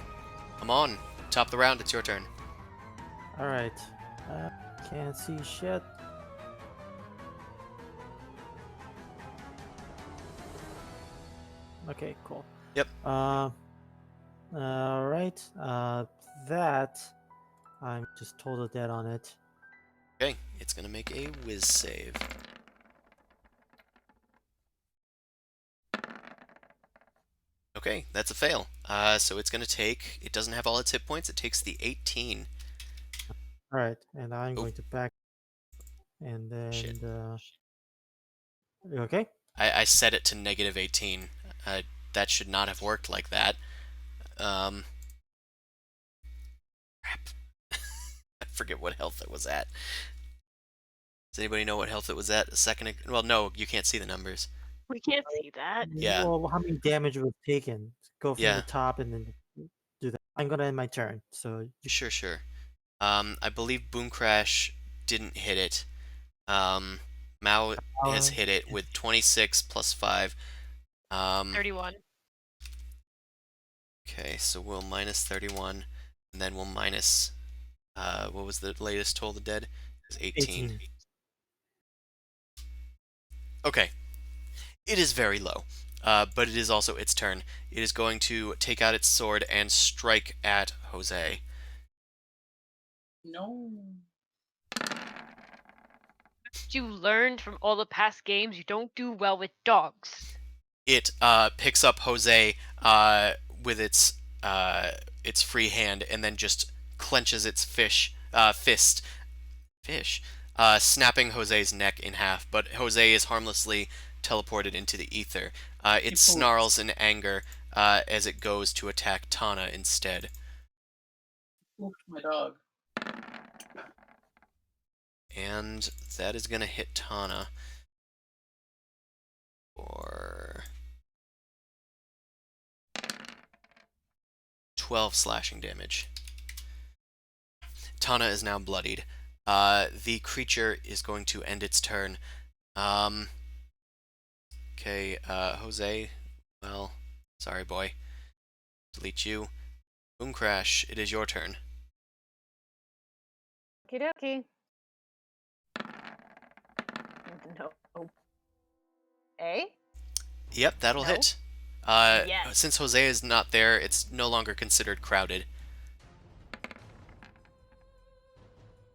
on. Top of the round, it's your turn. Alright. Can't see shit. Okay, cool. Yep. Alright. That I'm just total dead on it. Okay, it's gonna make a whiz save. Okay, that's a fail. So it's gonna take... It doesn't have all its hit points. It takes the 18. Alright, and I'm Oh. going to back. And then Shit. You okay? I set it to negative 18. That should not have worked like that. Crap. I forget what health it was at. Does anybody know what health it was at a second ago? Well, no, you can't see the numbers. We can't see that. Yeah. Well, how many damage was taken? Go from Yeah. the top and then do that. I'm gonna end my turn. So Sure. I believe Boom Crash didn't hit it. Mao has hit it with 26 plus 5. 31. Okay, so we'll minus 31, and then we'll minus, what was the latest Toll the Dead? It was 18. Okay. It is very low, but it is also its turn. It is going to take out its sword and strike at Jose. No. You learned from all the past games you don't do well with dogs. It picks up Jose with its free hand and then just clenches its fist, snapping Jose's neck in half. But Jose is harmlessly teleported into the ether. It snarls in anger as it goes to attack Tana instead. Oofed my dog. And that is going to hit Tana for 12 slashing damage. Tana is now bloodied. The creature is going to end its turn. Okay, Jose, well, sorry boy. Delete you. Boom Crash, it is your turn. Okie dokie. No. A? Yep, that'll No. hit. Yes. Since Jose is not there, it's no longer considered crowded.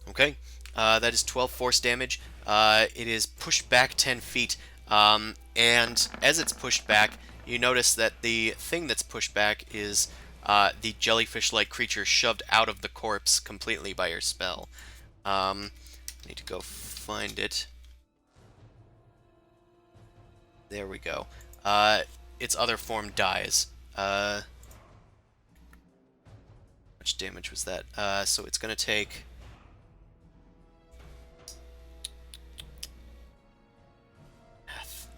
Okay, that is 12 force damage. It is pushed back 10 feet, and as it's pushed back, you notice that the thing that's pushed back is the jellyfish-like creature shoved out of the corpse completely by your spell. I need to go find it. There we go. Its other form dies. How much damage was that? So it's going to take... Math.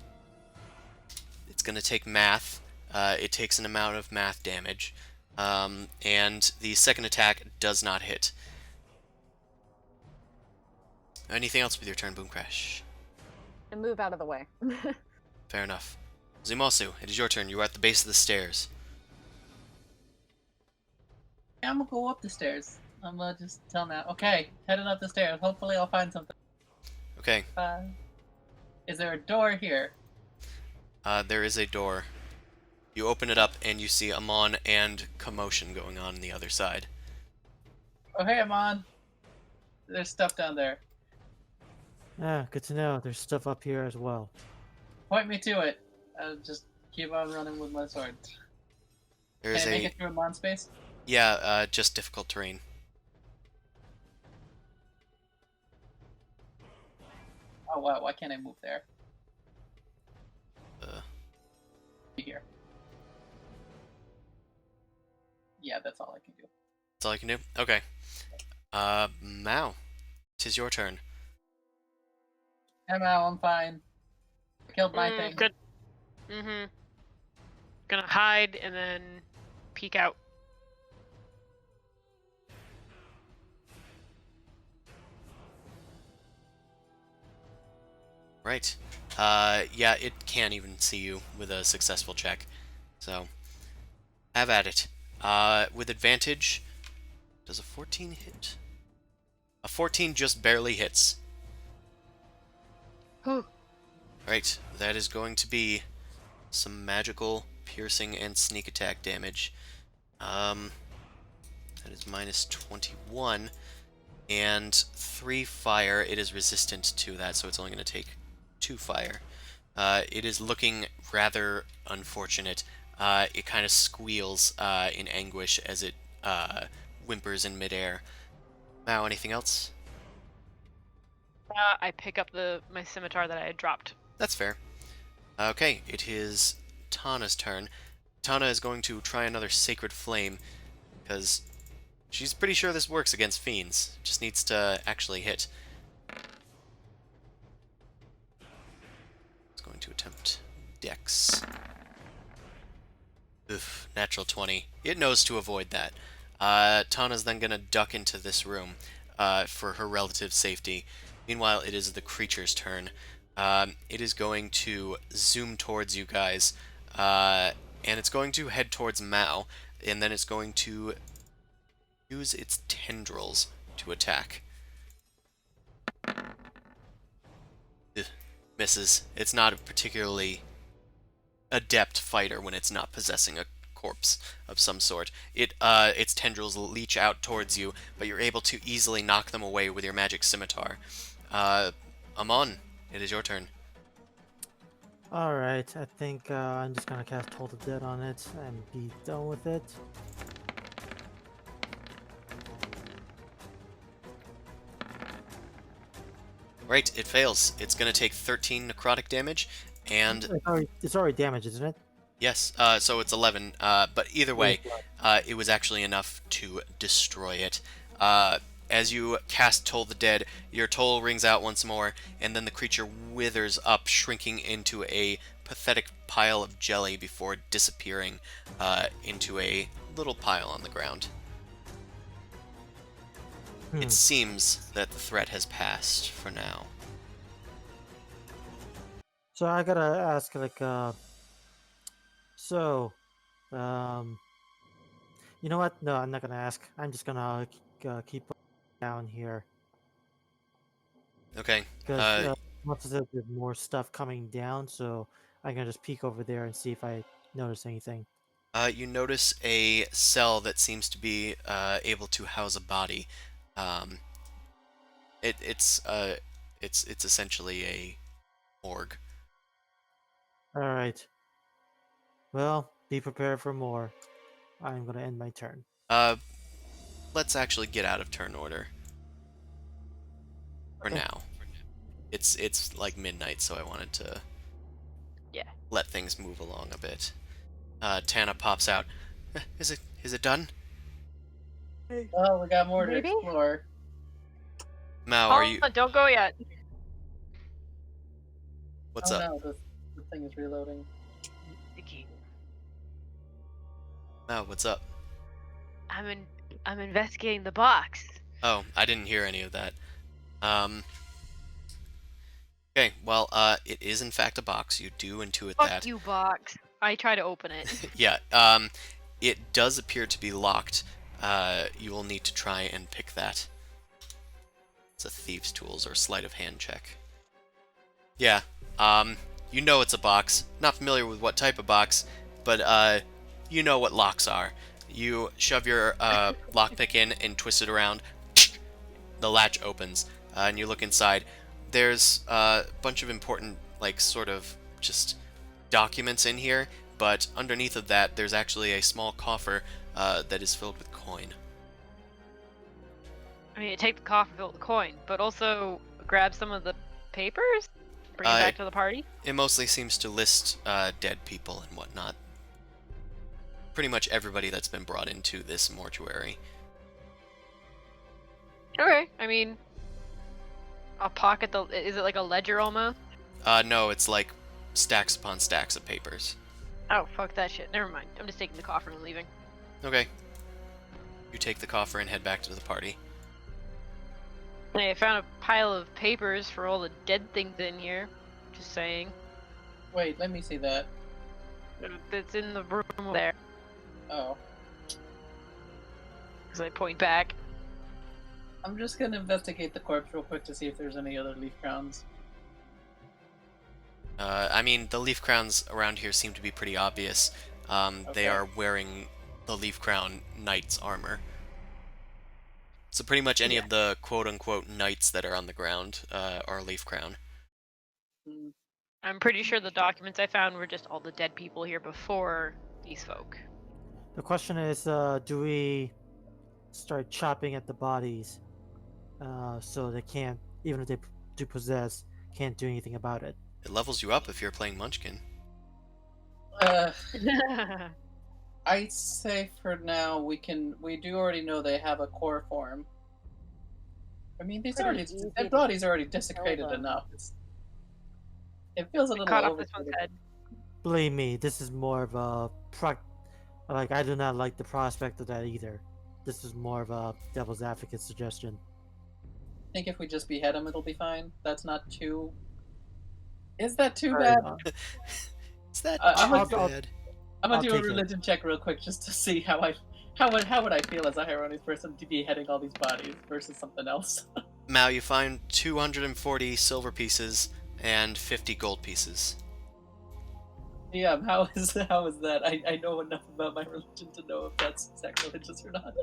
It's going to take math. It takes an amount of math damage. And the second attack does not hit. Anything else with your turn, Boom Crash? And move out of the way. Fair enough. Zumasu, it is your turn. You are at the base of the stairs. I'm gonna go up the stairs. I'm gonna just tell now. Okay, heading up the stairs. Hopefully, I'll find something. Okay. Is there a door here? There is a door. You open it up and you see Amon and commotion going on the other side. Oh, hey, Amon. There's stuff down there. Ah, good to know. There's stuff up here as well. Point me to it. I'll just keep on running with my sword. There Can is I make it through Amon space? yeah, just difficult terrain. Oh, wow. Why can't I move there? Uh, Be here. Yeah, that's all I can do. that's all I can do. Okay. Mao, 'tis your turn. I'm out. I'm fine. I killed my thing. Good. Gonna hide and then peek out. Right. Yeah, it can't even see you with a successful check. So, have at it. With advantage, does a 14 hit? A 14 just barely hits. Whew. Right, that is going to be some magical, piercing, and sneak attack damage. That is minus 21, and 3 fire. It is resistant to that, so it's only going to take 2 fire. It is looking rather unfortunate. It kind of squeals in anguish as it whimpers in midair. Now, anything else? I pick up my scimitar that I had dropped. That's fair. Okay, it is Tana's turn. Tana is going to try another Sacred Flame, because she's pretty sure this works against fiends. Just needs to actually hit. It's going to attempt Dex. Oof, natural 20. It knows to avoid that. Tana's then going to duck into this room for her relative safety. Meanwhile, it is the creature's turn. It is going to zoom towards you guys, and it's going to head towards Mao, and then it's going to use its tendrils to attack. Ugh, misses. It's not a particularly adept fighter when it's not possessing a corpse of some sort. Its tendrils leach out towards you, but you're able to easily knock them away with your magic scimitar. Amon, it is your turn. Alright, I think I'm just gonna cast Toll the Dead on it and be done with it. Right, it fails. It's going to take 13 necrotic damage, and It's already damaged, isn't it? yes, so it's 11. But either way, it was actually enough to destroy it. As you cast Toll the Dead, your toll rings out once more, and then the creature withers up, shrinking into a pathetic pile of jelly before disappearing into a little pile on the ground. It seems that the threat has passed for now. So I gotta ask, like, so, you know what? No, I'm not gonna ask. I'm just gonna keep down here Okay. because once there's more stuff coming down, so I'm gonna just peek over there and see if I notice anything. You notice a cell that seems to be able to house a body. It's essentially a morgue. All right. Well, be prepared for more. I'm gonna end my turn. Let's actually get out of turn order for Okay. now. It's like midnight, so I wanted to let things move along a bit. Tana pops out. Is it done? Well, we got more to Maybe? explore. Mao, are you? Don't go yet. What's oh up? no, this thing is reloading. Vicky, Mao, what's up? I'm investigating the box. Oh, I didn't hear any of that. Okay, well, it is in fact a box. You do intuit Fuck that. you, box. I try to open it. Yeah, it does appear to be locked. you will need to try and pick that. It's a thieves' tools or sleight of hand check. Yeah. You know it's a box. Not familiar with what type of box, but you know what locks are. You shove your lockpick in and twist it around. The latch opens, and you look inside. There's a bunch of important, like, sort of just documents in here, but underneath of that, there's actually a small coffer that is filled with coin. I mean, take the coffer, fill it with coin, but also grab some of the papers, bring it back to the party. It mostly seems to list dead people and whatnot. Pretty much everybody that's been brought into this mortuary. Okay, I mean, I'll pocket the. Is it like a ledger almost? No, it's like stacks upon stacks of papers. Oh, fuck that shit. Never mind. I'm just taking the coffer and leaving. Okay. You take the coffer and head back to the party. Hey, I found a pile of papers for all the dead things in here. Just saying. Wait, let me see that. It's in the room there. Oh. As I point back. I'm just gonna investigate the corpse real quick to see if there's any other leaf crowns. I mean, the leaf crowns around here seem to be pretty obvious. They Okay. are wearing the leaf crown knight's armor. So pretty much any of the quote-unquote knights that are on the ground are leaf crown. Hmm. I'm pretty sure the documents I found were just all the dead people here before these folk. The question is, do we start chopping at the bodies so they can't, even if they do possess, can't do anything about it? It levels you up if you're playing Munchkin. I'd say for now we do already know they have a core form. I mean, Pretty easy their to body's already desecrated them. enough. It feels a little Cut off this one's overkill. head. Believe me, this is more of a like, I do not like the prospect of that either. This is more of a devil's advocate suggestion. I think if we just behead him, it'll be fine. That's not too. Is that too Alright, bad? Is that I'm too gonna- bad? I'm gonna I'll do a take it. religion check real quick just to see how would I feel as a Hieronymus person to be beheading all these bodies versus something else. Mao, you find 240 silver pieces and 50 gold pieces. Yeah, how is that? I know enough about my religion to know if that's sacrilegious or not.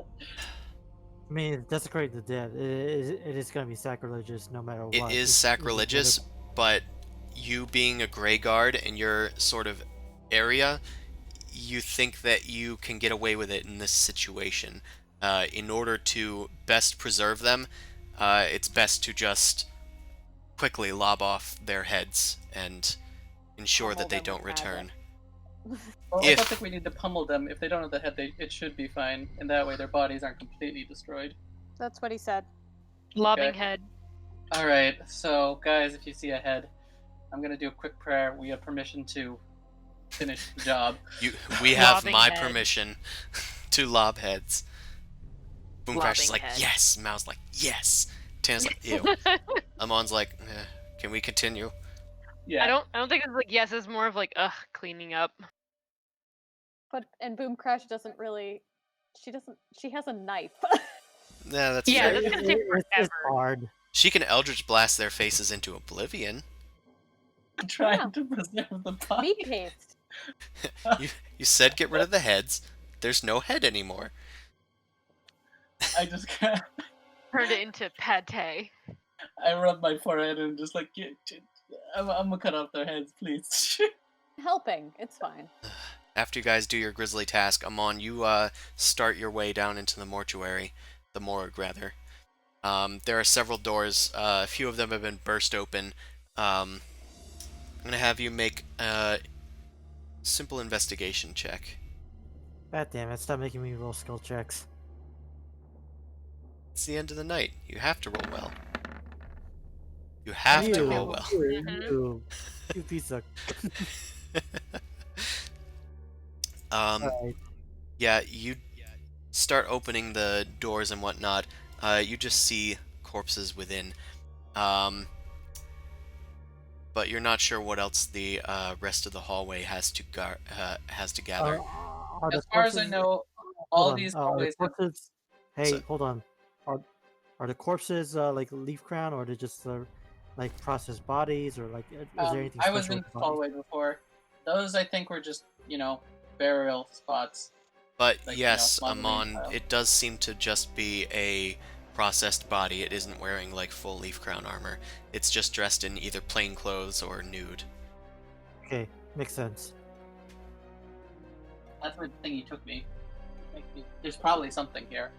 I mean, desecrate the dead. It is going to be sacrilegious no matter It what. is It's sacrilegious, but you being a gray guard in your sort of area, you think that you can get away with it in this situation. In order to best preserve them, it's best to just quickly lob off their heads and ensure Pummel that they them don't with magic. return. Well, I If- don't think we need to pummel them. If they don't have the head, it should be fine. And that way their bodies aren't completely destroyed. That's what he said. Lobbing Okay. head. Alright, so guys, if you see a head, I'm gonna do a quick prayer. We have permission to finish the job. We have Lobbing my head. permission to lob heads. Boom Crash is like, Lobbing head. yes. Mao's like, yes. Tan's like, ew. Amon's like, can we continue? Yeah. I don't think it's like yes, it's more of like cleaning up. And Boom Crash doesn't really. She has a knife. Yeah, that's Yeah, fair. that's gonna take It's forever. hard. She can Eldritch blast their faces into oblivion. Trying Yeah. to preserve the body. Meat paste. You said get rid of the heads. There's no head anymore. I just can't. Turned it into pate. I rub my forehead and just like, I'm gonna cut off their heads, please. Helping. It's fine. After you guys do your grisly task, Amon, you start your way down into the mortuary, the morgue rather. There are several doors. A few of them have been burst open. I'm gonna have you make a simple investigation check. God damn it! Stop making me roll skill checks. It's the end of the night. You have to roll well. You have to You, roll well. you piece of. Um, yeah, you start opening the doors and whatnot. You just see corpses within. But you're not sure what else the rest of the hallway has to gather. Are the As far as I corpses- know, all hold on. these Are the hallways have. corpses? So, Hey, hold on. Are are the corpses like leaf crown, or are they just like processed bodies, or like is there anything I was special in with this the bodies? hallway before. Those I think were just burial spots, but like yes, smuggling Amon, style. it does seem to just be a processed body. It isn't wearing like full leaf crown armor. It's just dressed in either plain clothes or nude. Okay, makes sense. That's where the thing you took me. There's probably something here.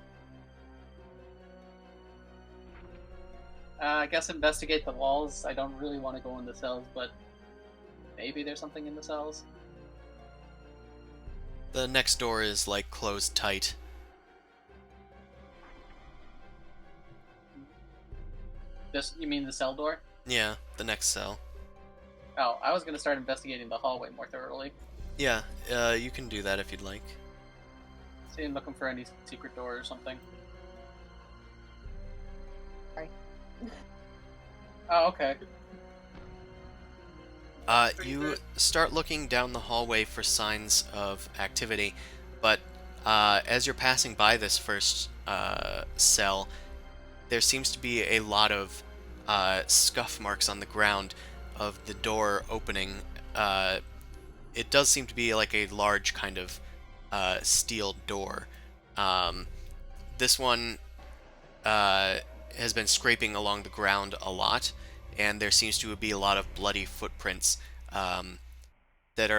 I guess investigate the walls. I don't really want to go in the cells, but maybe there's something in the cells. The next door is like closed tight. You mean the cell door? Yeah, the next cell. Oh, I was gonna start investigating the hallway more thoroughly. Yeah, you can do that if you'd like. See, I'm looking for any secret door or something. Sorry. Oh, okay. Pretty You good. start looking down the hallway for signs of activity, but as you're passing by this first cell, there seems to be a lot of scuff marks on the ground of the door opening. Uh, it does seem to be like a large kind of steel door. Um, this one uh, has been scraping along the ground a lot, and there seems to be a lot of bloody footprints um, that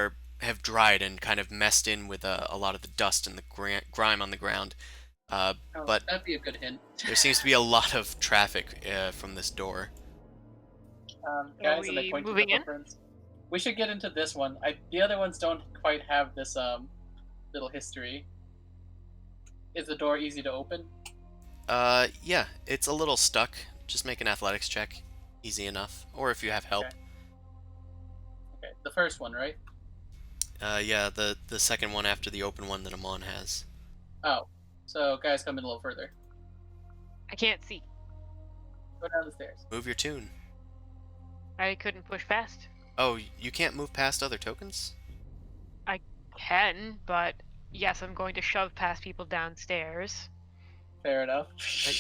have dried and kind of messed in with a lot of the dust and the grime on the ground. Uh, Oh, but that'd be a good hint. there seems to be a lot of traffic from this door. Are Guys, and I we point to the moving in? footprints. We should get into this one. The other ones don't quite have this little history. Is the door easy to open? Yeah, it's a little stuck. Just make an athletics check. Easy enough. Or if you have help. Okay. Okay, the first one, right? Yeah, the second one after the open one that Amon has. Oh, so guys, come in a little further. I can't see. Go down the stairs. Move your tune. I couldn't push past. Oh, you can't move past other tokens? I can, but yes, I'm going to shove past people downstairs. Fair enough.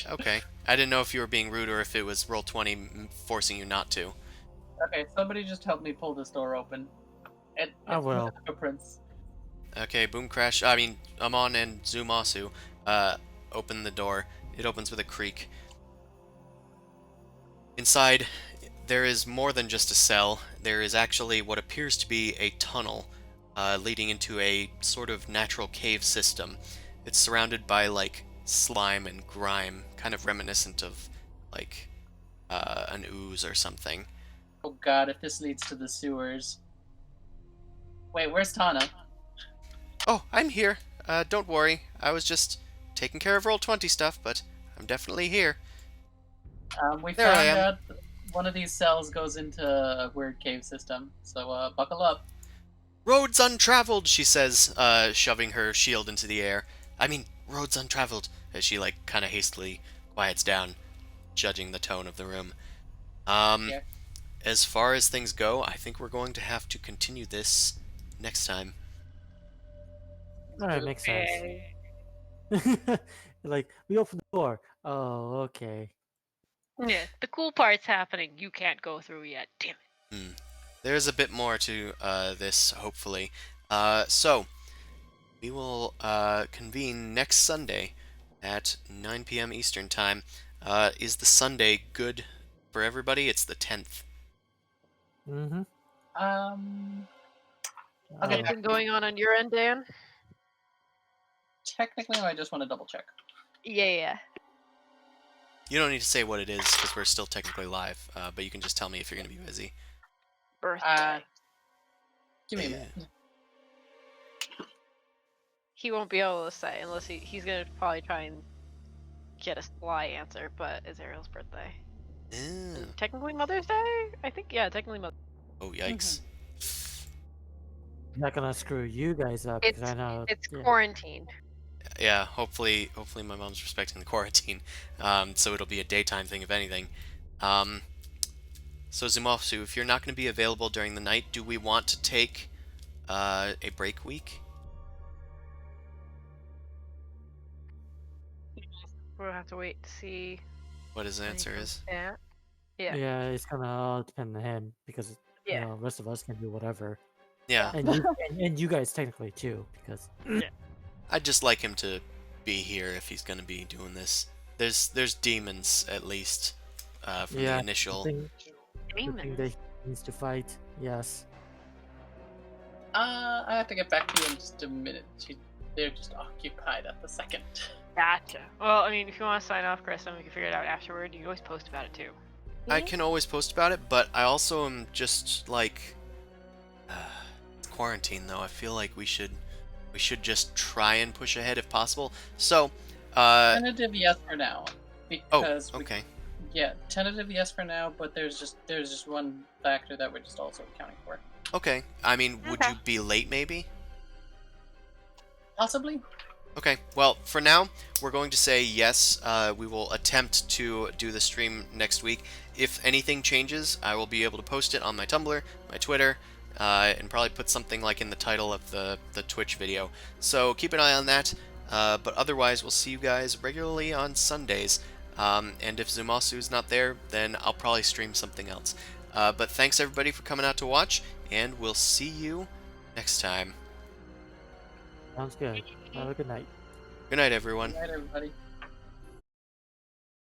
Okay. I didn't know if you were being rude or if it was Roll20 forcing you not to. Okay, somebody just help me pull this door open. I will. Look at the footprints. Okay, Amon and Zumasu open the door. It opens with a creak. Inside, there is more than just a cell. There is actually what appears to be a tunnel leading into a sort of natural cave system. It's surrounded by, like, slime and grime, kind of reminiscent of, like, an ooze or something. Oh god, if this leads to the sewers. Wait, where's Tana? Oh, I'm here. Don't worry. I was just taking care of Roll20 stuff, but I'm definitely here. We There I found am. out one of these cells goes into a weird cave system, so buckle up. Roads untraveled, she says, shoving her shield into the air. I mean, roads untraveled, as she, like, kind of hastily quiets down, judging the tone of the room. Yeah. As far as things go, I think we're going to have to continue this next time. Alright, makes sense. Eh. Like, we opened the door. Oh, okay. Yeah, the cool part's happening. You can't go through yet. Damn it. There's a bit more to this, hopefully. So, we will convene next Sunday at 9 p.m. Eastern Time. Is the Sunday good for everybody? It's the 10th. Mm-hmm. Okay. Anything going on your end, Dan? Technically, I just want to double check. Yeah. You don't need to say what it is, because we're still technically live, but you can just tell me if you're going to be busy. Birthday. Give me a minute. He won't be able to say unless he's gonna probably try and get a sly answer, but it's Ariel's birthday. Oh, Technically Mother's Day? I think, yeah, technically Mother's oh yikes. I'm not gonna screw you guys up because I know It's yeah. quarantine. Yeah, hopefully my mom's respecting the quarantine, so it'll be a daytime thing if anything. So Zumosu, if you're not going to be available during the night, do we want to take a break week? we'll have to wait to see What his when he answer comes is. back. Yeah. Yeah, it's kind of all dependent on him because Yeah. the rest of us can do whatever, Yeah, and you guys technically too because I'd just like him to be here if he's gonna be doing this. There's demons at least from the yeah, initial. the thing that he needs to fight. Yes. I have to get back to you in just a minute. They're just occupied at the second. Gotcha. Well, I mean, if you want to sign off, Chris, then we can figure it out afterward. You can always post about it too. I can always post about it, but I also am just like it's quarantine though. I feel like we should just try and push ahead if possible. So, Tentative yes for now, oh, because okay. yeah, tentative yes for now. But there's just one factor that we're just also accounting for. Okay. I mean, would Okay. you be late maybe? Possibly. Okay, well, for now, we're going to say yes. We will attempt to do the stream next week. If anything changes, I will be able to post it on my Tumblr, my Twitter, and probably put something like in the title of the Twitch video. So keep an eye on that. But otherwise, we'll see you guys regularly on Sundays. And if Zumasu's not there, then I'll probably stream something else. But thanks everybody for coming out to watch, and we'll see you next time. Sounds good. Have a good night. Good night, everyone. Good night, everybody.